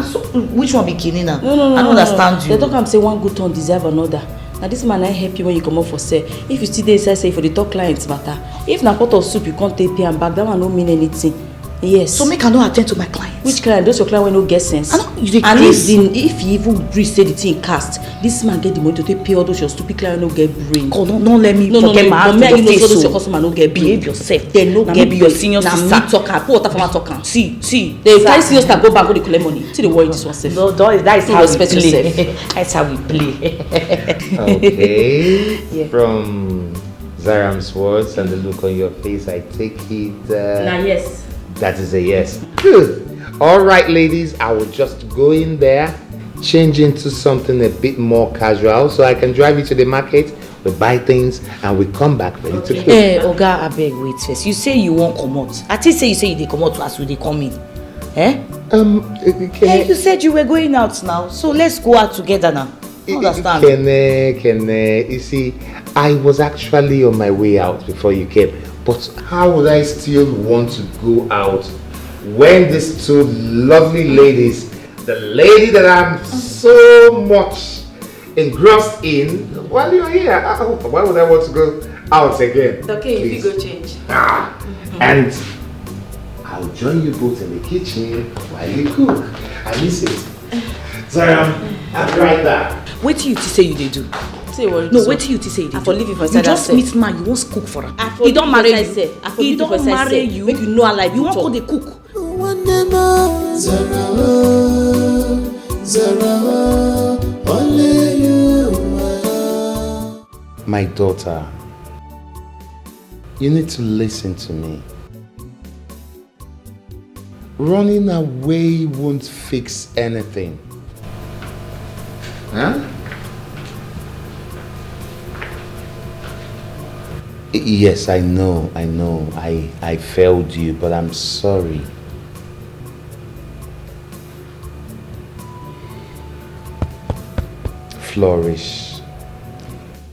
Speaker 12: So, which one be Kenny now?
Speaker 14: No.
Speaker 12: I don't understand you.
Speaker 14: They don't come say one good turn deserve another. Now this man I help you when you come up for sale. If you still dey inside say for the top clients matter. If na pot of soup you can't take pay and back, that one don't mean anything. Yes.
Speaker 12: So make I not attend to my clients.
Speaker 14: Which client? Those your client when no get sense.
Speaker 12: And
Speaker 14: if you even agree say the thing cast, this man get the money to take pay all those your stupid client no get brain.
Speaker 12: God, don't let me forget my hand.
Speaker 14: No, those your customer no get brain.
Speaker 12: Behave yourself.
Speaker 14: They no get
Speaker 12: be your senior
Speaker 14: sister.
Speaker 12: sister.
Speaker 14: Me talker. Put water for my talker. See. They carry senior sister go back go dey collect money. See the worry this one self.
Speaker 12: No, that is how we play.
Speaker 14: That's how we play.
Speaker 13: Okay.
Speaker 14: Yeah.
Speaker 13: From Zaram's words and the look on your face, I take it.
Speaker 14: Nah, yes.
Speaker 13: That is a yes. Good. All right, ladies, I will just go in there, change into something a bit more casual, so I can drive you to the market. We buy things and we come back ready to cook.
Speaker 12: Oga, abeg wait first. You say you won't come out. I think say you say you dey come out as we dey come in. You said you were going out now, so let's go out together now. Understand?
Speaker 13: Kene, you see, I was actually on my way out before you came. But how would I still want to go out when these two lovely ladies, the lady that I'm so much engrossed in, while you're here, why would I want to go out again?
Speaker 14: Okay, if you go change.
Speaker 13: And I'll join you both in the kitchen while you cook. I miss it. Zaram, I'll be right back.
Speaker 12: Wait till you say you dey do. No, wait till you say you dey do.
Speaker 14: For living for
Speaker 12: you just meet man, you won't cook for her. He don't marry you. He don't marry you.
Speaker 14: Make you know I like
Speaker 12: you won't go dey cook.
Speaker 13: My daughter, you need to listen to me. Running away won't fix anything. Huh? Yes, I know. I failed you, but I'm sorry. Flourish.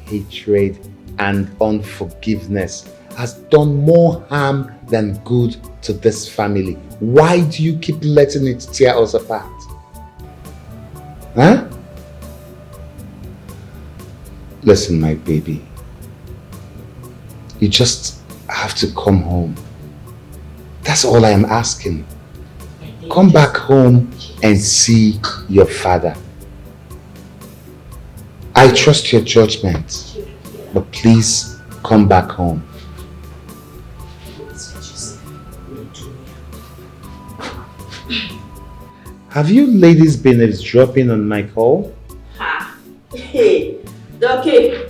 Speaker 13: Hatred and unforgiveness has done more harm than good to this family. Why do you keep letting it tear us apart? Huh? Listen, my baby. You just have to come home. That's all I am asking. Come back home and see your father. I trust your judgment, but please come back home. Have you ladies been eavesdropping on my call?
Speaker 14: Hey, okay.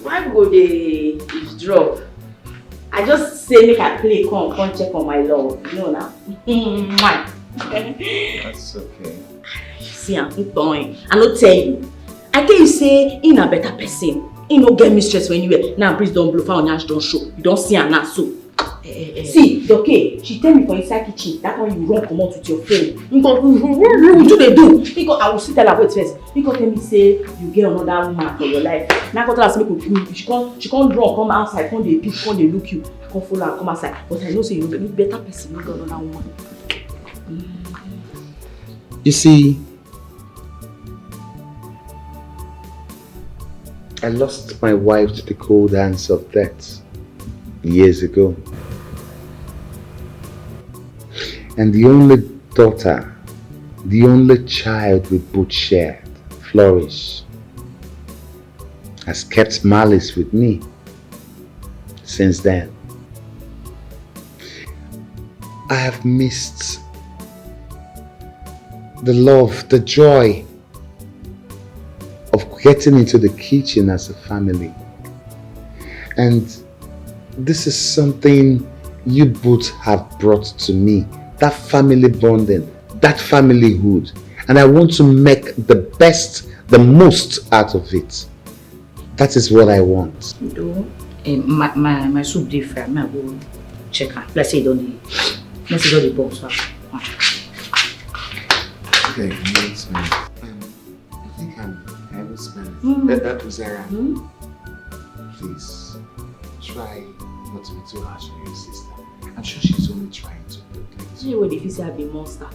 Speaker 14: Why go they eavesdrop? I just say make I play, come check on my love. You know now.
Speaker 13: That's okay.
Speaker 14: See, I'm going. I not tell you. I tell you say in a better person. He no get mistress when you now breeze don't blow fire on your don't show. You don't see her now so. See, okay, she tell me for inside kitchen, that one you run come out with your phone. You go, what do they do? Because I will still tell her wait first. Because tell me say you get another woman for your life. Now go tell us make she can't run come outside, come they peep, come they look you.
Speaker 6: come follow her, come outside. But I know say you be better person than another woman.
Speaker 13: You see, I lost my wife to the cold hands of death years ago. And the only daughter, the only child we both shared, Flourish, has kept malice with me since then. I have missed the love, the joy of getting into the kitchen as a family. And this is something you both have brought to me. That family bonding, that familyhood. And I want to make the best, the most out of it. That is what I want.
Speaker 6: My soup different. I go check her. Let's say don't the box.
Speaker 13: Okay, thanks, man. I think I will spend it. That was Zara. Please, try not to be too harsh on your sister. I'm sure she's only trying to protect you.
Speaker 6: You know if you say I be a monster.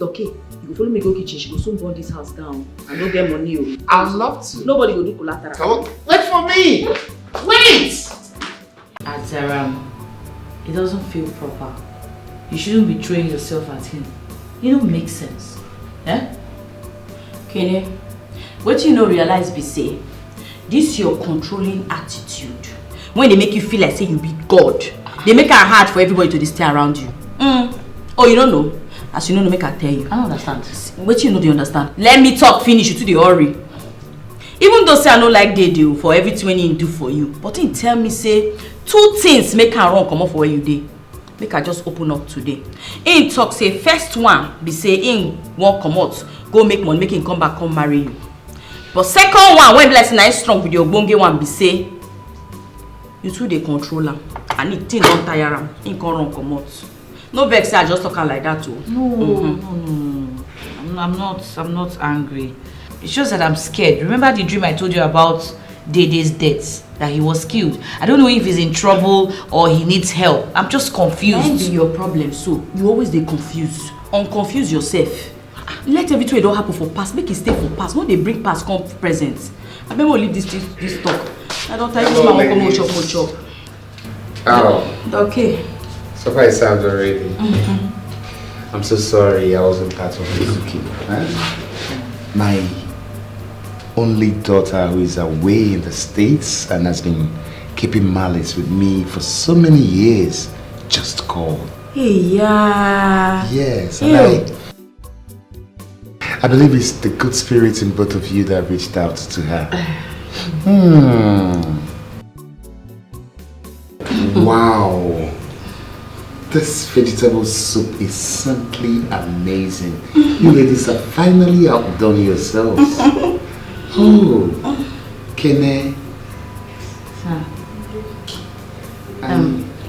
Speaker 6: Okay, you go follow me go kitchen, she go soon burn this house down. I don't get money.
Speaker 13: I'd love to.
Speaker 6: Nobody will do collateral.
Speaker 13: Come on, wait for me! Wait!
Speaker 6: Azaram, it doesn't feel proper. You shouldn't be throwing yourself at him. It don't make sense. Eh? Kenny, what you know realize be say, this your controlling attitude. When they make you feel like say you be God, they make it hard for everybody to stay around you. Oh, you don't know? As you know, make I tell you. I don't understand. What you know they understand? Let me talk finish you to the hurry. Even though say I don't like they do for everything when he do for you, but he tell me say 2 things make her run come up for where you did. Make her just open up today. He talk say first one be say he won't come out, go make money, make him come back, come marry you. But second one, when blessing is strong with your bonge one be say you two the controller and it thing don't tire him. He can't run come out. No vex, I just talking like that too. No. I'm not angry. It's just that I'm scared. Remember the dream I told you about Dede's death? That he was killed. I don't know if he's in trouble or he needs help. I'm just confused. That be your problem, so you always dey confused. Unconfuse yourself. Let everything don't happen for past. Make it stay for past. When they bring past, come present. I better leave this talk. I don't tell you this man will come chop.
Speaker 13: Oh.
Speaker 6: Okay.
Speaker 13: Surprise sounds already. I'm so sorry I wasn't part of this. My only daughter who is away in the States and has been keeping malice with me for so many years just called.
Speaker 6: Hey, yeah.
Speaker 13: Yes, and I believe it's the good spirit in both of you that reached out to her. Wow. This vegetable soup is simply amazing. You ladies have finally outdone yourselves. Oh, Kene.
Speaker 6: Sir.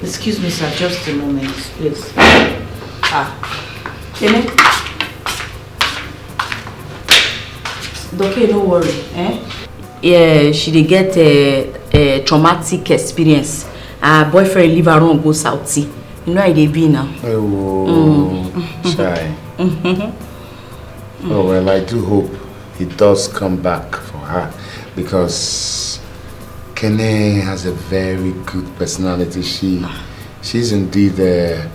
Speaker 6: Excuse me, sir, just a moment, please. Kene. Okay, no worry, eh? Yeah, she did get a traumatic experience. Her boyfriend leave her on go Saudi. You know how they be now.
Speaker 13: Oh, shy. Oh well, I do hope he does come back for her because Kene has a very good personality. She's indeed a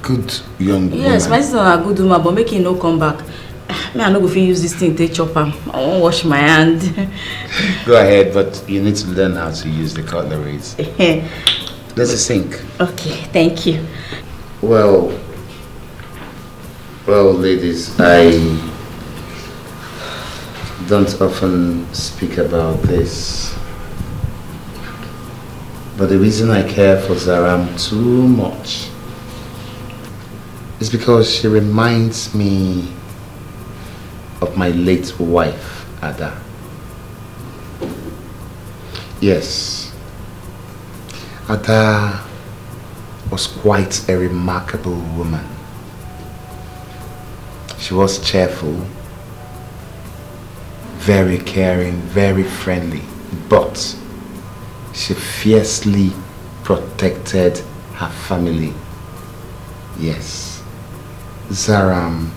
Speaker 13: good young woman.
Speaker 6: Yes, my sister a good woman, but make him no come back. Me, I no go fit use this thing to chop am. I won't wash my hand.
Speaker 13: Go ahead, but you need to learn how to use the cutleries. There's a sink.
Speaker 6: Okay, thank you.
Speaker 13: Well, ladies, I don't often speak about this, but the reason I care for Zaram too much is because she reminds me of my late wife, Ada. Yes. Ada was quite a remarkable woman. She was cheerful, very caring, very friendly, but she fiercely protected her family. Yes. Zaram,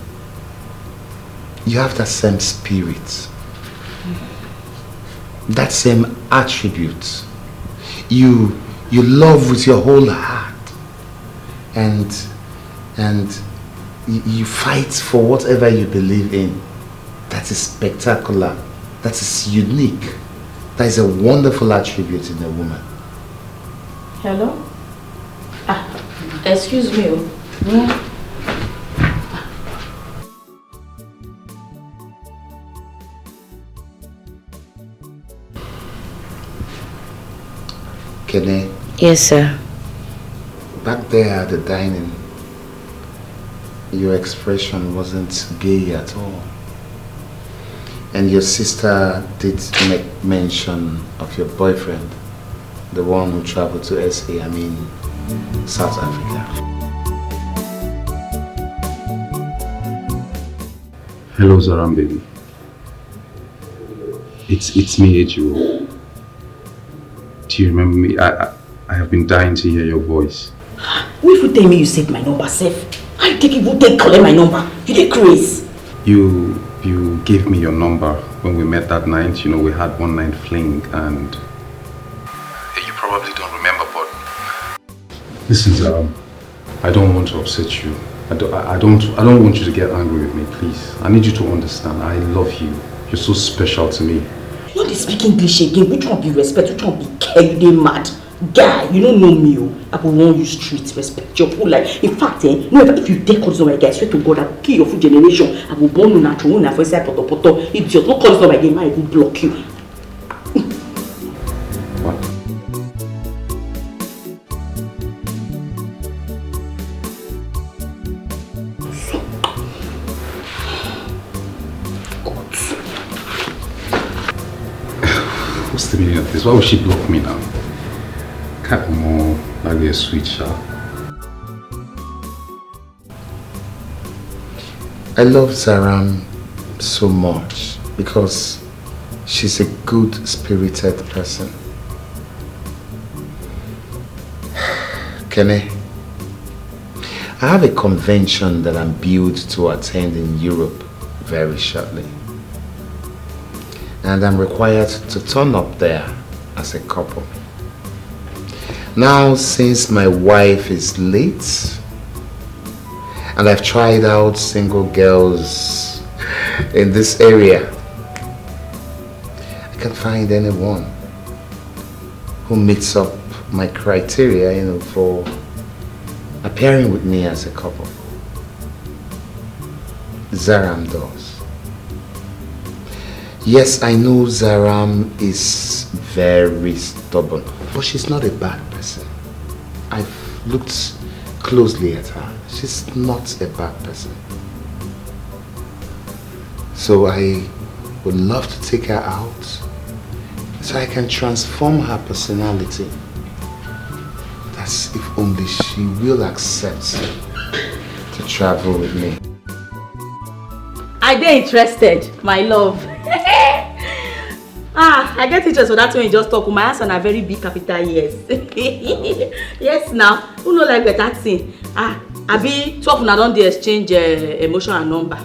Speaker 13: you have that same spirit. That same attribute. You love with your whole heart. And you fight for whatever you believe in. That is spectacular. That is unique. That is a wonderful attribute in a woman.
Speaker 14: Hello? Excuse me. Yeah.
Speaker 13: Kene?
Speaker 15: Yes, sir.
Speaker 13: Back there at the dining, your expression wasn't gay at all. And your sister did make mention of your boyfriend, the one who traveled to South Africa.
Speaker 18: Hello, Zaram, baby. It's me, Ejiro. Do you remember me? I have been dying to hear your voice.
Speaker 12: If you tell me you saved my number, safe. I take it, you take collect my number. You take crazy.
Speaker 18: You gave me your number when we met that night. You know, we had one night fling, and you probably don't remember, but listen, Zaram, I don't want to upset you. I don't want you to get angry with me, please. I need you to understand. I love you. You're so special to me.
Speaker 12: You know, they speak English again. Which one be respect? Which one be care? You dey mad? Guy, you don't know me. I will want you street respect your whole life. In fact, if you dare call this number again, I swear to God, I will kill your full generation. I will burn you natural when I first say poto. Idiot, don't call this number again, I will block you.
Speaker 18: What's the meaning of this? Why would she block me now? Can't more like a sweet shot.
Speaker 13: I love Zaram so much because she's a good-spirited person. Kene, I have a convention that I'm billed to attend in Europe very shortly. And I'm required to turn up there as a couple. Now, since my wife is late, and I've tried out single girls in this area, I can't find anyone who meets up my criteria, for appearing with me as a couple. Zaram does. Yes, I know Zaram is very stubborn, but she's not a bad person. I've looked closely at her. She's not a bad person. So I would love to take her out so I can transform her personality. That's if only she will accept to travel with me.
Speaker 14: I dey interested, my love. I get interest for that when you just talk. My answer na very big capital yes. Yes now. Who know like better thing? Abi 12 na don dey exchange emotion and number.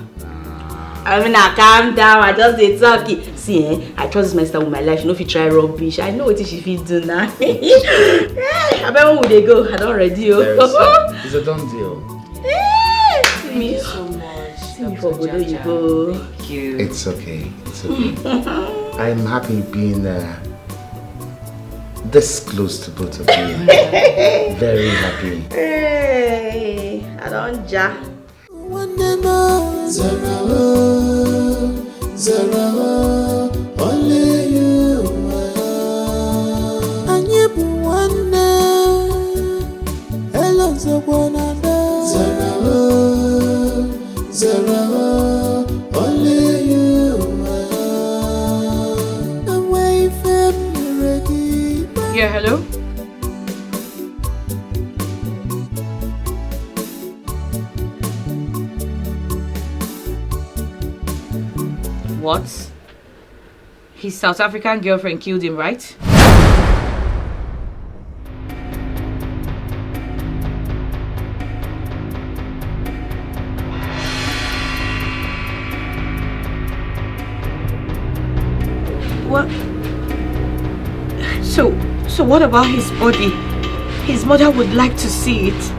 Speaker 14: I mean, calm down. I just dey talk. See, I trust this my sister with my life. She no fit try rubbish. I know what she fit do now. I bet when we dey go, I don ready.
Speaker 13: It's a done deal.
Speaker 14: Thank you so much. See me for Bodo you go.
Speaker 13: Thank you. It's okay. It's okay. I'm happy being this close to both of you. Very happy.
Speaker 14: Hey, I don't ja.
Speaker 5: Zara, only you. And you be one day. Hello, Zara, only you. Away from me,
Speaker 3: yeah, hello? What? His South African girlfriend killed him, right?
Speaker 7: So what about his body? His mother would like to see it.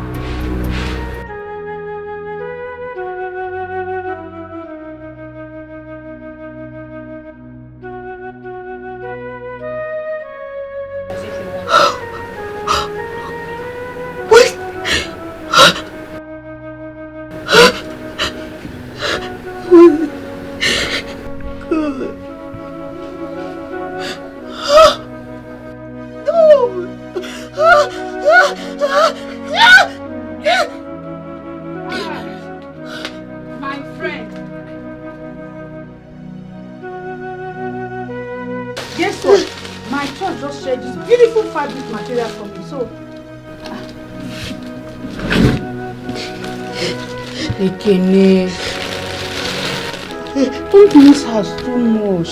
Speaker 6: Don't miss her too much.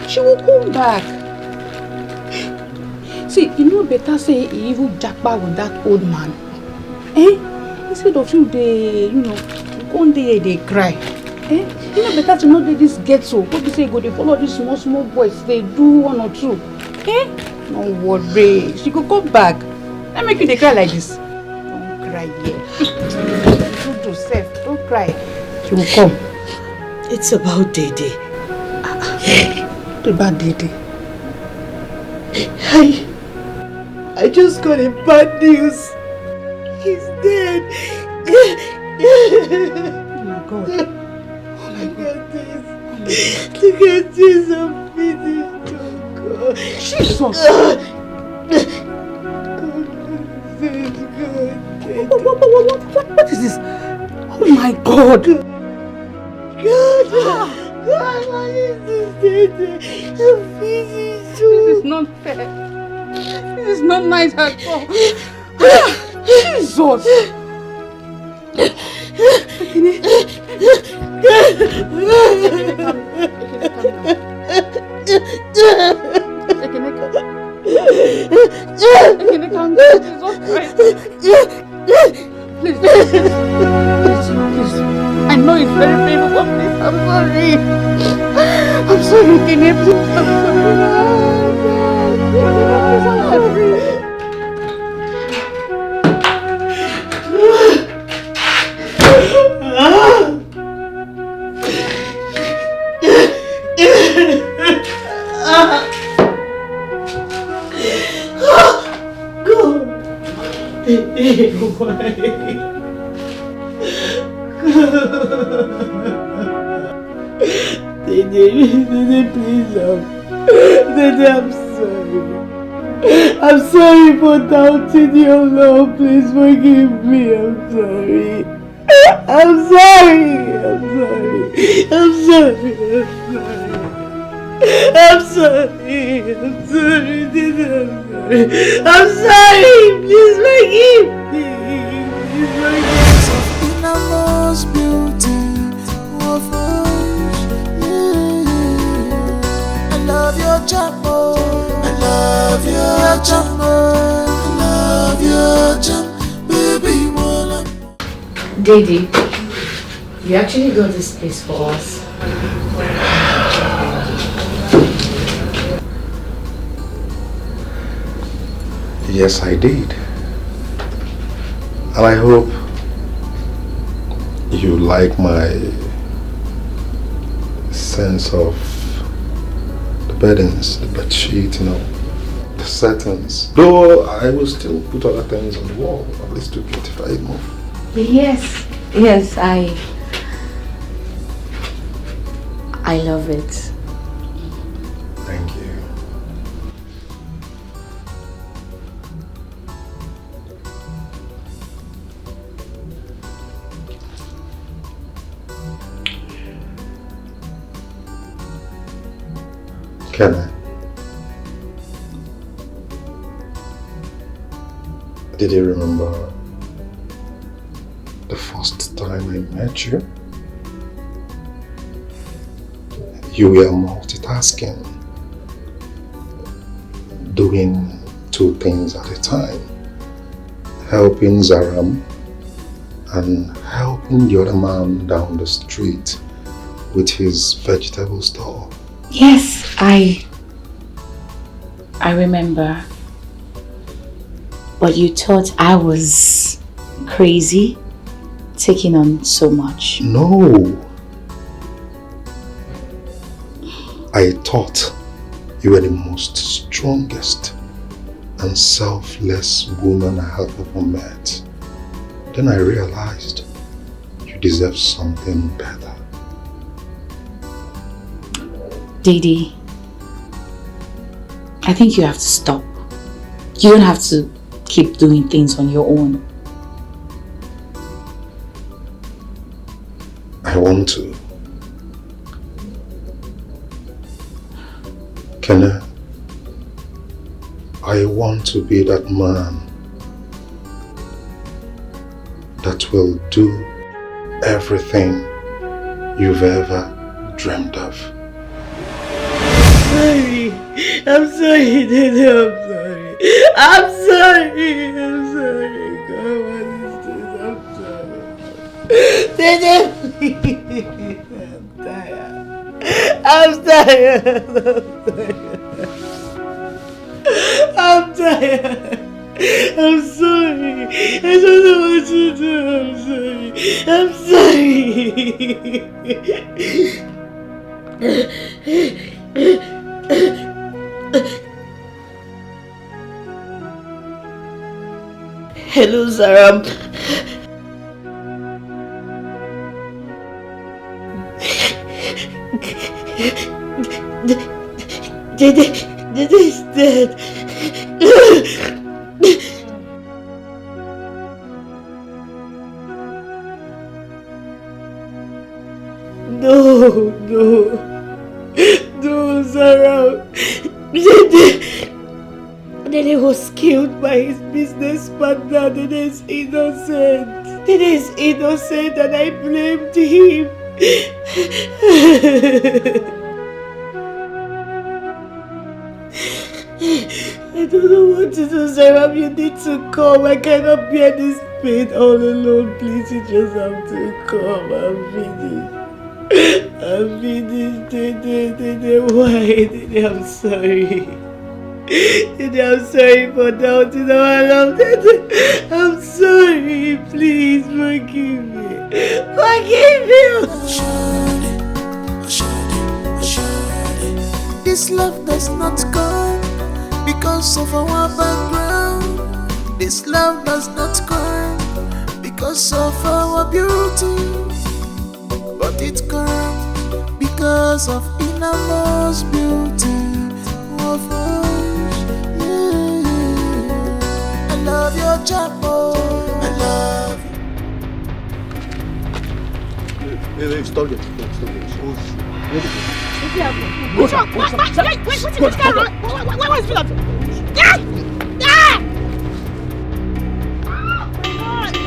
Speaker 6: She will come back. See, you know better say he even jackpot with that old man. Instead of you they, one day they cry. You know better to know that this ghetto. What they say go they follow these small boys. They do one or two. Don't worry. She could come back. Let make you they cry like this. Don't cry yet. Do yourself. Don't cry. She will come.
Speaker 7: It's about Dede.
Speaker 6: What about Dede?
Speaker 7: I just got a bad news. He's dead.
Speaker 6: Oh my God.
Speaker 7: Look at this. Look at this. I'm finished. Oh God.
Speaker 6: Jesus. What is this? Oh my God.
Speaker 7: God, what is this? I'm finished.
Speaker 6: This is not fair. This is not nice at all. Jesus. Please. I know it's very painful, but please, I'm sorry. I'm sorry, Kenny. Please, I'm sorry.
Speaker 7: Dede, please, Dede, I'm sorry. I'm sorry for doubting your love. Please forgive me. I'm sorry. I'm sorry. I'm sorry. I'm sorry. I'm sorry, Dede. I'm sorry. Please forgive me. Please forgive me.
Speaker 15: Dede, you actually got this place for us.
Speaker 11: Yes, I did. And I hope you like my sense of the beddings, the bedsheet, the curtains. Though I will still put other things on the wall, at least to beautify it more.
Speaker 15: Yes, I love it.
Speaker 11: Thank you. Can I? Did you remember the first time I met you? You were multitasking, doing two things at a time, helping Zaram and helping the other man down the street with his vegetable store.
Speaker 15: Yes, I remember. But you thought I was crazy, taking on so much.
Speaker 11: No. I thought you were the most strongest and selfless woman I have ever met. Then I realized you deserve something better.
Speaker 15: Didi, I think you have to stop. You don't have to keep doing things on your own.
Speaker 11: I want to. Kenneth, I want to be that man that will do everything you've ever dreamed of.
Speaker 17: I'm sorry, Dede, I'm sorry. I'm sorry. God, what is this? I'm sorry. Dede, please. I'm tired. I'm tired. I'm sorry. I don't know what to do. I'm sorry. Hello, Zaram. Dede is dead. No, Zaram. Dede was killed by his business partner. Dede is innocent. Dede is innocent and I blamed him. I don't know what to do, Zaram. You need to come. I cannot bear this pain all alone. Please, you just have to come. I'm finished. Dede, why? Dede, I'm sorry. Dede, I'm sorry for doubting our love. Dede, I'm sorry. Please forgive me. Forgive me.
Speaker 5: This love does not come because of our background. This love does not come because of our beauty, but it comes because of innermost beauty of us. Yeah. I love your chapo. I love.
Speaker 2: Hey, stop it. Stop it.
Speaker 16: Which guy run? Why was it?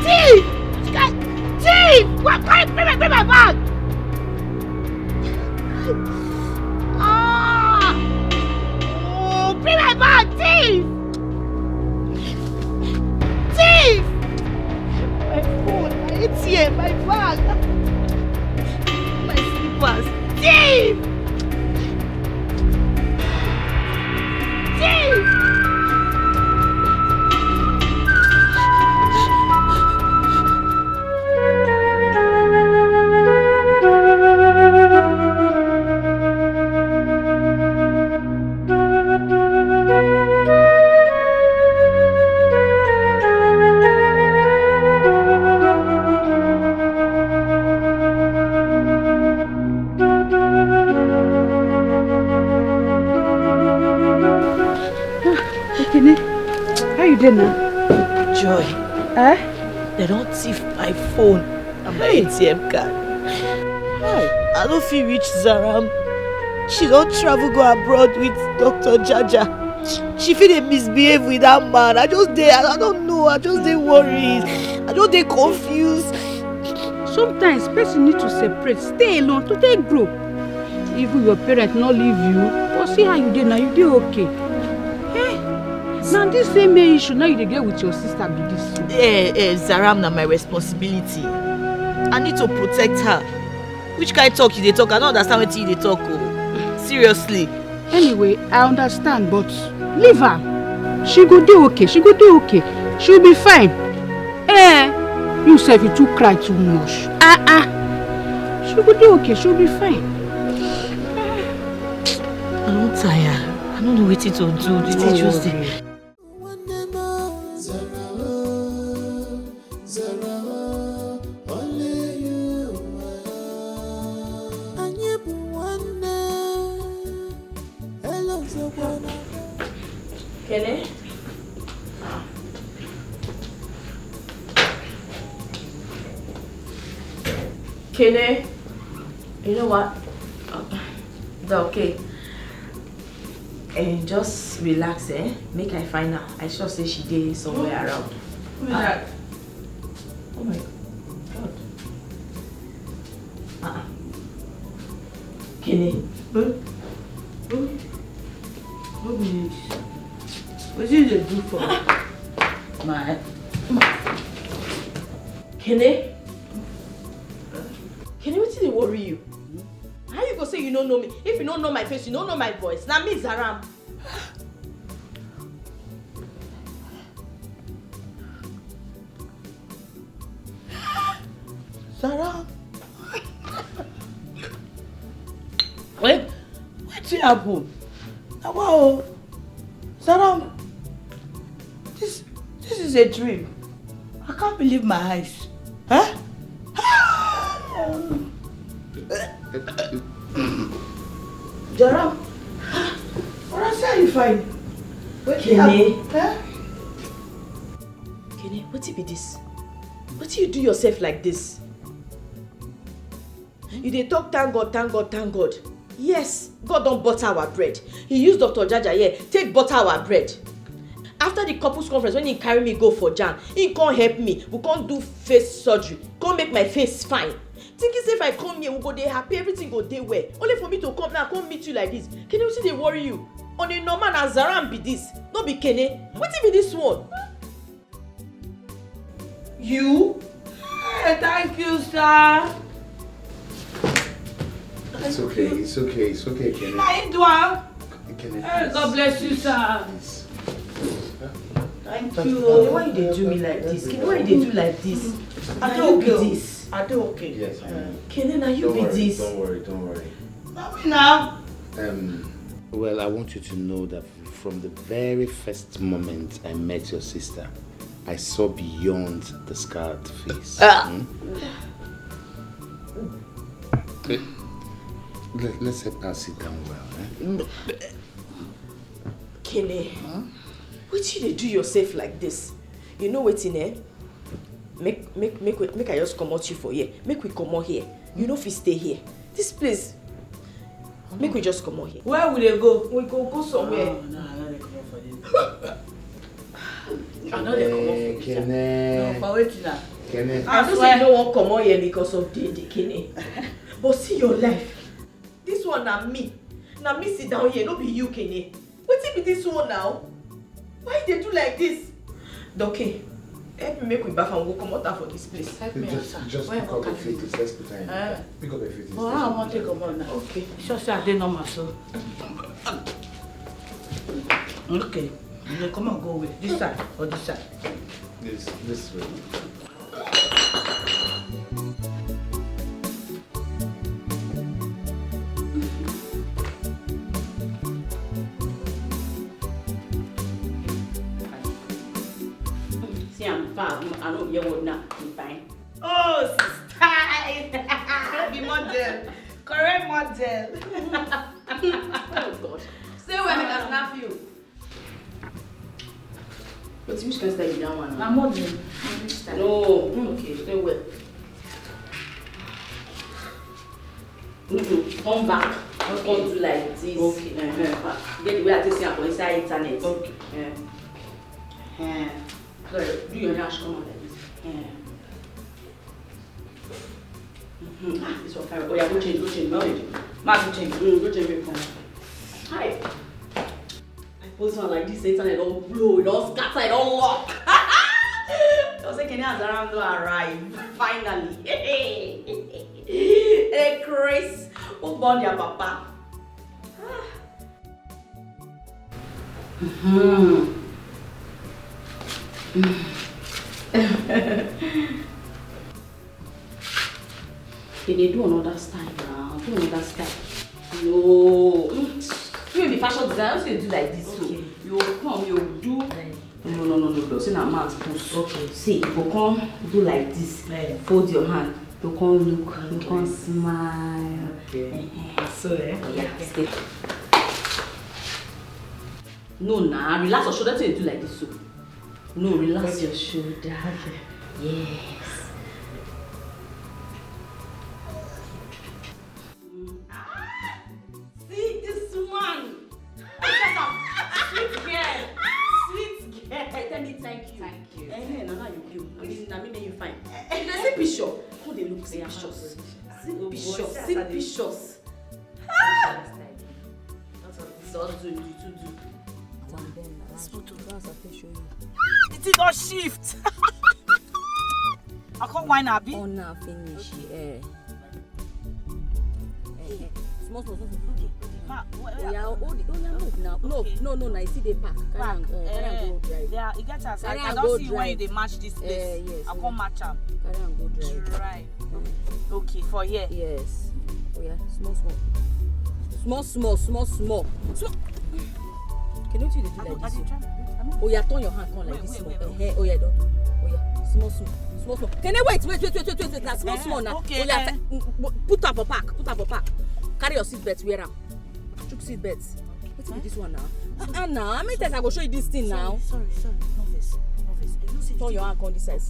Speaker 16: Thief! Thief! Bring my bag! Oh, bring my bag, thief! Thief! My phone, my ATM, my bag, my slippers. Thief!
Speaker 12: Joy. They don't thief my phone and my ATM card. I don't feel rich Zaram. She don't travel go abroad with Dr. Jaja. She feel they misbehave with that man. I don't know. I just dey worried. I just dey confused.
Speaker 6: Sometimes person need to separate, stay alone to take grow. Even your parents not leave you, but see how you dey now, you dey okay. Now this same issue now you dey get with your sister be this.
Speaker 12: Zaram na my responsibility. I need to protect her. Which kind of talk you dey talk? I don't understand what you dey talk. Oh. Seriously.
Speaker 6: Anyway, I understand, but leave her.
Speaker 19: She go do okay. She go do okay. She'll be fine. You say you too cry too much. She go do okay. She'll be fine.
Speaker 4: I'm tired. I don't know what to do. The teachers say.
Speaker 14: Kenny? Kenny? You know what? It's okay. And just relax, Make I find her. I sure say she dey somewhere around.
Speaker 16: Who is that?
Speaker 14: Oh my God. Kenny?
Speaker 16: What be this? What did they do for my?
Speaker 14: Kenny? Kenny, what did they worry you? How you go say you don't know me? If you don't know my face, you don't know my voice. Now me, Zaram.
Speaker 16: Zaram? What happened? Now, wow. Zaram, this is a dream. I can't believe my eyes. Huh? Zaram, what else are you fine?
Speaker 14: Kenny? Kenny, what be this? What do you do yourself like this? You dey talk thank God, thank God, thank God. Yes, God don't butter our bread. He used Dr. Jaja here, take butter our bread. After the couples conference, when he carry me go for jam, he can't help me. We can't do face surgery. Can't make my face fine. Thinking if I come here, we go dey happy, everything go dey well. Only for me to come now, come meet you like this. Can you see they worry you? On a normal na Zaram be this, no be Kene. What be this one?
Speaker 16: You? Hey, thank you, sir.
Speaker 13: It's okay, Kenny.
Speaker 16: I do am.
Speaker 13: Kenny,
Speaker 16: Hey, God bless you, sir. Thank you.
Speaker 14: Why they do me like this? Kenny, why they do like this?
Speaker 16: I
Speaker 14: do
Speaker 16: do
Speaker 14: be this.
Speaker 16: I do okay.
Speaker 13: Yes, I am.
Speaker 14: Kenny, now you be this.
Speaker 13: Don't worry.
Speaker 16: Not me now.
Speaker 13: Well, I want you to know that from the very first moment I met your sister, I saw beyond the scarred face. Let's help her sit down well.
Speaker 14: Kenny, what did you do yourself like this? You know what's in there? Make I just come out you for here. Make we come out here. You know if we stay here. This place. Make we just come out here.
Speaker 16: Where will they go?
Speaker 14: We go somewhere.
Speaker 16: No, I know they come out for this. I know they come out for this. No, for waiting now.
Speaker 14: I know say you don't want to come out here because of the Kenny. But see your life. This one na me. Na me sit down here, no be you, Kenny. Wetin be this one now? Why they do like this? Okay, help me make we bath and we'll come out for this place.
Speaker 16: Help me,
Speaker 13: Just pick up your feet. Let's put her in. Pick up your feet.
Speaker 16: Oh, I want to come on now. Okay. Sure, say I did normal, so. Okay. You come on, go away. This side or this side?
Speaker 13: This way.
Speaker 14: I don't hear what now. I'm fine.
Speaker 16: Oh, style! Be model. Correct model.
Speaker 14: Oh, God.
Speaker 16: Stay where I can snap you.
Speaker 14: But which can style you down one?
Speaker 16: I'm model.
Speaker 14: No. Okay, stay well. Come back. Don't do like this.
Speaker 16: Okay.
Speaker 14: Get the way I take you on inside internet.
Speaker 16: Okay.
Speaker 14: So do your hair come on like this. This one fine. Oh yeah, go change.
Speaker 16: Ma, go change.
Speaker 14: Go change your phone. Hi. I post one like this, internet don't blow, it don't scatter, it don't lock. Don't say Kenny and Zaram don't arrive. Finally. Hey Chris, who born your papa? They do another style now. Do another style. No. You will be fashion designer. How you do like this? Okay. You come, you do. No. See now, man's post. Okay. See, you come do like this. Fold your hand. You come look. Okay. You come smile. Okay.
Speaker 12: So
Speaker 14: yeah. Stay. No, nah. Relax your shoulder. Till you do like this. So. No, relax your shoulder. Okay. Yes. See this one. Sweet girl. Sweet girl. Tell me thank you. Thank you. Now you do. I mean, you fine. You see picture. Who they look? See pictures. See pictures. So do you do.
Speaker 16: It did not shift. I can't whine Abby.
Speaker 14: Oh, now finish. Small. Yeah, move now. No. You see they pack. Carry and go drive.
Speaker 16: Yeah, it gets us. I don't see when they match this place.
Speaker 14: Yes.
Speaker 16: I can't match them.
Speaker 14: Carry and go drive.
Speaker 16: Right. Okay, for here.
Speaker 14: Yes. Oh yeah, small. Can you do like this? Oh yeah, turn your hand on like this. Oh yeah, don't. Oh yeah, small. Can you wait? Now small now.
Speaker 16: Okay.
Speaker 14: Oh yeah, put up a pack. Carry your seat belts. Wear them. Chook seat belts. What's with this one now? Now, how many times I go show you this thing now?
Speaker 16: Sorry. Novice.
Speaker 14: Turn your hand on this side.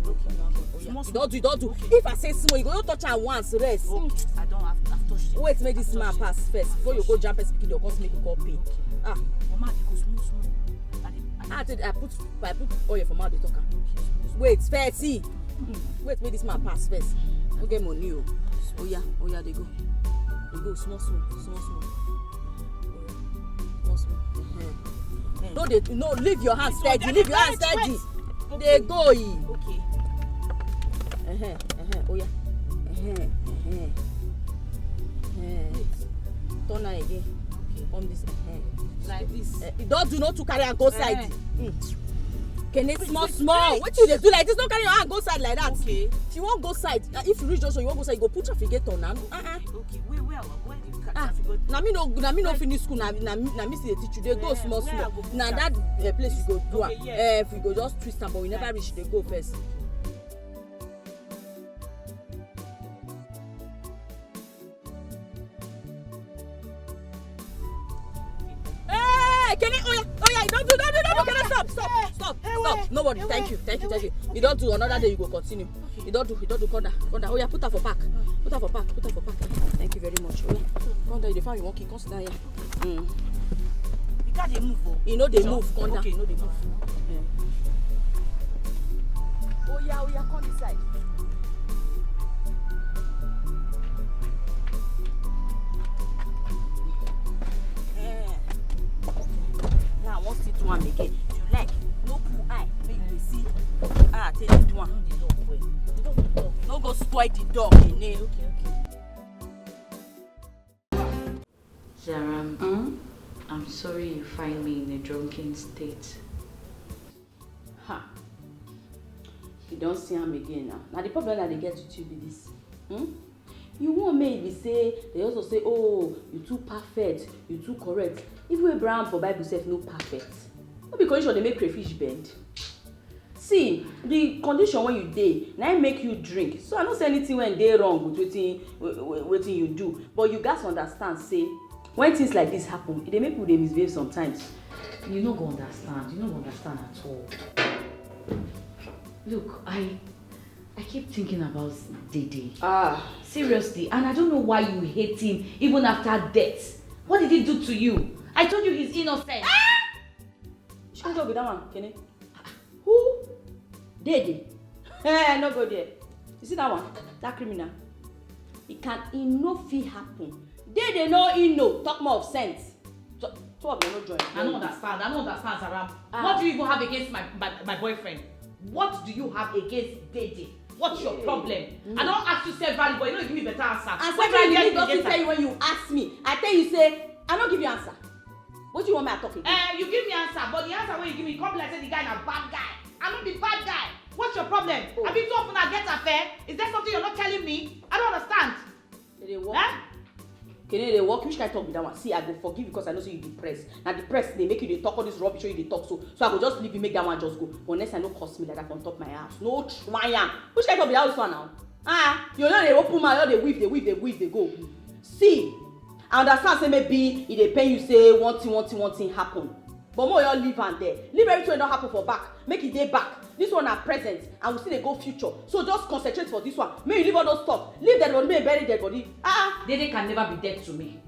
Speaker 14: Don't do. If I say small, you go touch her once. Rest.
Speaker 16: I don't have touched it.
Speaker 14: Wait, make this man pass first before you go jump and speak in your course, make you call pay.
Speaker 16: Mama, they go small.
Speaker 14: I put oil for mouth, they talk. Wait, 30. Wait, make this man pass first. Don't get money. Oh yeah, they go. Small. No, leave your hand steady. Leave your hand steady. They go.
Speaker 16: Okay.
Speaker 14: Oh yeah. Turn her again. Come this.
Speaker 16: Like this.
Speaker 14: Don't do not to carry and go side. Can it small? What you do like this? Don't carry your hand go side like that.
Speaker 16: Okay.
Speaker 14: If you won't go side, if you reach junction, you won't go side. You go put traffic gate on now.
Speaker 16: Okay. Where do you catch traffic gate?
Speaker 14: Na me no finish school. Na me see the teach you. They go small. Now that place you go do. If you go just twist them, but we never reach. They go first. Can it? Oh yeah, don't do. Can I stop? Nobody. Thank you. You don't do another day. You go continue. You don't do. Come down. Oh yeah, put her for pack. Thank you very much. Oh yeah, come down. You find you walking. Come sit down here.
Speaker 16: You can't they move.
Speaker 14: You know they move. Come down.
Speaker 16: Okay, no they move.
Speaker 14: Oh yeah, come this side. Now I want to see one again. You like no pull eye, make you see. Take it one. No go spoil the dog. Okay.
Speaker 15: Zara, I'm sorry you find me in a drunken state.
Speaker 14: You don't see him again now. Now the problem that they get with you be this. You won't maybe say, they also say, oh, you too perfect, you too correct. Even Abraham for Bible says no perfect. Not because they make crayfish bend. See, the condition when you dey, now make you drink. So I don't say anything when they wrong with what you do. But you guys understand, say, when things like this happen, they make people misbehave sometimes.
Speaker 15: You no go understand at all. Look, I keep thinking about Dede. Seriously, and I don't know why you hate him even after death. What did he do to you? I told you he's innocent.
Speaker 14: Shut up with that one, Kenny. Who? Dede. No go there. You see that one? That criminal. It no fit happen. Dede no talk more of sense. So what you no join?
Speaker 16: I don't understand, Zaram. What do you even have against my boyfriend? What do you have against Dede? What's your problem? I don't ask you severally, but you don't give me better answer.
Speaker 14: And severally, you don't tell you when you ask me. I tell you say, I don't give you answer. What do you want me to talk about?
Speaker 16: You give me answer, but the answer when you give me, come like say the guy is a bad guy.
Speaker 3: I'm not the bad guy. What's your problem? I've been too often I get affair. Is there something you're not telling me? I don't understand.
Speaker 14: They walk. Okay, they walk. Which kind of talk with that one? See, I go forgive you because I know so you depressed. Now depressed, they make you they talk all this rubbish, so you they talk so I go just leave you, make that one just go. But next time, no cost me like that on top of my house. No try am. Which kind of talk with that one now? You know they open my, they weave, they go. See, I understand say maybe if they pay you say one thing happen. But more you leave and there. Leave everything not happen for back. Make it day back. This one are present and we see they go future. So just concentrate for this one. May you leave all those stuff. Leave dead body, may bury dead body.
Speaker 3: Dede can never be dead to me.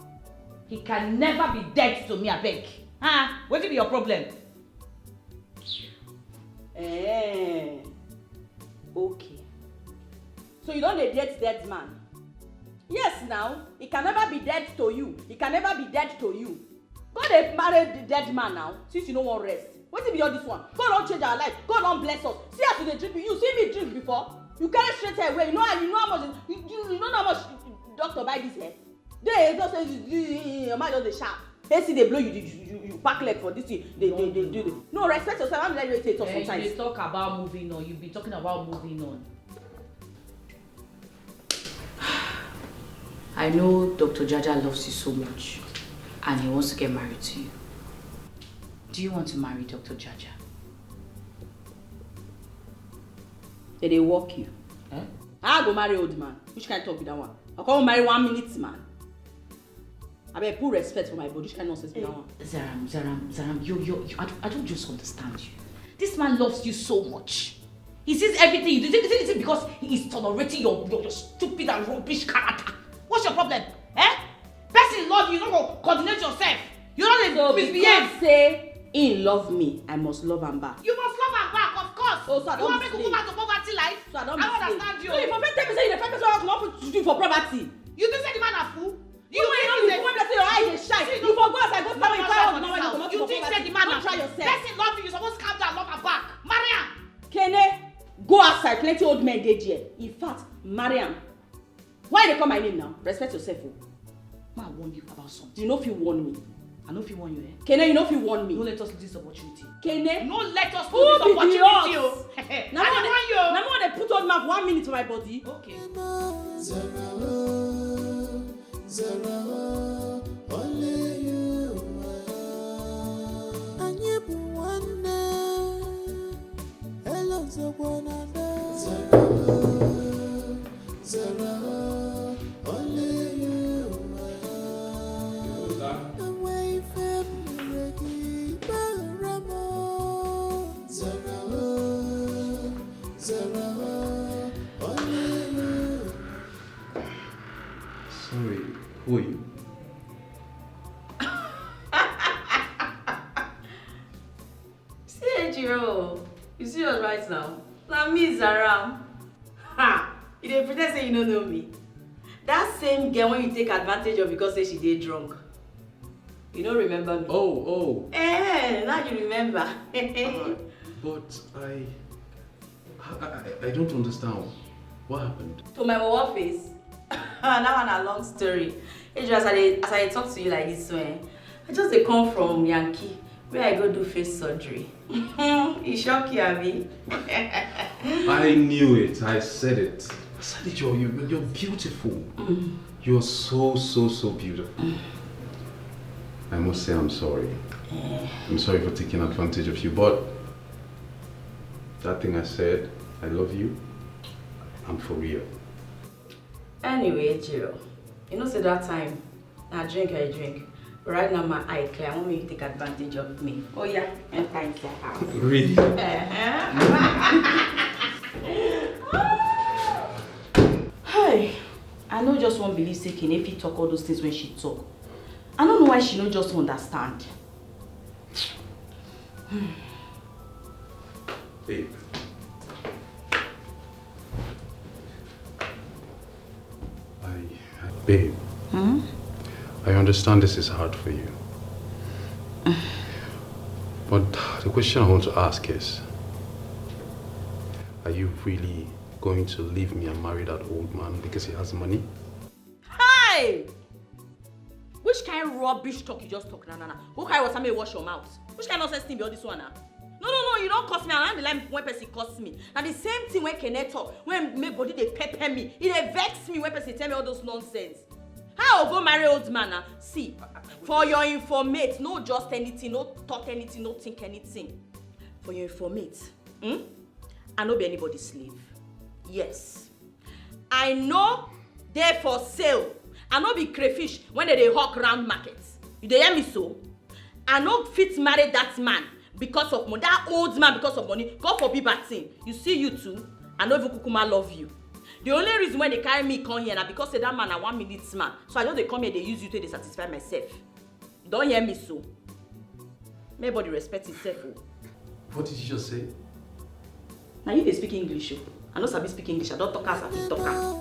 Speaker 3: He can never be dead to me, I beg. What will be your problem?
Speaker 14: Okay. So you don't date dead man. Yes now, he can never be dead to you. He can never be dead to you. God they married the dead man now, since you no want rest. What if you all this one? God don't change our life. God don't bless us. See us they drink. You see me drink before. You carry straight away. You know how much. You know how much doctor buy this hair. They just say your mind just dey sharp. They see they blow you pack leg for this thing. They do. No, respect yourself. I'm like you say talk sometimes.
Speaker 3: You talk about moving on. You be talking about moving on.
Speaker 15: I know Dr. Jaja loves you so much and he wants to get married to you. Do you want to marry Dr. Jaja?
Speaker 14: Did they walk you? I go marry old man. Which kind of talk with that one? I can't marry 1 minute man. I better put respect for my body. Which kind of nonsense with that one?
Speaker 3: Zaram, I don't just understand you. This man loves you so much. He sees everything you do. Is it because he is tolerating your stupid and rubbish character? What's your problem? Person love you, you don't go coordinate yourself. You don't misbehave.
Speaker 14: Because say he love me, I must love him back.
Speaker 3: You must love him back, of course.
Speaker 14: Oh, so I don't
Speaker 3: you want me to go back to poverty life?
Speaker 14: So I don't
Speaker 3: understand you.
Speaker 14: So if I tell me say you the first person I want to do for poverty.
Speaker 3: You think say the man a fool?
Speaker 14: You think your eye is shy. You forgot I go tell you cry.
Speaker 3: You think say the man a fool? Person love you supposed to calm down, love her back. Marry him.
Speaker 14: Kene, go outside. Plenty old men dey there. In fact, marry him. Why they call my name now? Respect yourself.
Speaker 3: I warn you about something.
Speaker 14: You know if you warn me.
Speaker 3: I know if you warn you,
Speaker 14: Kene, you know if you warn me.
Speaker 3: No let us lose this opportunity.
Speaker 14: Kene,
Speaker 3: no let us lose this opportunity.
Speaker 14: Now I want to put on my 1 minute for my body.
Speaker 3: Okay.
Speaker 5: Zara, only you. And you be one day. Hello, Zara, only you. Away from the Zara, only you.
Speaker 18: Sorry, who are you?
Speaker 14: See, Jiro, you see us right now. Now me, Zara. Ha! You dey pretend say you don't know me. That same girl when you take advantage of because say she dey drunk. You don't remember me.
Speaker 18: Oh.
Speaker 14: Now you remember.
Speaker 18: But I don't understand. What happened?
Speaker 14: To my wawa face. That one a long story. It's just as I talk to you like this way, I just come from Yankee where I go do face surgery. It shock you, Abby.
Speaker 18: I knew it. I said it. I said it. You're beautiful. You're so beautiful. I must say I'm sorry. I'm sorry for taking advantage of you, but that thing I said, I love you, I'm for real.
Speaker 14: Anyway, Jiro, you know, say that time, I drink. But right now, my eye clear. I want you to take advantage of me. Oh, yeah, and thank you.
Speaker 18: Really?
Speaker 14: Hey, I know just one believe say Kenefi talk all those things when she talk. I don't know why she don't just understand.
Speaker 18: Babe. Babe. I understand this is hard for you. But the question I want to ask is, are you really going to leave me and marry that old man because he has money?
Speaker 14: Hey! Which kind of rubbish talk you just talk? Nah. Who kind of water may wash your mouth? Which kind of nonsense thing be all this one now? No, you don't curse me. I don't be like when person curse me. And the same thing when Kenneth talk, when make body they pepper me. It dey vex me when person tell me all those nonsense. How I go marry old man now? See, for your informate, no just anything, no talk anything, no think anything. For your informate, I no be anybody's slave. Yes. I know they for sale. I no be crayfish when they hawk round markets. You dey hear me so? I no fit marry that man because of money. That old man because of money. God forbid bad thing. You see you too. I no even kukuma love you. The only reason when they carry me come here na because say that man a 1 minute man. So I know they come here, they use you to they satisfy myself. Don't hear me so. Everybody respect himself.
Speaker 18: What did you just say?
Speaker 14: Now you they speak English. I know sabi speak English. I don't talk as I fit talk am.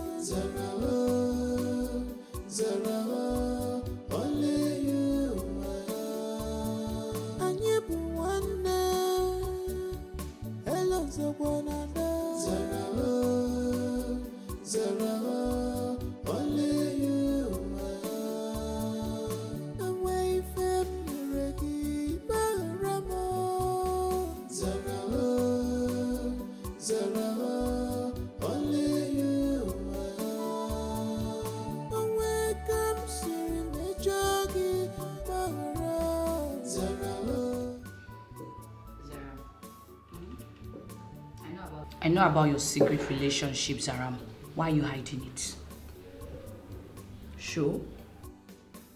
Speaker 5: Only you. And you be one day. Hello, Zara, only you. Away from Regi, Baramo. Zara, only you. Away come seeing the jockey, Baramo. Zara.
Speaker 16: I know about your secret relationship, Zaram. Why are you hiding it?
Speaker 14: Sure.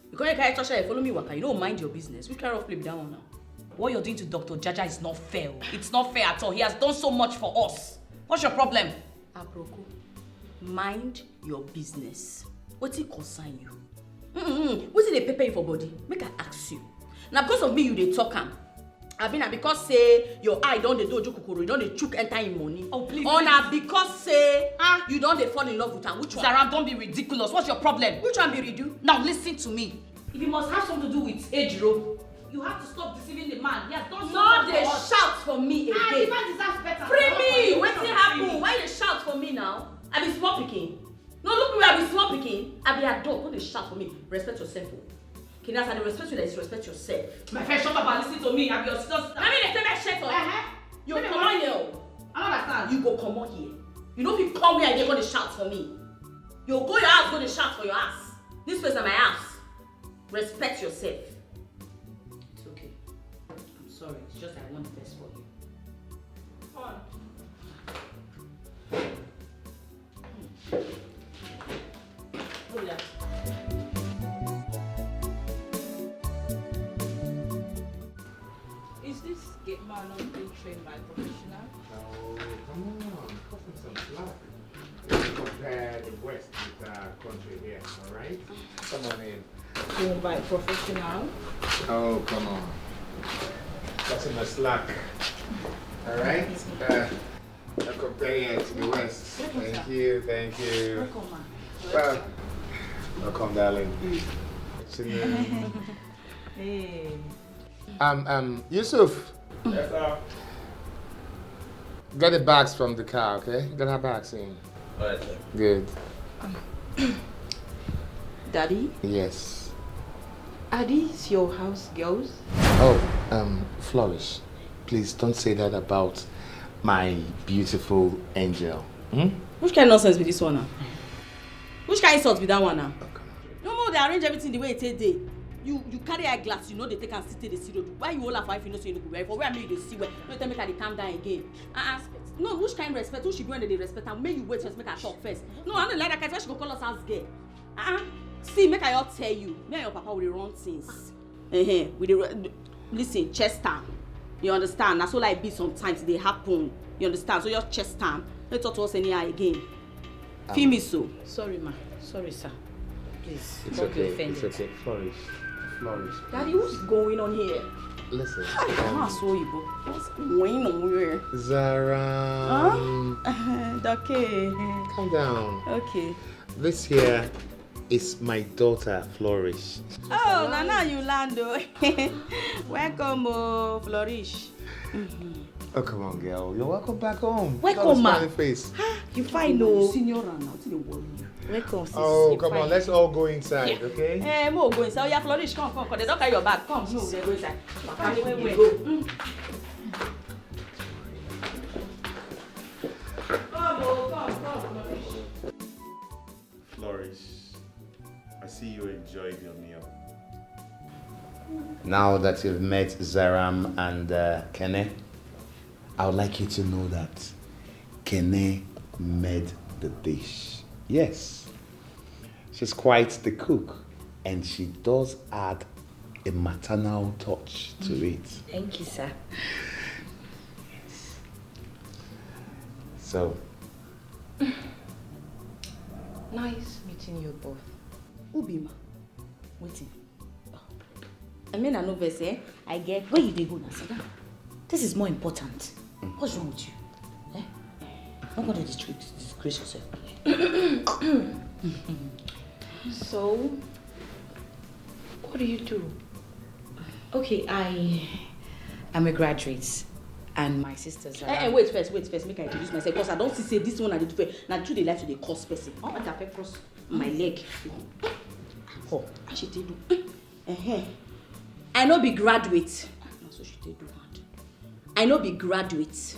Speaker 14: Because you can't touch her, follow me, Waka. You don't mind your business. Which kind of play be that one now?
Speaker 16: What you're doing to Dr. Jaja is not fair. It's not fair at all. He has done so much for us. What's your problem?
Speaker 14: Aproko, mind your business. What's it concern you? What's it they pepper you for body? Make I ask you. Now because of me, you they talk am. I mean, because say your eye don't they do kukuru, you don't they chook enter in money.
Speaker 16: Oh please.
Speaker 14: Or now because say you don't they fall in love with her. Which one?
Speaker 16: Zaram, don't be ridiculous. What's your problem?
Speaker 14: Which one be redo?
Speaker 16: Now listen to me. If it must have something to do with age, you have to stop deceiving the man. He has done so much
Speaker 14: No, they
Speaker 16: for us.
Speaker 14: shout for me again.
Speaker 16: The man deserves better.
Speaker 14: Free me! What's happen? Why they shout for me now? I be small picking. No, look me, I be small picking. I be adult. Don't they shout for me? Respect yourself. Okay, that's how they respect you, that is respect yourself.
Speaker 16: My friend, shut up and listen to me. I'm your sister.
Speaker 14: I mean, they tell me shut up. You come on here.
Speaker 16: I don't understand.
Speaker 14: You go come on here. You know if you come here and they're gonna shout for me. You go your house, gonna shout for your ass. This place is my house. Respect yourself.
Speaker 16: It's okay. I'm sorry. It's just I want the best for you.
Speaker 14: Come on. Look at that.
Speaker 16: Is this gate man not being trained by a professional?
Speaker 13: No, come on, cut him some slack. Let's compare the West with our country here, alright? Come on in.
Speaker 16: Trained by a professional?
Speaker 13: Oh, come on. Cut him a slack. Alright? I'll compare it to the West. Thank you, thank you.
Speaker 16: Welcome, man.
Speaker 13: Well, welcome, darling. What's your name?
Speaker 16: Hey.
Speaker 13: Yusuf.
Speaker 2: Yes, sir.
Speaker 13: Get the bags from the car, okay? Get our bags in.
Speaker 2: Alright, sir.
Speaker 13: Good.
Speaker 4: Daddy,
Speaker 13: Yes.
Speaker 4: are these your house girls?
Speaker 13: Oh, Flourish. Please don't say that about my beautiful angel.
Speaker 14: Which kind of nonsense be this one now? Which kind of insult be that one now? No, they arrange everything the way it is there. You carry eyeglass, you know they take and sit in the zero. Why you all laugh if you know so you no go wear? For where I mean you see where? No tell me can they calm down again. No, which kind of respect? Who should go and they respect and make you wait first, make her talk first. No, I don't like that kind. Why she go call us house girl? See, make I all tell you. Me and your papa will run things. Listen, chest time. You understand? That's all I be sometimes they happen. You understand? So your chest time. Don't talk to us anyhow again. Feel me so.
Speaker 16: Sorry, ma. Sorry, sir. Please.
Speaker 13: It's
Speaker 16: don't be
Speaker 13: okay.
Speaker 16: offended.
Speaker 13: It's okay. Flourish.
Speaker 14: Daddy, what's going on here?
Speaker 13: Listen.
Speaker 14: What's going on here?
Speaker 13: Zara.
Speaker 14: Okay.
Speaker 13: Calm down.
Speaker 14: Okay.
Speaker 13: This here is my daughter, Flourish.
Speaker 14: Oh, Nana, you land. Welcome, Flourish.
Speaker 13: Oh, come on, girl. You're welcome back home.
Speaker 14: Welcome, ma.
Speaker 13: Face.
Speaker 14: You fine, no? Senior now. They worry you. Welcome, sis.
Speaker 13: Oh, come on. Let's all go inside, okay?
Speaker 14: Mo go inside. Oh, yeah, Flourish, come. They don't carry your bag. Come, no, they go inside. Wait.
Speaker 13: see you enjoyed your meal. Now that you've met Zaram and Kene, I would like you to know that Kene made the dish. Yes, she's quite the cook, and she does add a maternal touch to it.
Speaker 14: Thank you, sir.
Speaker 13: So,
Speaker 14: nice meeting you both. Ubima, waiting. I mean, I know verse, eh? I get where you dey go now, sir. This is more important. What's wrong with you? Eh? I'm going to disgrace yourself. So, what do you do? Okay, I'm a graduate. And my sisters are... wait first, make I introduce myself. Because I don't see say this one I did first. Now, two they like to the cost person. I want to cross my leg. Oh, she did do. I know be graduate. That's what she did do. I know be graduate.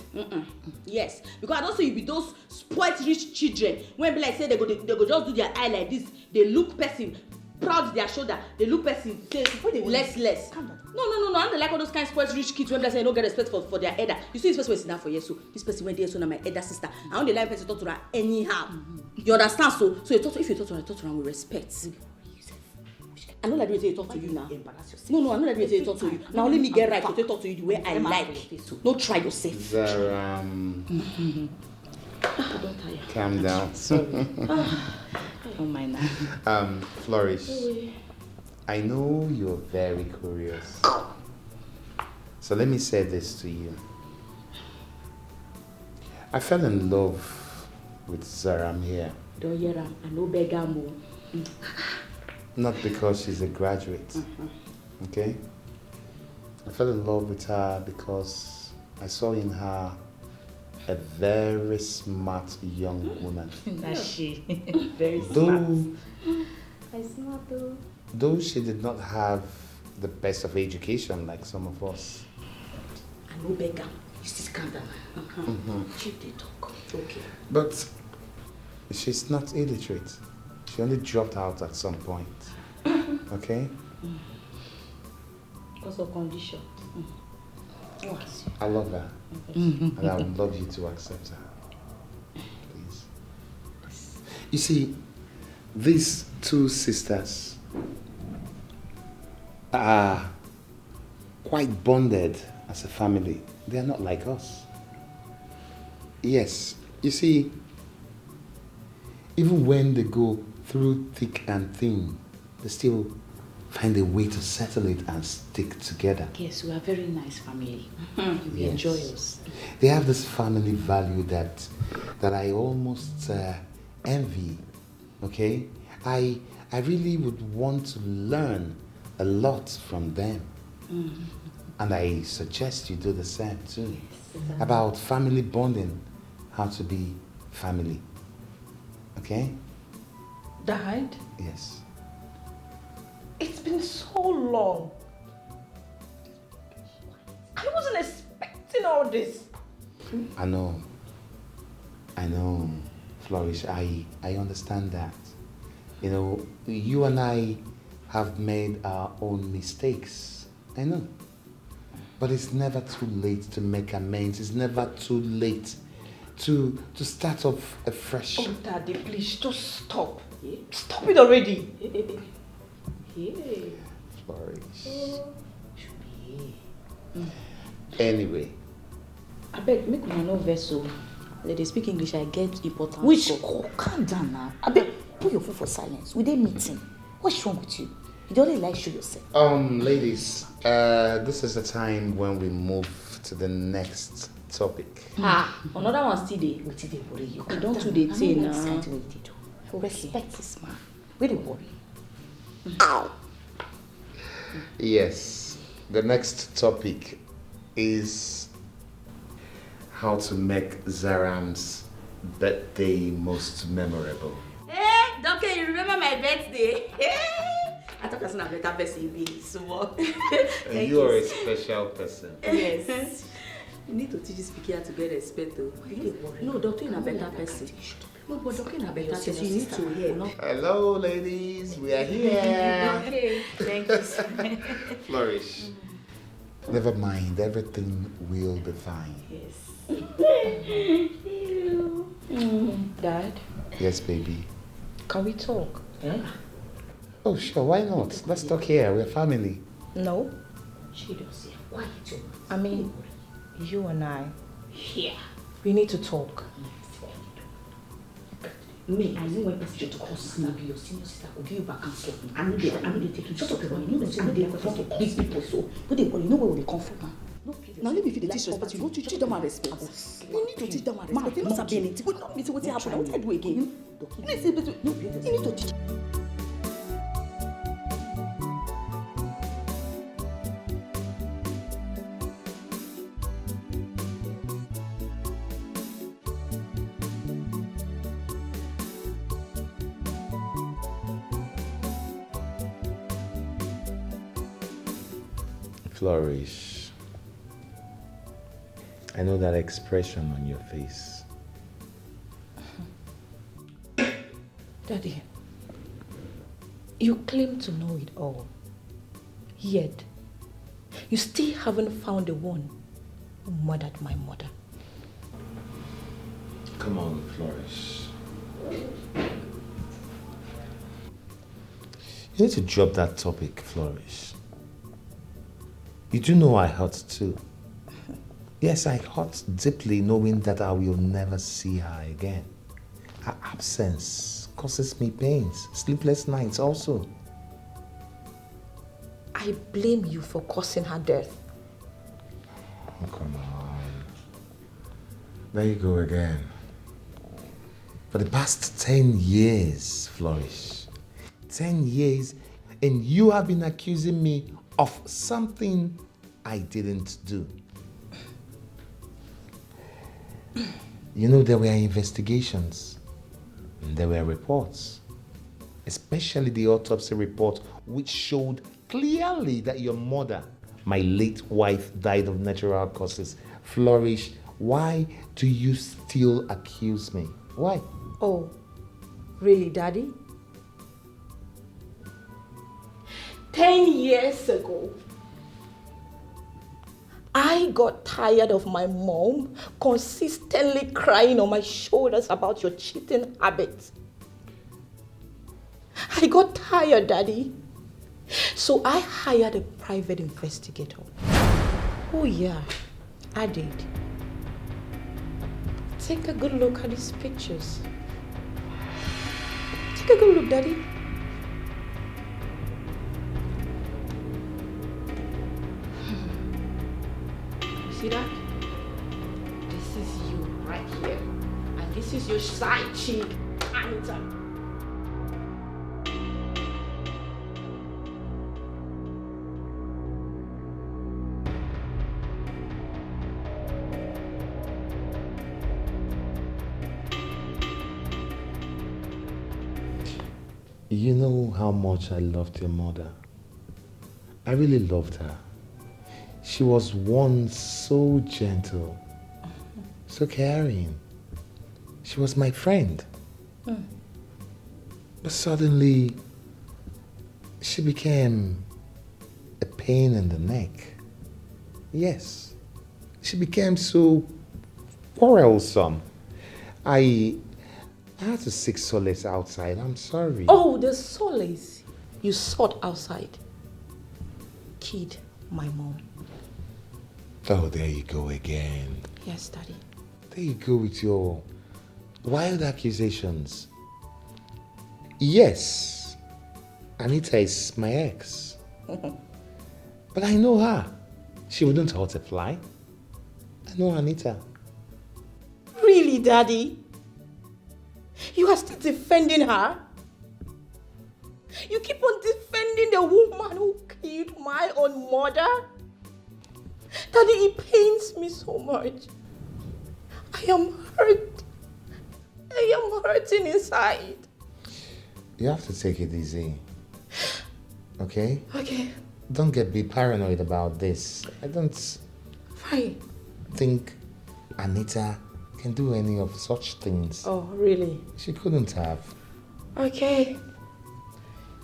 Speaker 14: Yes, because I don't see you be those spoiled rich children. When be like say they go just do their eye like this. They look person, proud their shoulder. They look person, say less. Calm down. No. I don't like all those kind of spoiled rich kids when they say they don't get respect for their elder. You see this person is down for years, so this person went there, so now my elder sister. I don't like person talk to her anyhow. You understand? So you talk to, if you talk to her with respect. I know that way to talk to you now. No, I know that way to talk to you. Now let me get right to talk to you the way I like. Don't try yourself.
Speaker 13: Zaram.
Speaker 14: Don't tire.
Speaker 13: Calm down.
Speaker 14: Sorry. Oh my now.
Speaker 13: Flourish. I know you're very curious. So let me say this to you. I fell in love with Zaram here.
Speaker 14: Don't hear him. I know Begamo.
Speaker 13: Not because she's a graduate. Okay? I fell in love with her because I saw in her a very smart young woman.
Speaker 14: That's she. Very smart. Smart though.
Speaker 13: Though she did not have the best of education like some of us.
Speaker 14: I know beggar. You still calm down. She did talk. Okay.
Speaker 13: But she's not illiterate. She only dropped out at some point. Okay?
Speaker 14: Because of condition.
Speaker 13: I love her. And I would love you to accept her. Please. You see, these two sisters are quite bonded as a family. They are not like us. Yes, you see, even when they go through thick and thin, they still find a way to settle it and stick together.
Speaker 14: Yes, we are a very nice family. We
Speaker 13: Yes.
Speaker 14: enjoy us.
Speaker 13: They have this family value that I almost envy. Okay, I really would want to learn a lot from them, and I suggest you do the same too. About family bonding, how to be family. Okay?
Speaker 12: Dad?
Speaker 13: Yes.
Speaker 12: It's been so long. I wasn't expecting all this.
Speaker 13: I know, Flourish, I understand that. You know, you and I have made our own mistakes. I know. But it's never too late to make amends. It's never too late to start off afresh.
Speaker 12: Oh, Daddy, please, just stop. Stop it already.
Speaker 13: Flourish. Anyway.
Speaker 14: I beg, make una no vessel. They speak English, I get important.
Speaker 4: Which, calm down now. I beg, put your phone for silence. We dey meeting. What's wrong with you? You don't really like show yourself.
Speaker 13: Ladies, this is the time when we move to the next topic.
Speaker 14: Another one still there.
Speaker 4: What did they worry you?
Speaker 14: You don't do the thing now.
Speaker 4: Respect this man. Where they worry?
Speaker 13: Yes, the next topic is how to make Zaram's birthday most memorable.
Speaker 14: Hey, Doctor, you remember my birthday? I thought I was not a better person be so.
Speaker 13: You are a special person.
Speaker 14: Yes. You need to teach this picky how to get respect though. No, Doctor, you're a better person.
Speaker 12: No, but talking about better things, you need to hear, no?
Speaker 13: Hello, ladies. We are here.
Speaker 12: Okay, thank you.
Speaker 13: Flourish. Never mind. Everything will be fine.
Speaker 12: Yes. Dad?
Speaker 13: Yes, baby.
Speaker 12: Can we talk?
Speaker 13: Oh, sure. Why not? Let's talk here. We're family.
Speaker 12: No. She does. Why you? I mean, you and I. Here. We need to talk.
Speaker 20: Me, I know when person to call sister, be your senior sister, will give you back and forth. I know they take you. Shut up, boy. You know they come to these people, so but they you know where they come from. Now let me feel the disrespect. You know to teach them my respect. You need to teach them my respect. You must be anything. But not me. What happened? What I do again? You need to teach.
Speaker 13: Flourish. I know that expression on your face.
Speaker 12: Daddy, you claim to know it all. Yet, you still haven't found the one who murdered my mother.
Speaker 13: Come on, Flourish. You need to drop that topic, Flourish. You do know I hurt too. Yes, I hurt deeply knowing that I will never see her again. Her absence causes me pains, sleepless nights also.
Speaker 12: I blame you for causing her death.
Speaker 13: Oh, come on. There you go again. For the past 10 years, Flourish. 10 years, and you have been accusing me of something I didn't do. You know, there were investigations and there were reports, especially the autopsy report, which showed clearly that your mother, my late wife, died of natural causes. Flourish, why do you still accuse me? Why?
Speaker 12: Oh, really, Daddy? 10 years ago, I got tired of my mom consistently crying on my shoulders about your cheating habits. I got tired, Daddy. So I hired a private investigator. Oh yeah, I did. Take a good look at these pictures. Take a good look, Daddy. See that? This is you right here. And this is your side chick, Anita.
Speaker 13: You know how much I loved your mother. I really loved her. She was once so gentle, so caring. She was my friend. But suddenly, she became a pain in the neck. Yes, she became so quarrelsome. I had to seek solace outside. I'm sorry.
Speaker 12: Oh, the solace you sought outside killed my mom.
Speaker 13: Oh, there you go again.
Speaker 12: Yes, Daddy.
Speaker 13: There you go with your wild accusations. Yes, Anita is my ex. But I know her. She wouldn't hurt a fly. I know Anita.
Speaker 12: Really, Daddy? You are still defending her? You keep on defending the woman who killed my own mother? Daddy, it pains me so much. I am hurt. I am hurting inside.
Speaker 13: You have to take it easy. Okay?
Speaker 12: Okay.
Speaker 13: Don't be paranoid about this. I don't
Speaker 12: Fine.
Speaker 13: think Anita can do any of such things.
Speaker 14: Oh, really?
Speaker 13: She couldn't have.
Speaker 14: Okay.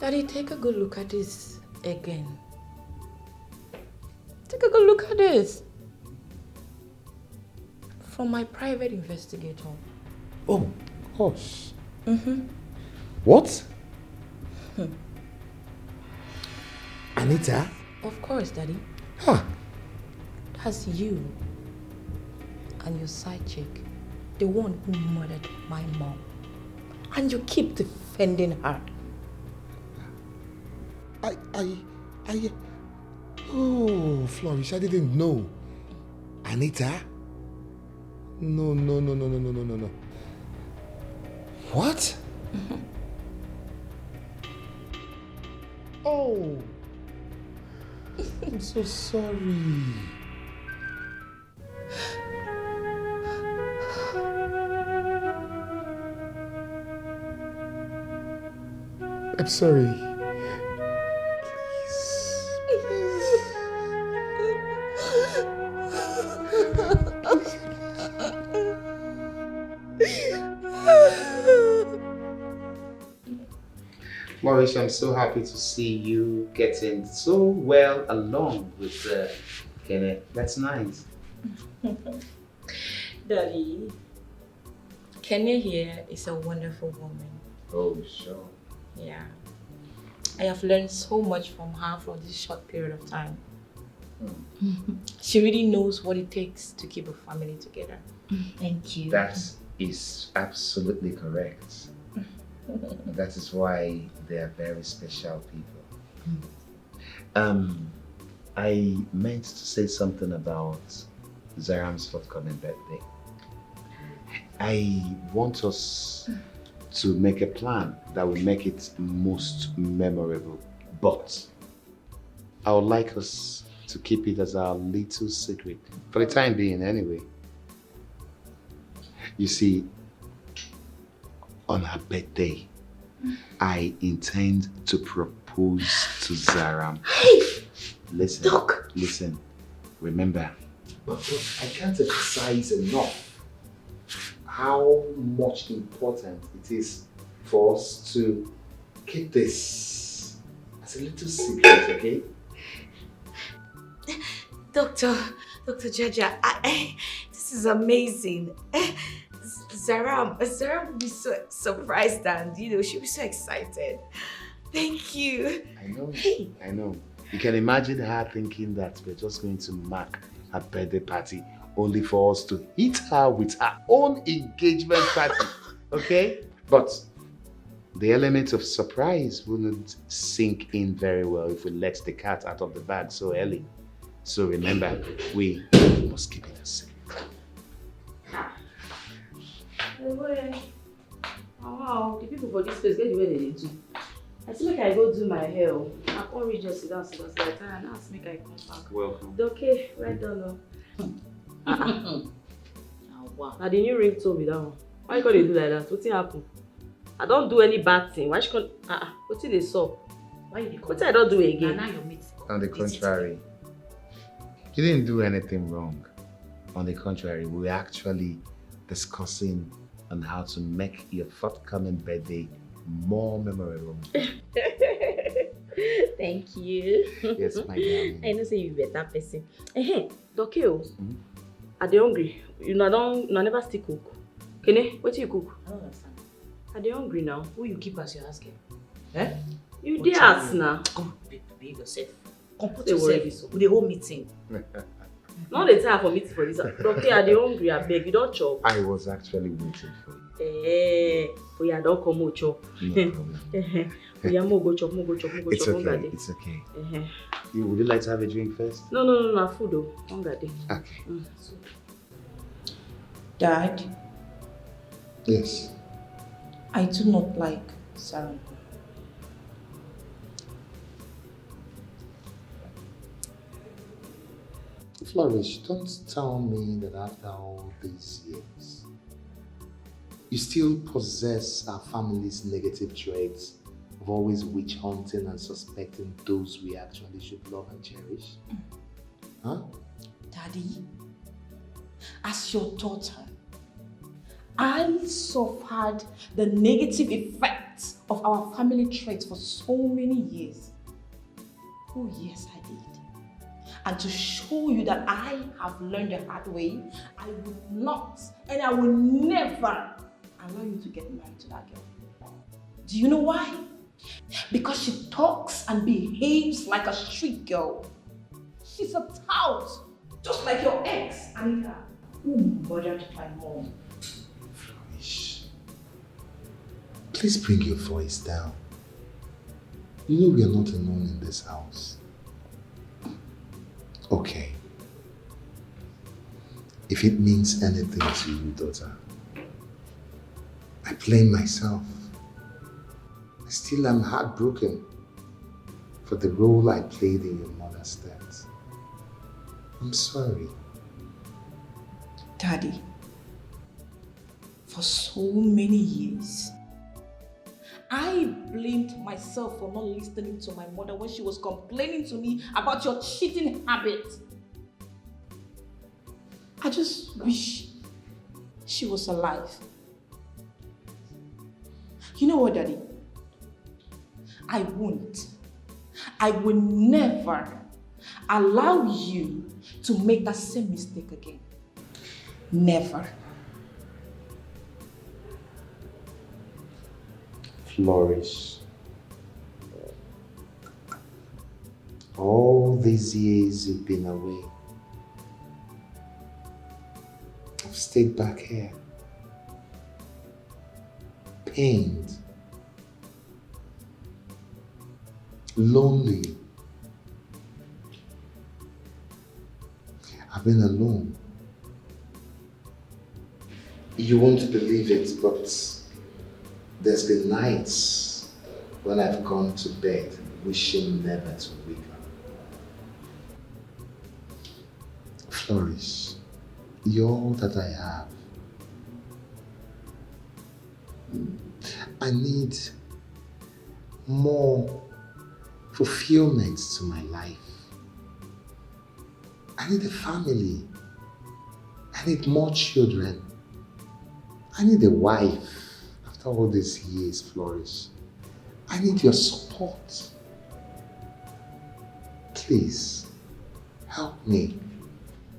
Speaker 14: Daddy, take a good look at this again. Take a good look at this. From my private investigator.
Speaker 13: Oh, gosh.
Speaker 14: Mm-hmm.
Speaker 13: What? Anita?
Speaker 14: Of course, Daddy.
Speaker 13: Huh.
Speaker 14: That's you and your side chick, the one who murdered my mom. And you keep defending her.
Speaker 13: Oh, Flourish, I didn't know. Anita? No. What? Oh. I'm so sorry. I'm sorry.
Speaker 21: Maurice, I'm so happy to see you getting so well along with Kenneth. That's nice.
Speaker 14: Daddy, Kenya here is a wonderful woman.
Speaker 21: Oh, sure.
Speaker 14: Yeah. I have learned so much from her for this short period of time. She really knows what it takes to keep a family together.
Speaker 15: Thank you.
Speaker 21: That is absolutely correct. That is why they are very special people. I meant to say something about Zaram's forthcoming birthday. I want us to make a plan that will make it most memorable, but I would like us to keep it as our little secret, for the time being anyway. You see, on her birthday, I intend to propose to Zaram. Listen, listen, remember, I can't emphasize enough how much important it is for us to keep this as a little secret, okay?
Speaker 4: Dr. Jaja, this is amazing. Zaram will be so surprised and, she'll be so excited. Thank you.
Speaker 21: I know. You can imagine her thinking that we're just going to mark her birthday party only for us to hit her with her own engagement party, okay? But the element of surprise wouldn't sink in very well if we let the cat out of the bag so early. So remember, we must keep it a secret.
Speaker 12: Wow, the people for this place get the way they do. I feel like I go do my hair. I can't reach just sit down, and ask me I come back.
Speaker 21: Welcome.
Speaker 12: Okay, right down now. Wow. Now the new ringtone be that one. Why you gonna do like that? What's happen? I don't do any bad thing. Why she can what's it they saw? Why you what I don't do again?
Speaker 21: Now you're on the contrary, you didn't do anything wrong. On the contrary, we're actually discussing on how to make your forthcoming birthday more memorable.
Speaker 12: Thank you.
Speaker 21: Yes, my darling.
Speaker 12: I know say you better person. Dokeo, are they hungry? You never still cook. Kene, what do you cook?
Speaker 20: I don't understand.
Speaker 12: Are they hungry now?
Speaker 20: Who you keep as your asking? Eh?
Speaker 12: You did ask now.
Speaker 20: Come, behave yourself. Comport
Speaker 12: They worry
Speaker 20: yourself with the whole meeting.
Speaker 12: Not the time for meeting for this. Okay, are they hungry? I beg you don't chop.
Speaker 21: I was actually waiting for you.
Speaker 12: Oh yeah, don't come out chop.
Speaker 21: No problem.
Speaker 12: Yeah, go chop.
Speaker 21: It's okay. It's okay. Would you like to have a drink first?
Speaker 12: No, food though. Okay.
Speaker 20: Dad?
Speaker 11: Yes.
Speaker 20: I do not like Sarah.
Speaker 13: Flourish, don't tell me that after all these years, you still possess our family's negative traits of always witch hunting and suspecting those we actually should love and cherish. Huh?
Speaker 20: Daddy, as your daughter,
Speaker 12: I suffered the negative effects of our family traits for so many years. Oh yes, I did. And to show you that I have learned the hard way, I will not and I will never allow you to get married to that girl. Do you know why? Because she talks and behaves like a street girl. She's a tout, just like your ex, Anita, who murdered my mom.
Speaker 13: Flourish. Please bring your voice down. You know we are not alone in this house. Okay. If it means anything to you, daughter, I blame myself. I still am heartbroken for the role I played in your mother's death. I'm sorry.
Speaker 12: Daddy, for so many years, I blamed myself for not listening to my mother when she was complaining to me about your cheating habit. I just wish she was alive. You know what, Daddy? I will never allow you to make that same mistake again. Never.
Speaker 13: Flourish. All these years you've been away, I've stayed back here, pained, lonely. I've been alone. You won't believe it, but there's been nights when I've gone to bed wishing never to wake up. Flourish, you're all that I have. I need more fulfillment to my life. I need a family. I need more children. I need a wife. After all these years, Flourish, I need your support. Please, help me.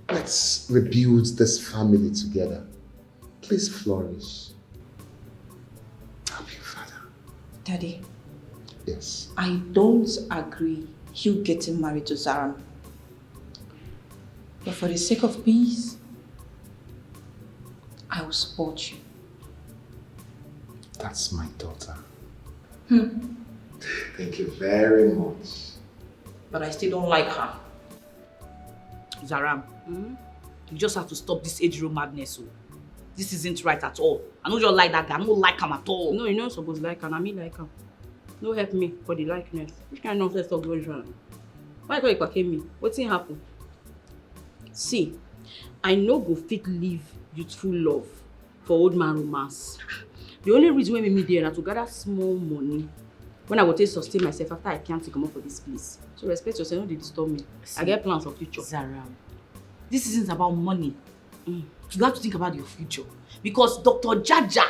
Speaker 13: Let's rebuild this family together. Please, Flourish. Help your father.
Speaker 12: Daddy.
Speaker 13: Yes.
Speaker 12: I don't agree you getting married to Zara. But for the sake of peace, I will support you.
Speaker 13: That's my daughter. Thank you very much.
Speaker 12: But I still don't like her.
Speaker 16: Zaram, you just have to stop this age road madness. So. This isn't right at all. I don't just like that guy. I don't like him at all.
Speaker 19: No, you're not supposed to like him. I mean like him. No help me for the likeness. Which kind of nonsense talk going on? Why you call me? What's happen? See, I no go fit leave youthful love for old man romance. The only reason why me there na to gather small money when I go take sustain myself after I can't come up for this place. So respect yourself, don't disturb me. See, I get plans for future.
Speaker 16: Zara, this isn't about money. You have to think about your future. Because Dr. Jaja,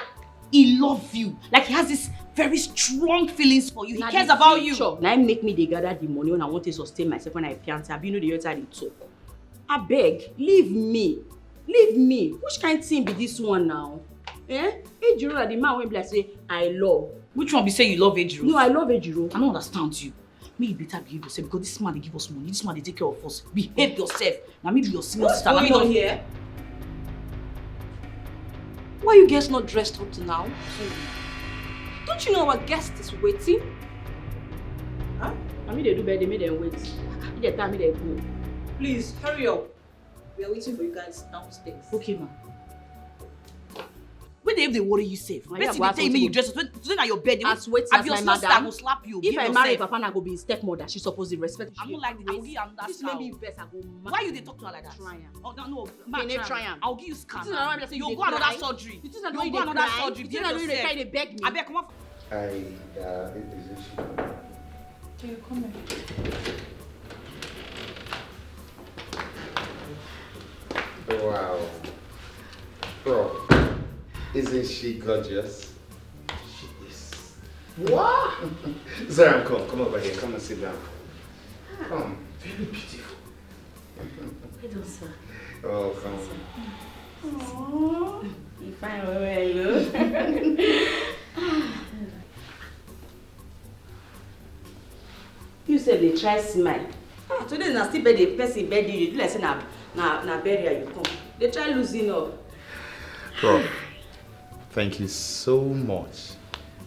Speaker 16: he loves you. Like he has this very strong feelings for you. He cares about you.
Speaker 19: Now make me they gather the money when I want to sustain myself when I can't. I know the other side they talk. I beg, leave me. Leave me. Which kind of thing be this one now? Eh? Ejiro, the man when be like say, I love.
Speaker 16: Which one be say you love Ejiro?
Speaker 19: No, I love Ejiro.
Speaker 16: I don't understand you. Maybe you better behave yourself because this man they give us money. This man they take care of us. Behave yourself. Now maybe your senior sister.
Speaker 12: What's going on here? Why are you guys not dressed up to now? Don't you know our guest is waiting?
Speaker 19: Huh? I mean they do better, they made them wait. They tell me they go.
Speaker 12: Please, hurry up. We are waiting for you guys downstairs.
Speaker 16: Okay, ma. When they worry you safe. Basically, they tell me you dress up. So at your bed.
Speaker 19: As wait
Speaker 16: as my mother, I will slap you.
Speaker 19: If I marry Papa, I go be his stepmother. She's supposed to respect.
Speaker 16: I'm not like the way. I'll give you another
Speaker 19: this may be best. I go mad.
Speaker 16: Why you they talk to her like that?
Speaker 19: Try am.
Speaker 16: Oh no,
Speaker 19: try am.
Speaker 16: I'll give you scan.
Speaker 19: You
Speaker 16: go another surgery.
Speaker 19: You go another surgery. You know they try to beg me.
Speaker 16: I beg come on.
Speaker 13: Can
Speaker 12: you come in?
Speaker 13: Wow. Bro. Isn't she gorgeous? She is. What? Zara, come over here. Come and sit down. Come. Very beautiful.
Speaker 14: I don't, sir.
Speaker 13: Oh, come.
Speaker 14: Aww. You fine where you go. You said they try smile. Today na still birthday, person birthday. You do like say na burial you come. They try losing up.
Speaker 13: Prof, thank you so much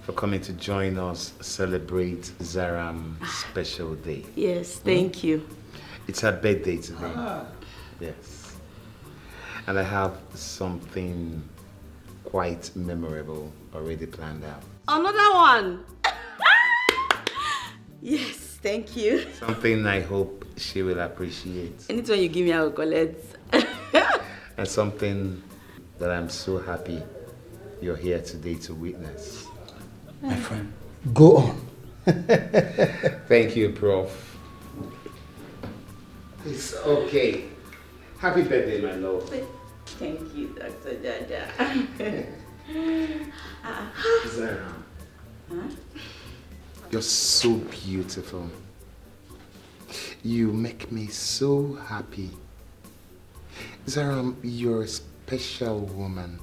Speaker 13: for coming to join us celebrate Zaram's special day.
Speaker 14: Yes, thank you.
Speaker 13: It's her birthday today. Yes. And I have something quite memorable already planned out.
Speaker 14: Another one. Yes, thank you.
Speaker 13: Something I hope she will appreciate.
Speaker 14: Anytime you give me, I will collect.
Speaker 13: And something that I'm so happy you're here today to witness.
Speaker 10: My friend, go on.
Speaker 13: Thank you, Prof. It's okay. Happy birthday, my love.
Speaker 14: Thank you, Dr. Jaja.
Speaker 13: Zara, you're so beautiful. You make me so happy. Zara, you're a special woman.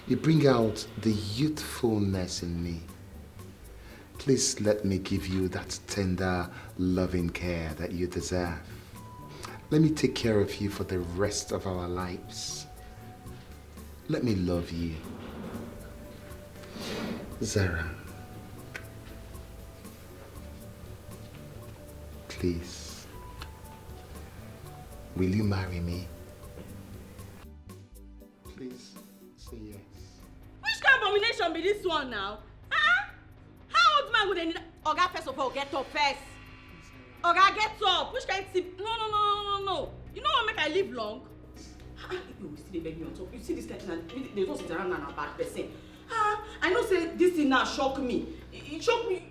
Speaker 13: You bring out the youthfulness in me. Please let me give you that tender, loving care that you deserve. Let me take care of you for the rest of our lives. Let me love you. Zara, please, will you marry me? Please, say yes.
Speaker 16: Which kind of abomination be this one now? How old man would they need? Oga, first of all, get up first. Oga, get up. Which kind of tip? No. You know what make I live long?
Speaker 14: You see the baby on top. You see this kind of thing. They don't sit around and a bad person. I know say this thing now shock me. It shock me.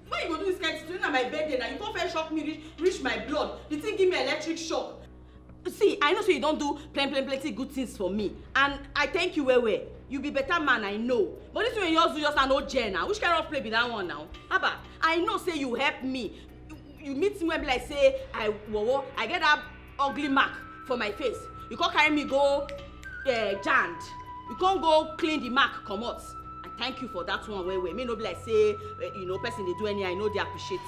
Speaker 14: Why you go do this kind of thing on my birthday now? You can't first shock me, reach my blood. The thing give me electric shock.
Speaker 16: See, I know so you don't do plenty good things for me. And I thank you well. You be better man, I know. But this one you do just an old gen now. Which kind of play be that one now? Abba, I know say you help me. You meet me when like say I get that ugly mark for my face. You can't carry me go jand. You can't go clean the mark, come out. I thank you for that one where me no be like say person they do any, I know they appreciate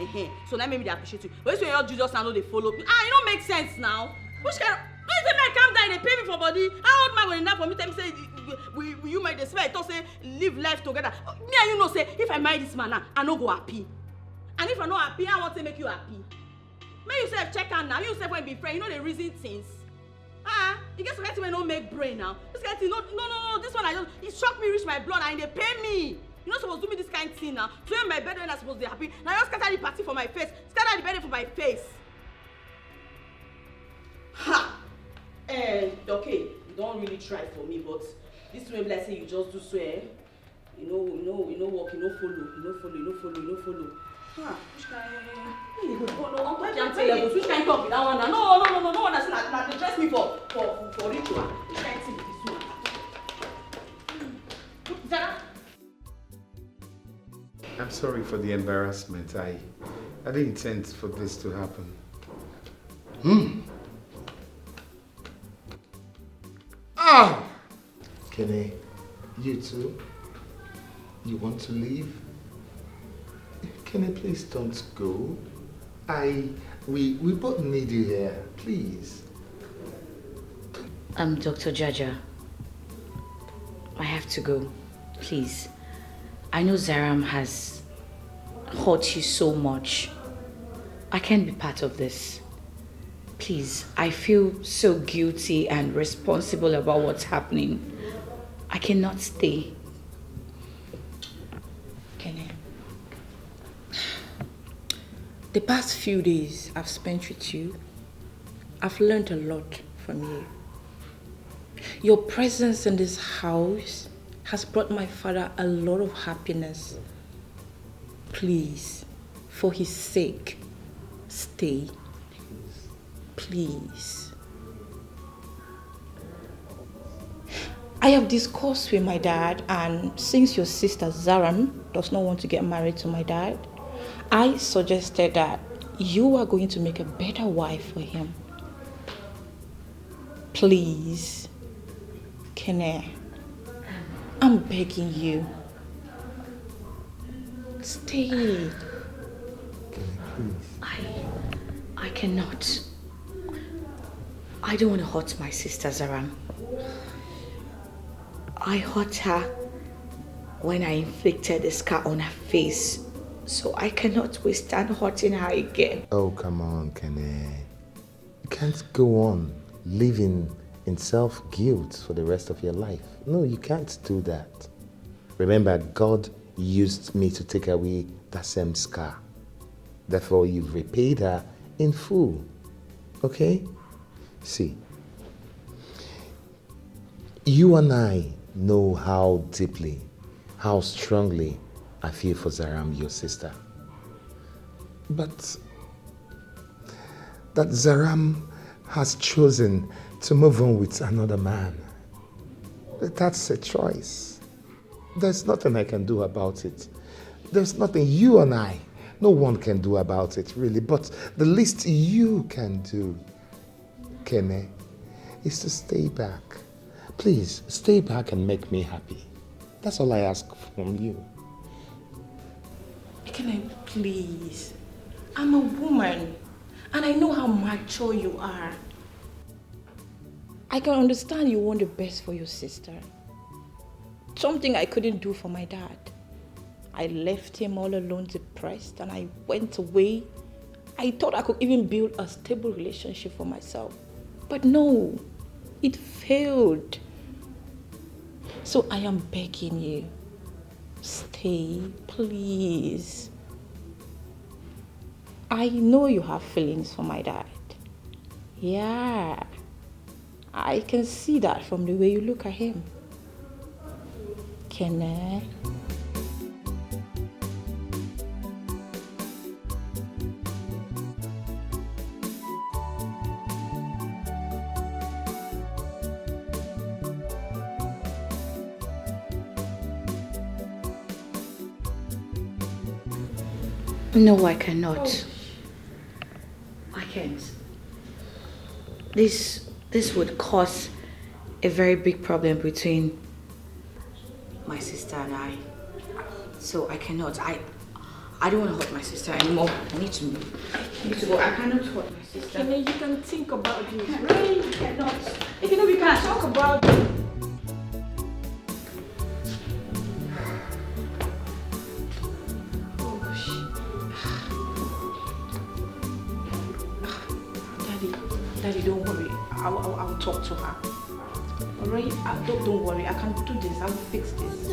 Speaker 16: you. So that made me they appreciate you. But this way you do just now know they follow me. It don't make sense now. Which kind of don't say man calm down, they pay me for body. How old man going enough for me tell me say you might despair, I thought say live life together. Me and you know say if I marry this man now, I no go happy. And if I not happy, I want to make you happy. May you say check out now, you say when be friend, you know the reason things. You get some kind of thing when don't make brain now. This kind of thing, no, this one I just, it shocked me, reach my blood, and they pay me. You're not supposed to do me this kind of thing now. So when my birthday when I'm supposed to be happy, now you scatter the party for my face, scatter the birthday for my face. Okay, you don't really try for me, but this way like say you just do swear. You know walk, you know follow. Which kind which kind talk with that one now? No one that's not they dress me for ritual. Which kind thing with this one? Zara?
Speaker 13: I'm sorry for the embarrassment. I didn't intend for this to happen. Kenny, you too? You want to leave? Kenny, please don't go. We both need you here, please.
Speaker 15: Dr. Jaja, I have to go, please. I know Zaram has hurt you so much. I can't be part of this. Please, I feel so guilty and responsible about what's happening. I cannot stay.
Speaker 8: Kenny, the past few days I've spent with you, I've learned a lot from you. Your presence in this house has brought my father a lot of happiness. Please, for his sake, stay. Please. I have discussed with my dad, and since your sister Zaram does not want to get married to my dad, I suggested that you are going to make a better wife for him. Please, Kene, I'm begging you. Stay.
Speaker 15: I cannot. I don't want to hurt my sister Zaram. I hurt her when I inflicted a scar on her face, so I cannot withstand hurting her again.
Speaker 13: Oh, come on, Kene. You can't go on living in self-guilt for the rest of your life. No, you can't do that. Remember, God used me to take away that same scar. Therefore, you've repaid her in full. Okay? See, you and I know how deeply, how strongly I feel for Zaram, your sister. But that Zaram has chosen to move on with another man. That's a choice. There's nothing I can do about it. There's nothing you and I, no one can do about it, really. But the least you can do, Kene, is to stay back. Please, stay back and make me happy. That's all I ask from you.
Speaker 8: Kene, please. I'm a woman, and I know how mature you are. I can understand you want the best for your sister. Something I couldn't do for my dad. I left him all alone, depressed, and I went away. I thought I could even build a stable relationship for myself. But no, it failed. So I am begging you, stay, please. I know you have feelings for my dad. Yeah, I can see that from the way you look at him. Can I?
Speaker 15: No, I cannot. I can't. This would cause a very big problem between my sister and I. So I cannot. I don't want to hurt my sister anymore. I need to move. I need to go. I cannot hurt my sister.
Speaker 8: Kene, you can think about this. Really, you cannot. You know, we can talk about it. Daddy, don't worry. I'll talk to her. Alright? Don't worry. I can do this. I'll fix this.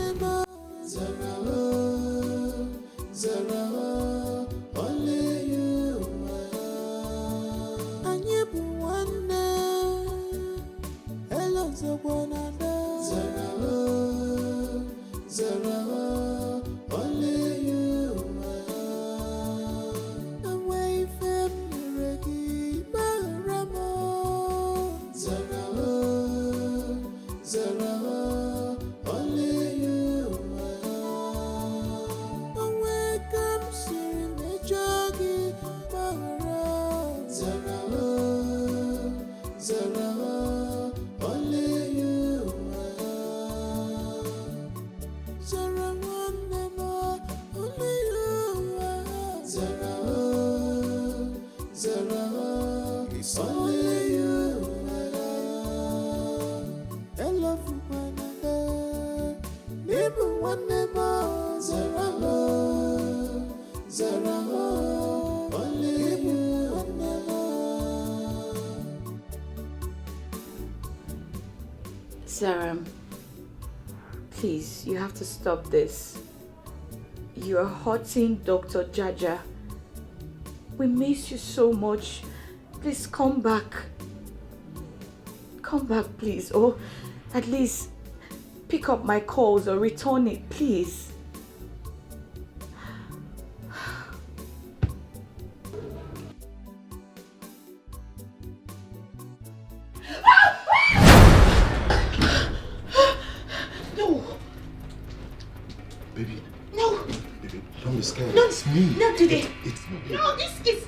Speaker 8: Zaram, please, you have to stop this. You are hurting Dr. Jaja. We miss you so much. Please come back. Come back, please. Or at least pick up my calls or return it, please.
Speaker 2: Baby.
Speaker 7: No.
Speaker 2: Baby, don't be scared.
Speaker 7: No.
Speaker 2: It's me.
Speaker 7: No, today.
Speaker 2: It's me.
Speaker 7: No, this is...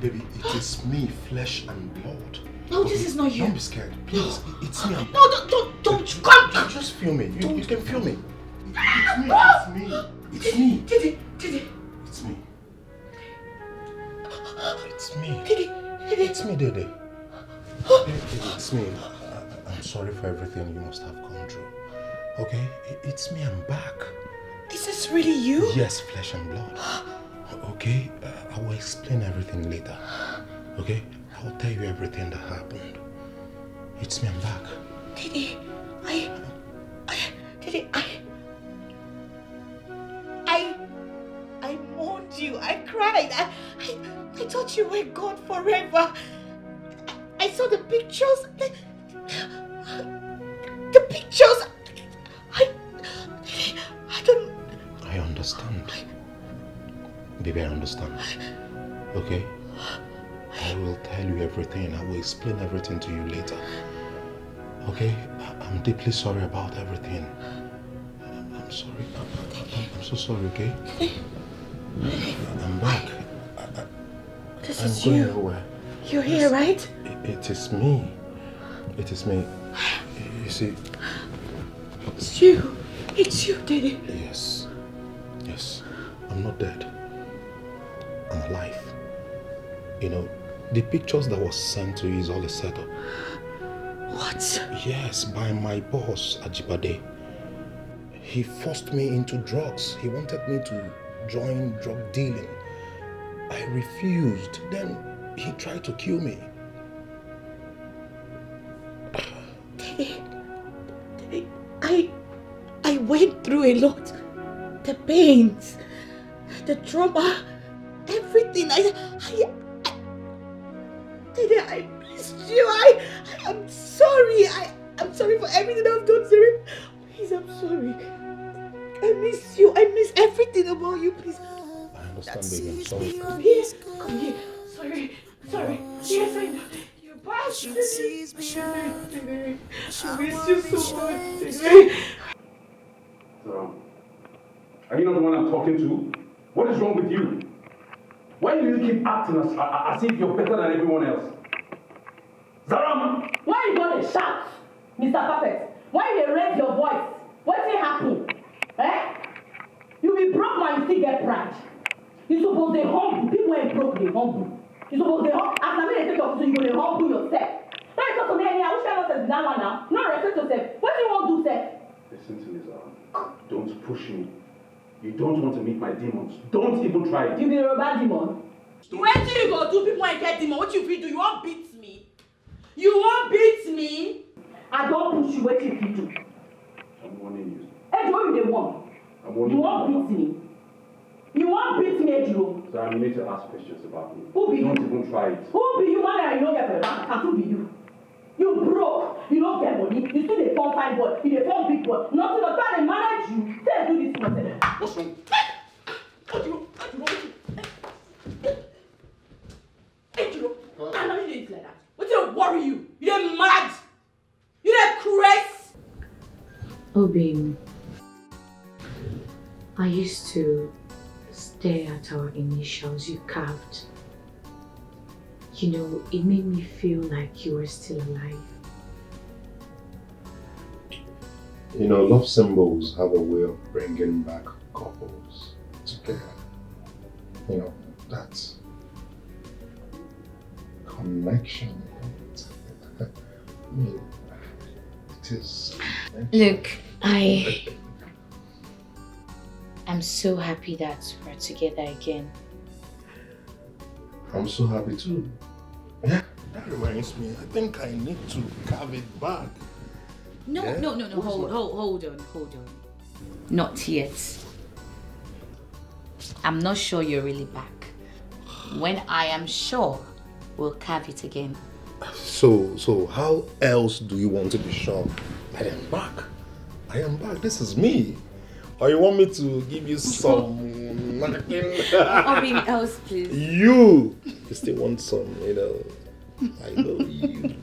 Speaker 2: Baby, it is me, flesh and blood.
Speaker 7: No, this is not you.
Speaker 2: Don't be scared. Please, it's me.
Speaker 7: No, don't come.
Speaker 2: Just feel me. You can feel me. It's me. It's me.
Speaker 7: Didi.
Speaker 2: It's me. It's me. It's me, Dede. It's me. I'm sorry for everything you must have gone through. Okay? It's me. I'm back.
Speaker 7: Is this really you?
Speaker 2: Yes, flesh and blood. Okay? I will explain everything later. Okay? I will tell you everything that happened. It's me. I'm back.
Speaker 7: Didi, I mourned you. I cried. I thought you were gone forever. I saw the pictures. The pictures. I don't...
Speaker 2: I understand. Baby, I understand. Okay? I will tell you everything. I will explain everything to you later. Okay? I'm deeply sorry about everything. I'm sorry. I'm so sorry, okay? I'm back.
Speaker 7: This
Speaker 2: I'm
Speaker 7: is
Speaker 2: going
Speaker 7: you.
Speaker 2: nowhere.
Speaker 7: You're here, right?
Speaker 2: It is me. It is me. You see...
Speaker 7: It's you. It's you, Didi.
Speaker 2: Yes. Yes. I'm not dead. I'm alive. You know, the pictures that was sent to you is all a setup.
Speaker 7: What?
Speaker 2: Yes, by my boss, Ajibade. He forced me into drugs. He wanted me to join drug dealing. I refused. Then he tried to kill me.
Speaker 7: Didi, I went through a lot. The pains, the trauma, everything. Didi, I missed you. I'm sorry. I'm sorry for everything I've done, Sarah. Please, I'm sorry. I miss you. I miss everything about you. Please.
Speaker 2: I understand, baby. I'm sorry.
Speaker 7: Come here. Sorry. Yes, I know. You bastard. I miss you so much.
Speaker 10: Are you not the one I'm talking to? What is wrong with you? Why do you keep acting as if you're better than everyone else? Zaram!
Speaker 12: Why you gonna shout, Mr. Perfect? Why you raise your voice? What's happening? Eh? You be broke man, you still get pride. You suppose they humble. People ain't broke, they humble. You suppose they humble. After me, they take your position, you go they humble yourself. Now you talk to me anyhow, which kind of nonsense is that one now? No respect yourself. What do you want to do, sir?
Speaker 10: Listen to me, Zaram. Don't push me. You don't want to meet my demons. Don't even try it.
Speaker 12: You be a robot demon? When do you go do people ain't get demon? What you feel do? You won't beat me? You won't beat me? I don't push you, what you feel do?
Speaker 10: I'm warning you.
Speaker 12: Hey, what you they want?
Speaker 10: I'm warning
Speaker 12: you. You won't beat me? You won't beat me, Edro?
Speaker 10: Zaram, you need to ask questions about me.
Speaker 12: Who be you?
Speaker 10: Don't even try it.
Speaker 12: Who be you? One I don't get for bank account. Who be you? You broke. You don't get money. You still a phone fine boy. You a phone big boy. Nothing to try to manage you. Say do this to myself.
Speaker 10: What's wrong?
Speaker 12: What do you? I know you didn't like that. What did it worry you? You didn't mad. You didn't crazy.
Speaker 15: Obim, I used to stare at our initials you carved. You know, it made me feel like you were still alive.
Speaker 11: You know, love symbols have a way of bringing back couples together. You know, that connection. I mean, it is...
Speaker 15: Look, I'm so happy that we're together again.
Speaker 11: I'm so happy too.
Speaker 2: Yeah, that reminds me. I think I need to carve it back.
Speaker 15: No,
Speaker 2: Yeah?
Speaker 15: no, hold on. Not yet. I'm not sure you're really back. When I am sure, we'll carve it again.
Speaker 2: So how else do you want to be sure that I'm back? I am back. This is me. Or you want me to give you some
Speaker 15: Something else, please.
Speaker 2: You still want some, you know. I know you.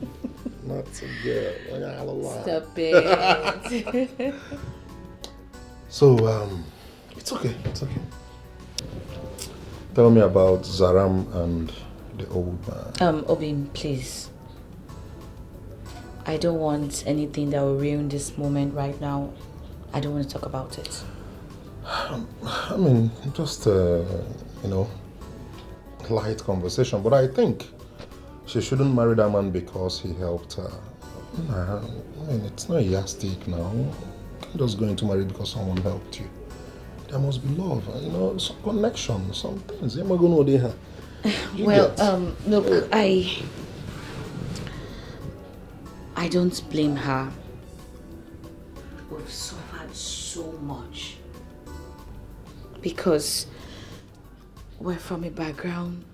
Speaker 2: Not a girl.
Speaker 15: Stop it.
Speaker 11: So, it's okay, it's okay. Tell me about Zaram and the old man.
Speaker 15: Obin, please. I don't want anything that will ruin this moment right now. I don't want to talk about it.
Speaker 11: I mean, just, light conversation, but I think she shouldn't marry that man because he helped her. Nah, I mean, it's not a yardstick now. You can't just go into marriage because someone helped you. There must be love, some connection, some things.
Speaker 15: Well, look, I don't blame her. We've suffered so much because we're from a background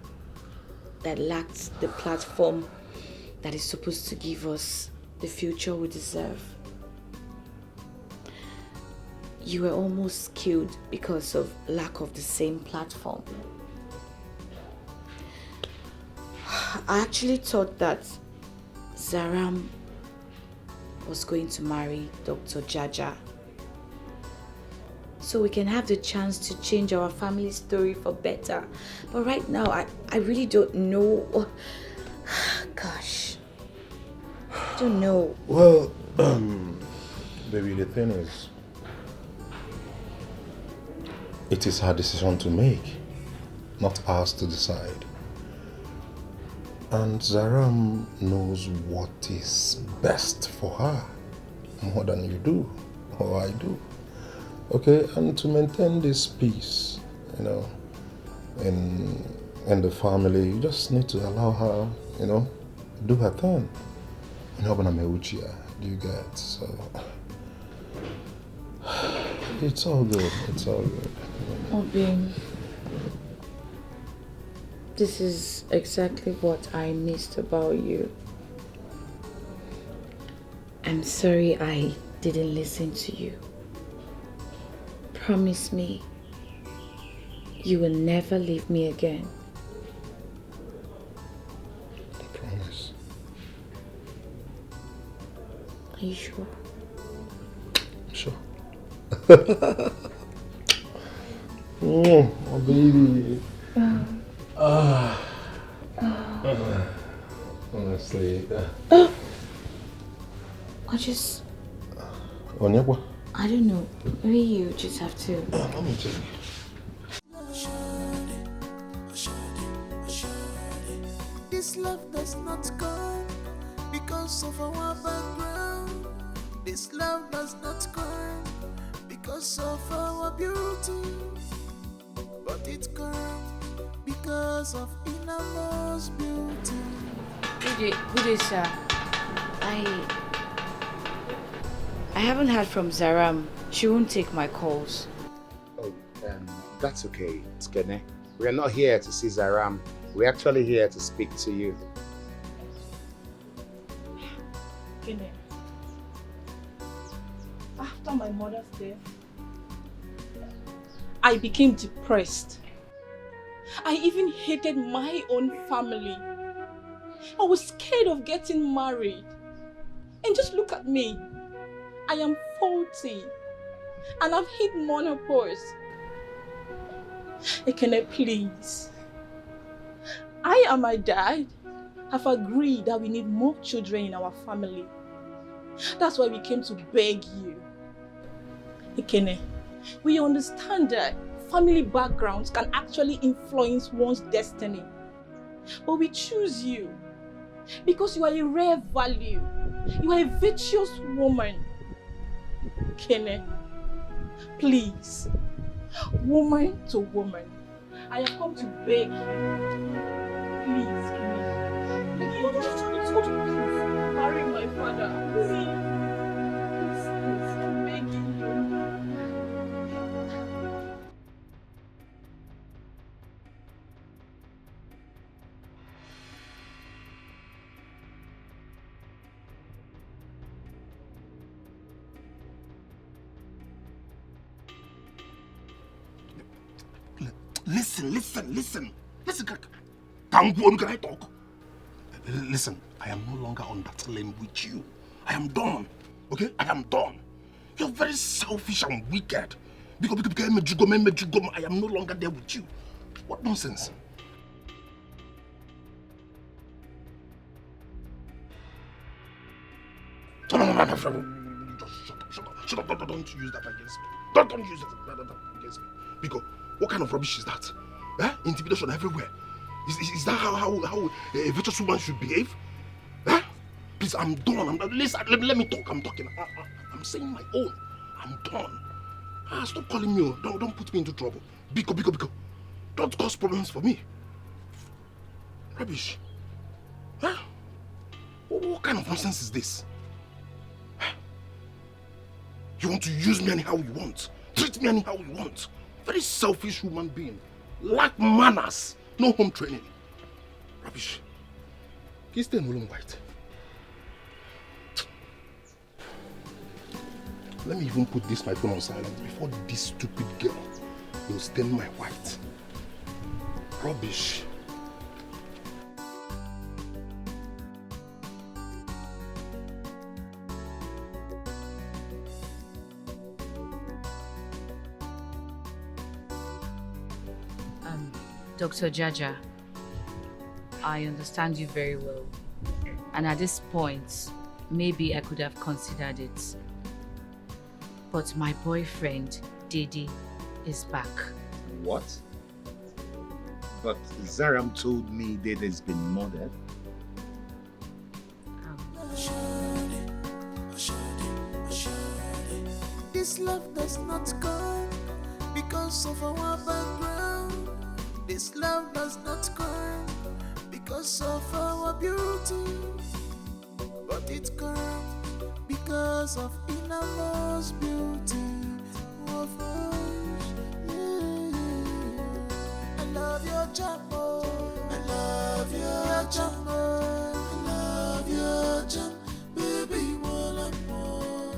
Speaker 15: that lacked the platform that is supposed to give us the future we deserve. You were almost killed because of lack of the same platform. I actually thought that Zaram was going to marry Dr. Jaja so we can have the chance to change our family story for better. But right now, I really don't know. Gosh, I don't know.
Speaker 11: Well, baby, the thing is, it is her decision to make, not ours to decide. And Zaram knows what is best for her more than you do or I do. Okay, and to maintain this peace, in the family, you just need to allow her, do her thing. Do you get? So it's all good. It's all good.
Speaker 15: Obin, this is exactly what I missed about you. I'm sorry I didn't listen to you. Promise me you will never leave me again.
Speaker 11: I promise.
Speaker 15: Are you sure?
Speaker 11: Sure. Oh, baby. Honestly.
Speaker 15: I don't know. Maybe you just have to.
Speaker 11: Let me check.
Speaker 5: This love does not come because of our background. This love does not come because of our beauty, but it comes because of innermost beauty.
Speaker 15: Good day, sir. I haven't heard from Zaram. She won't take my calls.
Speaker 21: Oh, that's okay, Skene. We are not here to see Zaram. We're actually here to speak to you.
Speaker 6: Skene, after my mother's death, I became depressed. I even hated my own family. I was scared of getting married. And just look at me. I am 40 and I've hit menopause. Ekene, please. I and my dad have agreed that we need more children in our family. That's why we came to beg you. Ekene, we understand that family backgrounds can actually influence one's destiny. But we choose you because you are a rare value. You are a virtuous woman. Kene, please, woman to woman, I have come to beg you. Please, Kene, please, marry my father. Please, I'm begging you.
Speaker 10: Listen. Can I talk? Listen, I am no longer on that lane with you. I am done. Okay? I am done. You're very selfish and wicked.
Speaker 2: Because I am no longer there with you. What nonsense? No, just shut up. Don't use that against me. Don't use that against me. Because what kind of rubbish is that? Eh? Intimidation everywhere. Is that how a virtuous woman should behave? Eh? Please, I'm done. Listen, let me talk. I'm talking. I'm saying my own. I'm done. Stop calling me. Don't put me into trouble. Biko. Don't cause problems for me. Rubbish. Huh? What kind of nonsense is this? You want to use me anyhow you want. Treat me anyhow you want. Very selfish human being. Lack manners. No home training. Rubbish. Can you stay in Wolong White? Let me even put my phone on silent before this stupid girl will stain my white. Rubbish.
Speaker 15: Dr. Jaja, I understand you very well. And at this point, maybe I could have considered it. But my boyfriend, Dede, is back.
Speaker 21: What? But Zaram told me Dede's been murdered.
Speaker 5: This love does not come because of our background. This love does not come because of our beauty, but it comes because of inner love's beauty of us. Yeah. I love your jumbo. I love your jumbo. I love your jumbo. Baby, more and more.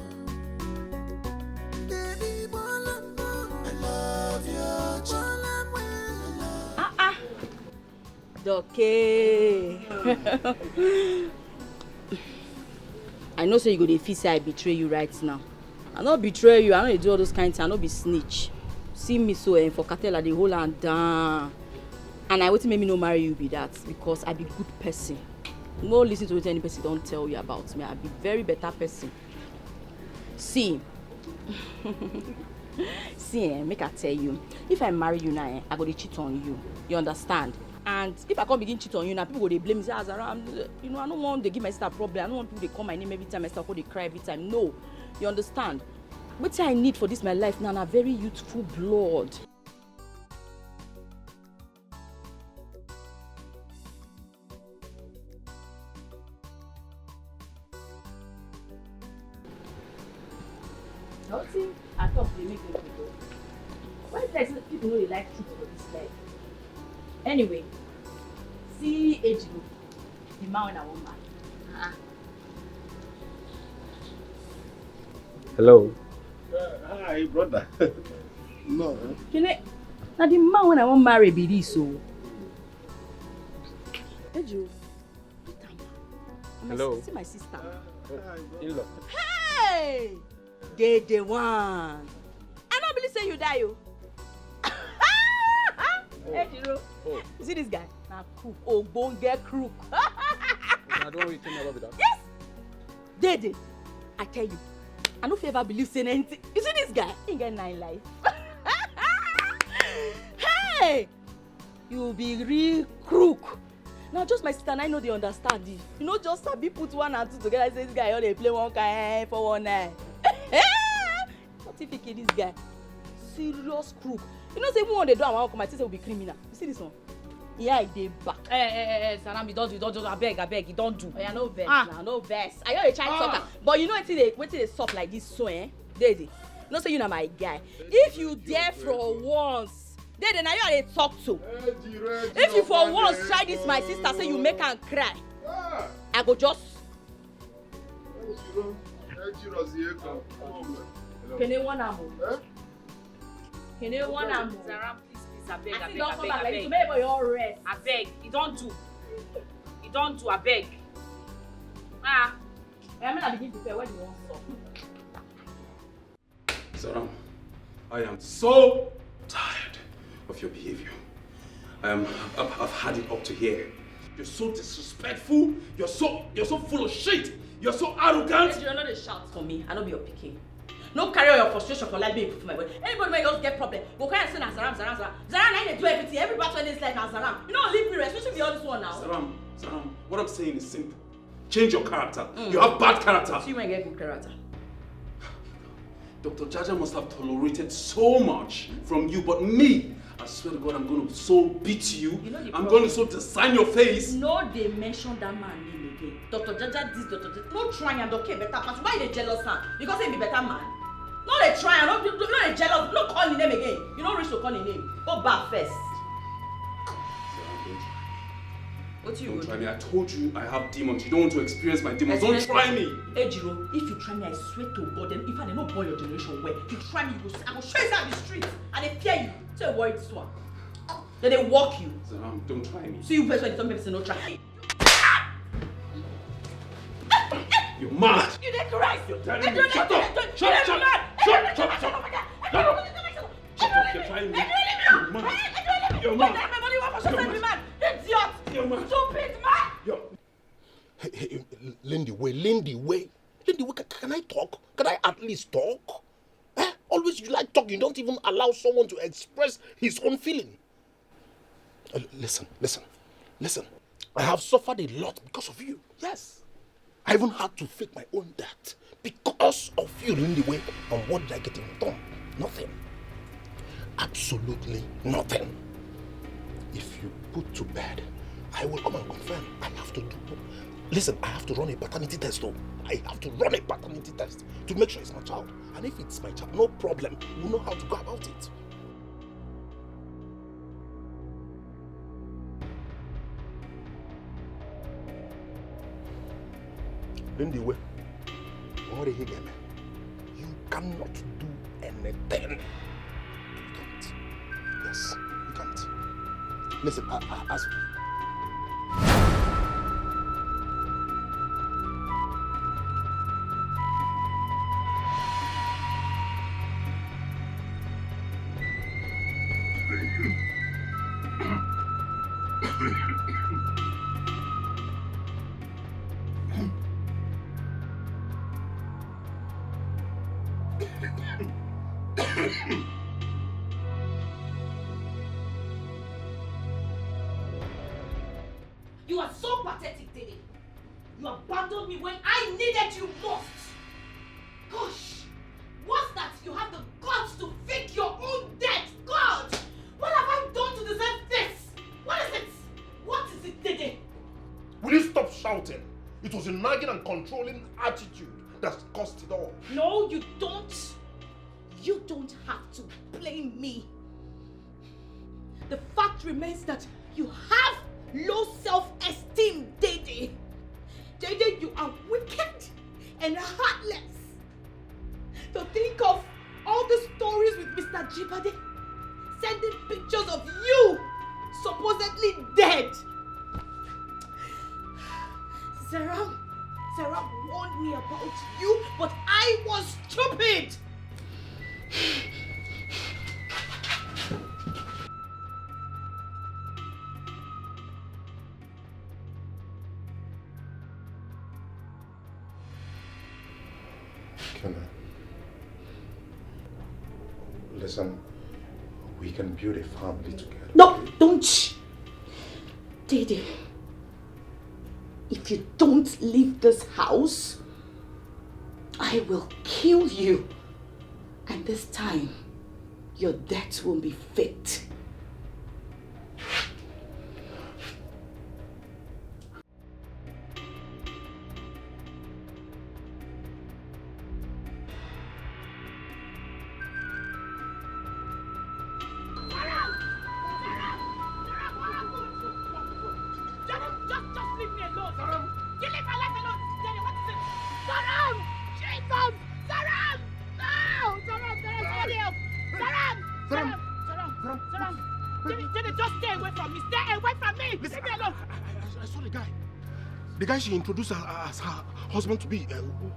Speaker 5: Baby, more and more. I love your jumbo.
Speaker 19: Okay. I know say you go dey feel say I betray you right now. I no betray you, I no dey do all those kind of things, I no be snitch. See me so for cartel I dey hold am down. And I wetin make me no marry you be that because I be good person. No listen to wetin any person don tell you about me. I be very better person. See. See, make I tell you, if I marry you now, I go to cheat on you. You understand? And if I come begin cheat on you now, people go they blame me. Say, Azara, you know, I don't want to give my sister a problem. I don't want people to call my name every time. My sister go they cry every time. No, you understand? What I need for this my life now, a very youthful blood. Nothing at all they make me go. Why is that people know they like truth for this life? Anyway, see Ejiro, the man when I want marry.
Speaker 9: Hello.
Speaker 2: Hi, brother. No.
Speaker 19: Now the man when I want marry be this so. Ejiro,
Speaker 9: hello.
Speaker 19: See my sister.
Speaker 9: In-law.
Speaker 19: Hey, Dede one. I don't believe say you die you. Ejiro.
Speaker 9: Oh.
Speaker 19: You see this guy? Nah, crook. Oh, bone get crook.
Speaker 9: I don't really think about that.
Speaker 19: Yes! Dede, I tell you, I don't ever believe saying anything. You see this guy? He get 9 life. Hey! You be real crook. Now just my sister and I know they understand it. You know, just sabi put 1 and 2 together and say this guy, they play one kind for 1 night. What if he kill this guy? Serious crook. You know, say even when they do, I want to come, my sister will be criminal. You see this one? Yeah, I did back.
Speaker 16: Salam, don't do. I beg, you don't do.
Speaker 19: Yeah, no vex now, no vex. I know a child soccer, but you know what they suck like this, so Dede. No say you know my guy. If you dare for once, Dede, now you are they talk to. If you for once try this, my sister say you make her cry, I go just. Can you want to move? Can you want to move?
Speaker 16: Zara, please, I beg.
Speaker 19: I don't come back like this. Maybe your rest.
Speaker 16: I beg. You don't do. I beg.
Speaker 19: I mean, I begin to say, what do you want to
Speaker 18: Zara, I am so tired of your behavior. I've had it up to here. You're so disrespectful. You're so full of shit. You're so arrogant.
Speaker 19: You're not a shout for me. I don't be your picking. No carry all your frustration for life being put for my body. Anybody may just get problem. Go carry and say Zaram. Zaram, I need to do everything. Everybody in this life now Zaram. You know, leave me rest. We should be all this one now.
Speaker 18: Zaram, what I'm saying is simple. Change your character. You have bad character.
Speaker 19: So you might get good character.
Speaker 18: Dr. Jaja must have tolerated so much from you, but me, I swear to God, I'm going to so beat you. I'm going to so design your face.
Speaker 19: No, they mention that man name again. Dr. Jaja this, Dr. Jaja. No try and okay better. But why they jealous man? Because he be better man. No, they try and no they jealous. No call his name again. You don't reach to call his name. Go back first. What you
Speaker 18: don't try me. I told you I have demons. You don't want to experience my demons. Don't try me.
Speaker 19: Ejiro, if you try me, I swear to God, then if I don't boy your generation well, if you try me, I will show you out the street and they fear you. So avoid this one. Then they walk you.
Speaker 18: Zaram, don't try me.
Speaker 19: See you first when some people say no try.
Speaker 18: You're mad.
Speaker 19: You did correct.
Speaker 18: You're telling me. Shut up. Shut up. Shut up. You're trying me. You're mad. You're mad.
Speaker 19: Idiot! Stupid man!
Speaker 2: Hey, Lindy, wait. Can I talk? Can I at least talk? Always you like talking. You don't even allow someone to express his own feeling. Listen. I have suffered a lot because of you. Yes. I even had to fake my own death because of you, Lindy. And what did I get in return? Nothing. Absolutely nothing. If you put to bed, I will come and confirm. I have to run a paternity test though. I have to run a paternity test to make sure it's my child. And if it's my child, no problem. We'll know how to go about it. Lindy, you cannot do anything. You can't. Yes, you can't. Listen, as
Speaker 19: You are so pathetic, Dede. You abandoned me when I needed you most. Gosh, what's that? You have the guts to fake your own death. God, what have I done to deserve this? What is it? What is it, Dede?
Speaker 2: will you stop shouting? It was a nagging and controlling attitude that caused it all.
Speaker 19: No, you don't. You don't have to blame me. The fact remains that you have low self-esteem, Dede. Dede, you are wicked and heartless. To think of all the stories with Mr. Jibade, sending pictures of you supposedly dead. Zaram warned me about you, but I was stupid.
Speaker 2: Listen, we can build a family together.
Speaker 19: No, don't. Dede, if you don't leave this house, I will kill you. And this time, your death won't be faked.
Speaker 2: The guy she introduced as her husband to be,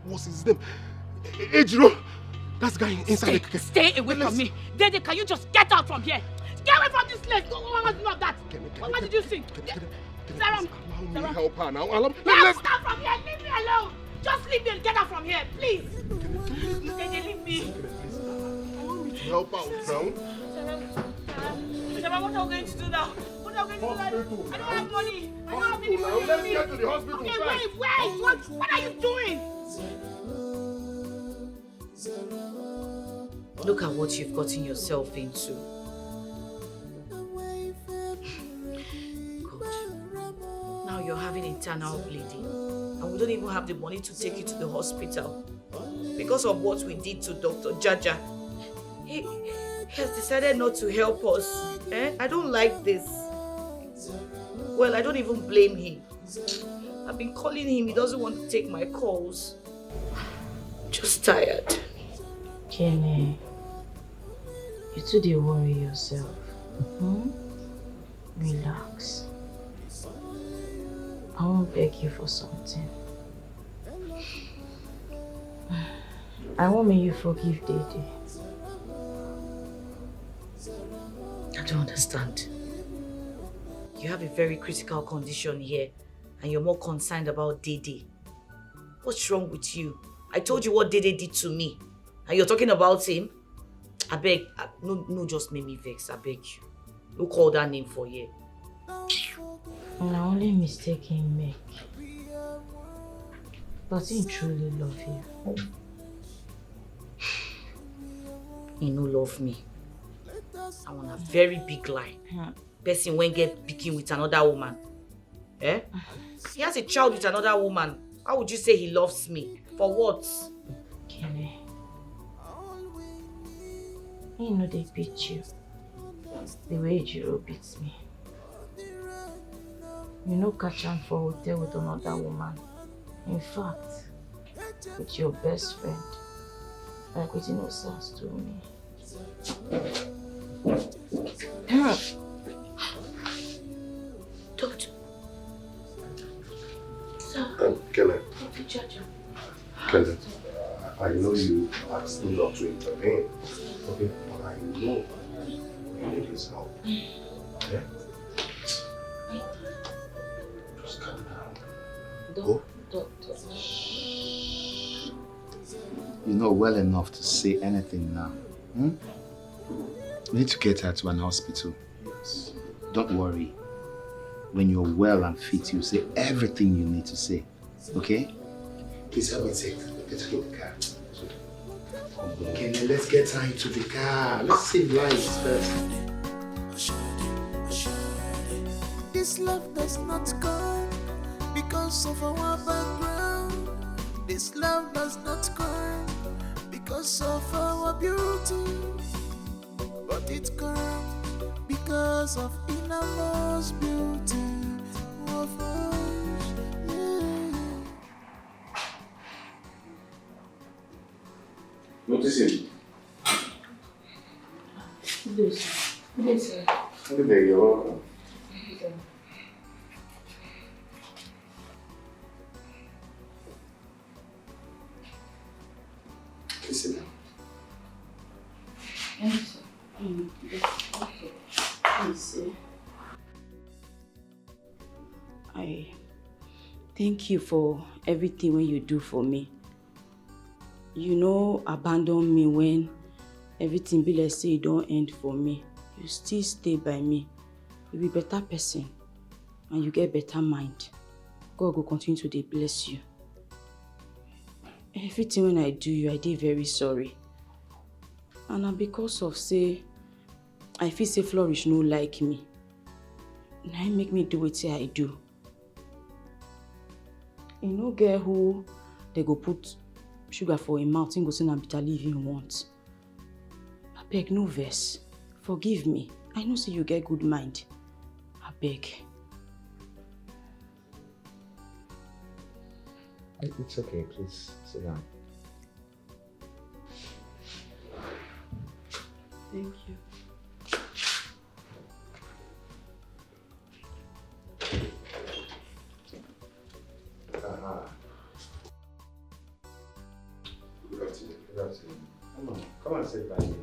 Speaker 2: what's his name? Ejiro. That's the guy inside the...
Speaker 3: Stay away from me. Dede, can you just get out from here? Get away from this place. What was not that? What did you see? Sarah,
Speaker 2: Allow me help her now.
Speaker 3: Let's stop from here. Leave me alone. Just leave me and get out from here, please. Dede, leave me.
Speaker 2: Help out, Brown.
Speaker 3: Sarah, what are we going to do now? What are we going to do now? I don't have money. I don't have any money.
Speaker 2: Let's get to the hospital.
Speaker 3: Okay, wait. What are you doing?
Speaker 15: Look at what you've gotten yourself into. God. Now you're having internal bleeding. And we don't even have the money to take you to the hospital. Because of what we did to Dr. Jaja. He has decided not to help us. I don't like this. Well, I don't even blame him. I've been calling him. He doesn't want to take my calls. Just tired.
Speaker 14: Kenny, you too dey worry yourself. Relax. I won't beg you for something. I want me you forgive Dede.
Speaker 15: I don't understand. You have a very critical condition here and you're more concerned about Dede. What's wrong with you? I told you what Dede did to me. And you're talking about him? I beg, no, just make me vex, I beg you. No call that name for you.
Speaker 14: And I only mistake him make. But he truly love you.
Speaker 15: He no love me. I want a very big lie. Person when get picking with another woman. He has a child with another woman. How would you say he loves me? For what?
Speaker 14: Kenny. He know they beat you. The way Jiro beats me. You know catch him for hotel with another woman. In fact, with your best friend. Like with innocence to me.
Speaker 15: Doctor.
Speaker 11: Kenneth. Kenneth, I know you asked me not to intervene. Okay? But I know you need his help. Okay? Just calm down. Go.
Speaker 14: Doctor.
Speaker 13: You know well enough to say anything now. We need to get her to an hospital.
Speaker 11: Yes.
Speaker 13: Don't worry. When you're well and fit, you say everything you need to say. Okay?
Speaker 11: Please help me take her to the car. Okay, let's get her into the car. Let's save lives first.
Speaker 5: This love does not come because of our background. This love does not come because of our beauty. But it comes because of innermost beauty of us. Yeah.
Speaker 9: Notice him.
Speaker 14: Yes.
Speaker 9: Good day, you're welcome.
Speaker 11: Listen now.
Speaker 14: I thank you for everything when you do for me. You no abandon me when everything be like say it don't end for me. You still stay by me. You be better person and you get better mind. God will continue to bless you. Everything when I do you, I did very sorry. And because of say, I feel say Flourish no like me. Now it make me do what I do. You know girl who they go put sugar for him mouth and go send a bitter leaf him want. I beg no verse. Forgive me. I know say you get good mind. I beg.
Speaker 13: It's okay, please sit down.
Speaker 14: Thank you.
Speaker 11: Good afternoon. Good afternoon.
Speaker 13: Hello. sit by me.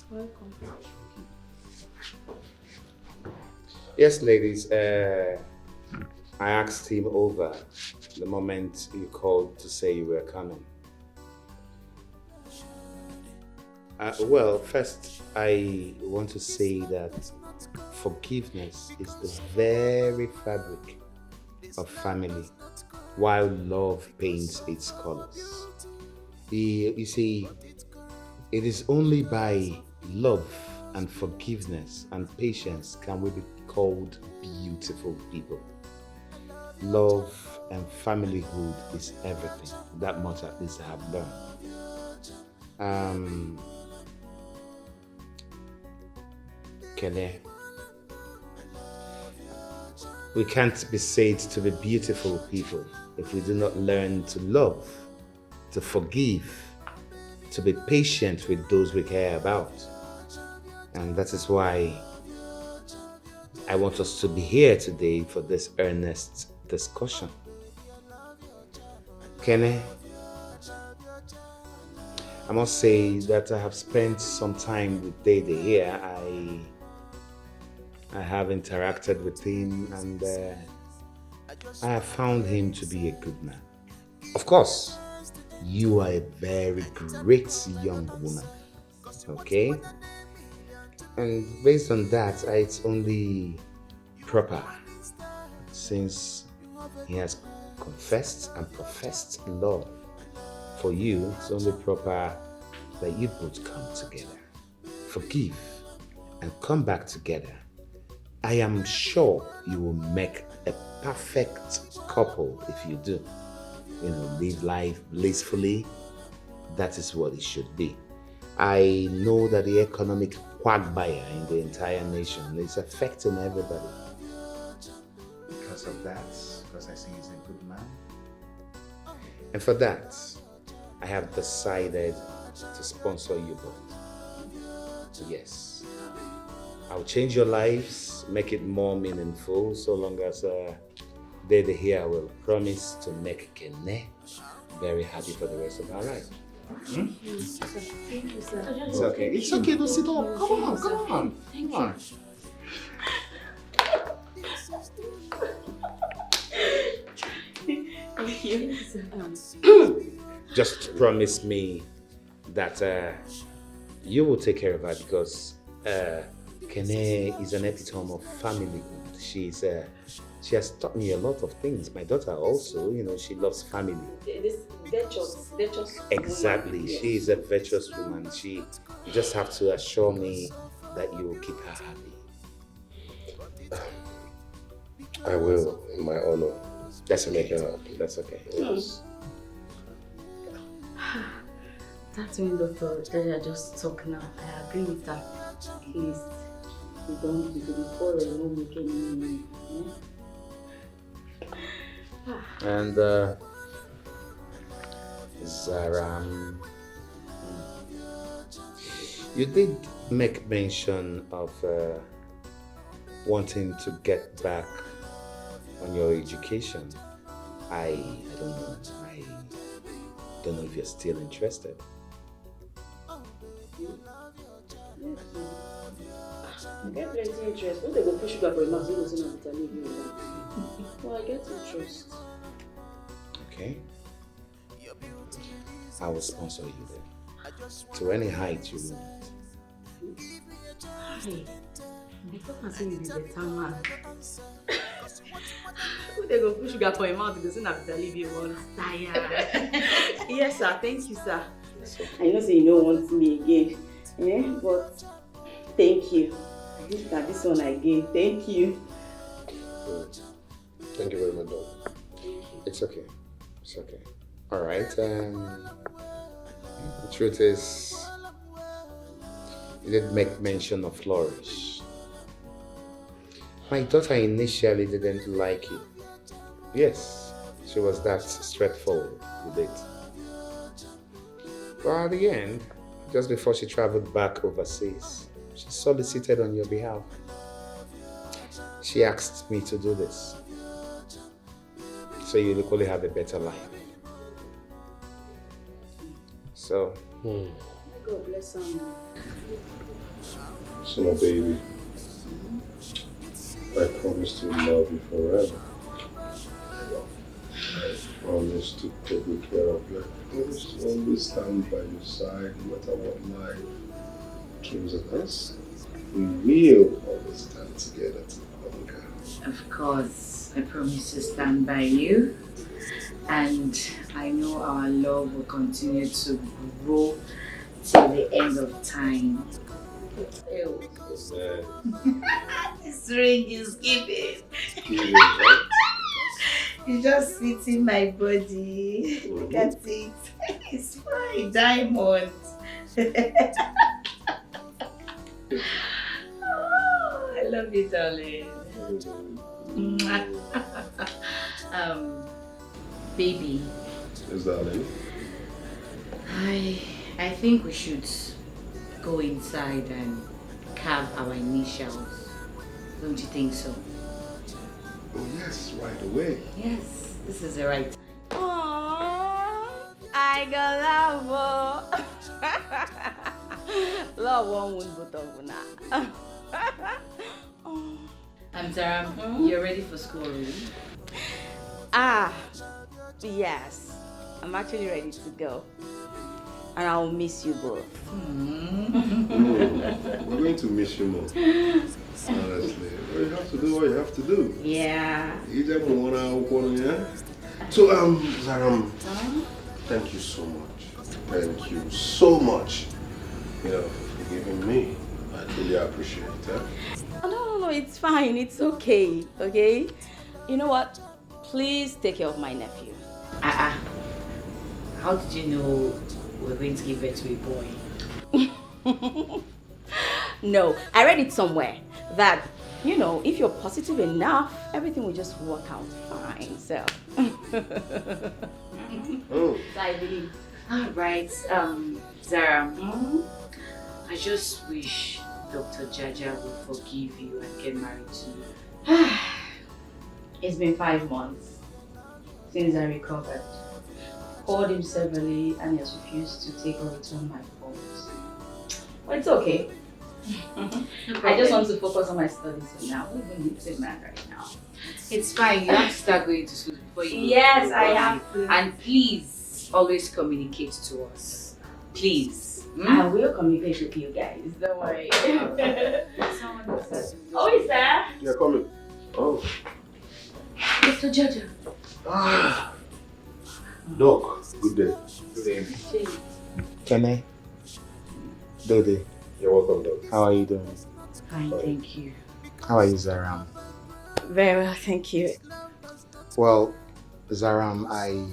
Speaker 19: Welcome.
Speaker 13: Yes, ladies. I asked him over the moment you called to say you were coming. Well, first, I want to say that forgiveness is the very fabric of family, while love paints its colors. You see, it is only by love and forgiveness and patience can we be called beautiful people. Love and familyhood is everything. That much at least I have learned. Kele, we can't be said to be beautiful people if we do not learn to love, to forgive, to be patient with those we care about. And that is why I want us to be here today for this earnest discussion. Kene, I must say that I have spent some time with Dede here. I have interacted with him and I have found him to be a good man. Of course, you are a very great young woman, okay? And based on that, it's only proper, since he has confessed and professed love for you, it's only proper that you both come together, forgive, and come back together. I am sure you will make a perfect couple if you do. Live life blissfully. That is what it should be. I know that the economic quagmire in the entire nation is affecting everybody. Because of that, because I see he's a good man. And for that, I have decided to sponsor you both. Yes. I'll change your lives, make it more meaningful, so long as Dede here will promise to make Kene very happy for the rest of our life. Hmm?
Speaker 19: Thank you, sir.
Speaker 13: It's okay. It's okay. Don't sit up. Come on. Come on.
Speaker 19: Thank you.
Speaker 13: Just promise me that you will take care of her, because Kene is an epitome of familyhood. She has taught me a lot of things. My daughter also, she loves family.
Speaker 19: This virtuous
Speaker 13: Exactly.
Speaker 19: woman. Yes.
Speaker 13: She is a virtuous woman. You just have to assure me that you will keep her happy.
Speaker 11: I will, in my honor.
Speaker 13: That's okay.
Speaker 11: Make her happy.
Speaker 13: That's okay.
Speaker 11: Yes.
Speaker 19: That's when Dr. Deja just talk now. I agree with that. Please, we don't be poor and won't make any money.
Speaker 13: And Zaram, you did make mention of wanting to get back on your education. I don't know. I don't know if you're still interested.
Speaker 19: I get plenty interest. When they go push you back for a month, you know, well, I get interest.
Speaker 13: Okay. I will sponsor you then. To any height you want.
Speaker 19: Hey, I thought I said you be better man. When they go push you back for a month, you go soon have to leave you one tire. Yes, sir. Thank you, sir. I know say you don't want me again. But thank you. At least that this one I gave. Thank you.
Speaker 11: Thank you very much, Dad.
Speaker 13: It's okay. It's okay. Alright. The truth is, you did make mention of Flourish. My daughter initially didn't like you. Yes, she was that straightforward with it. But at the end, just before she traveled back overseas, she solicited on your behalf. She asked me to do this, so you'll equally have a better life. So.
Speaker 19: God bless him.
Speaker 11: So, my baby, I promise to love you forever. I promise to take good care of you. I promise to always stand by your side no matter what life throws at us. We will always stand together to conquer.
Speaker 15: Of course, I promise to stand by you. And I know our love will continue to grow till the end of time. Ew. This ring is giving. It just fits in my body. Look at it. It's fine. Diamond. Oh, I love you, darling. Baby.
Speaker 11: Yes, darling.
Speaker 15: I think we should go inside and carve our initials. Don't you think so?
Speaker 11: Oh yes, right away.
Speaker 15: Yes, this is the right time.
Speaker 16: Aww, I got love. Love one wound both of now.
Speaker 15: Zara, you're ready for school already?
Speaker 16: Yes. I'm actually ready to go. And I'll miss you both.
Speaker 11: We're going to miss you more. Honestly. Well, you have to do what you have to do.
Speaker 15: Yeah.
Speaker 11: So, Zara, thank you so much. Thank you so much. For forgiving me. I really appreciate it.
Speaker 16: No, it's fine. It's okay. Okay? You know what? Please take care of my nephew.
Speaker 15: How did you know we're going to give birth to a boy?
Speaker 16: No, I read it somewhere that, if you're positive enough, everything will just work out fine. So.
Speaker 15: I believe. Alright, Zara. I just wish Dr. Jaja would forgive you and get married to you. It's been 5 months since I recovered. Called him severally and he has refused to take or return my calls. But it's okay. I just want to focus on my studies for now. I'm even a man right now. It's fine. You have to start going to school before you go. Yes, I have to. And please always communicate to us. Please. I will communicate with you guys. Don't worry. Oh, is there?
Speaker 11: Yeah, coming. Oh.
Speaker 15: Mr. Jaja.
Speaker 11: Doc, good day.
Speaker 13: Good evening. Kene. Dode.
Speaker 11: You're welcome, Doc.
Speaker 13: How are you doing?
Speaker 15: Fine, thank you.
Speaker 13: How are you, Zaram?
Speaker 16: Very well, thank you.
Speaker 13: Well, Zaram, I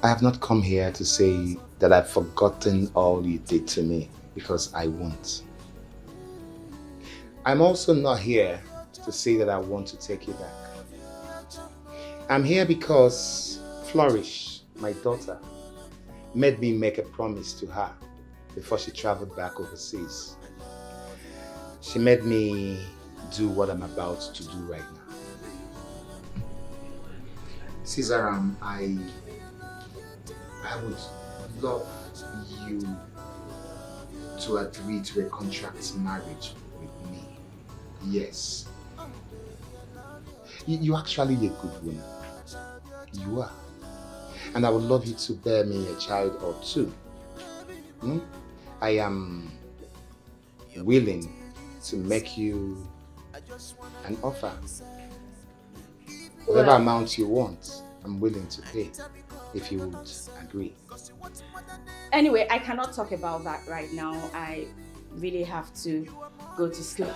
Speaker 13: have not come here to say that I've forgotten all you did to me, because I won't. I'm also not here to say that I want to take you back. I'm here because Flourish, my daughter, made me make a promise to her before she traveled back overseas. She made me do what I'm about to do right now. Caesaram, I would love you to agree to a contract marriage with me. Yes. You're actually a good woman. You are. And I would love you to bear me a child or two. I am willing to make you an offer. Whatever amount you want, I'm willing to pay, if you would agree.
Speaker 16: Anyway, I cannot talk about that right now. I really have to go to school.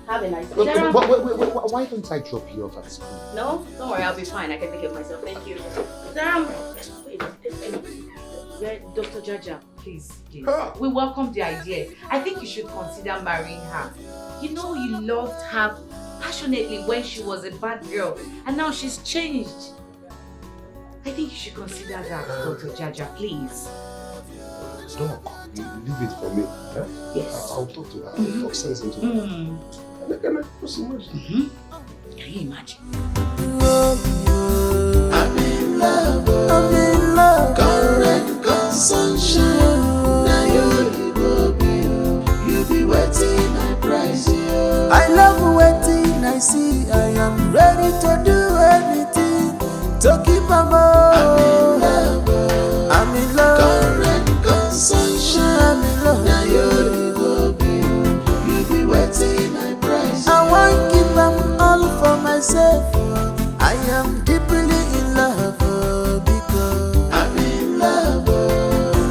Speaker 16: Have a nice day.
Speaker 13: Why don't I drop you off at school?
Speaker 16: No, don't worry, I'll be fine. I can take care of myself. Thank you.
Speaker 15: Wait, Dr. Jaja, please. We welcome the idea. I think you should consider marrying her. You know you loved her passionately when she was a bad girl, and now she's changed. I think you should consider that, Dr. Jaja, please.
Speaker 11: Doc, leave it for me. Huh?
Speaker 15: Yes.
Speaker 11: I'll talk to her. I'll talk sense into her. Can I put some words?
Speaker 15: Can you imagine?
Speaker 5: to keep am oh. I'm in love. Current sunshine. I'm in love. Now you go be, you be waiting my price. I won't keep them all for myself. I am deeply in love because I'm in love.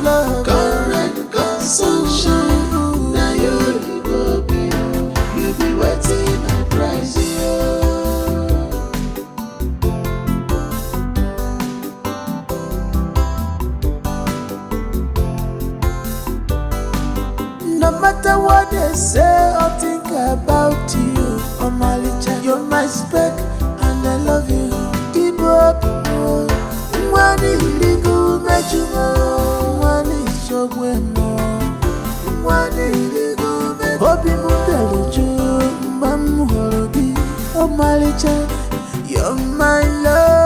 Speaker 5: Love. Current sunshine. Now you go be, you be waiting my price. No matter what they say or think about you, oh my little, you're my spec and I love you. Keep up, one illegal measure, one is your winner, one illegal measure. Hope you move the little, oh my little, you're my love.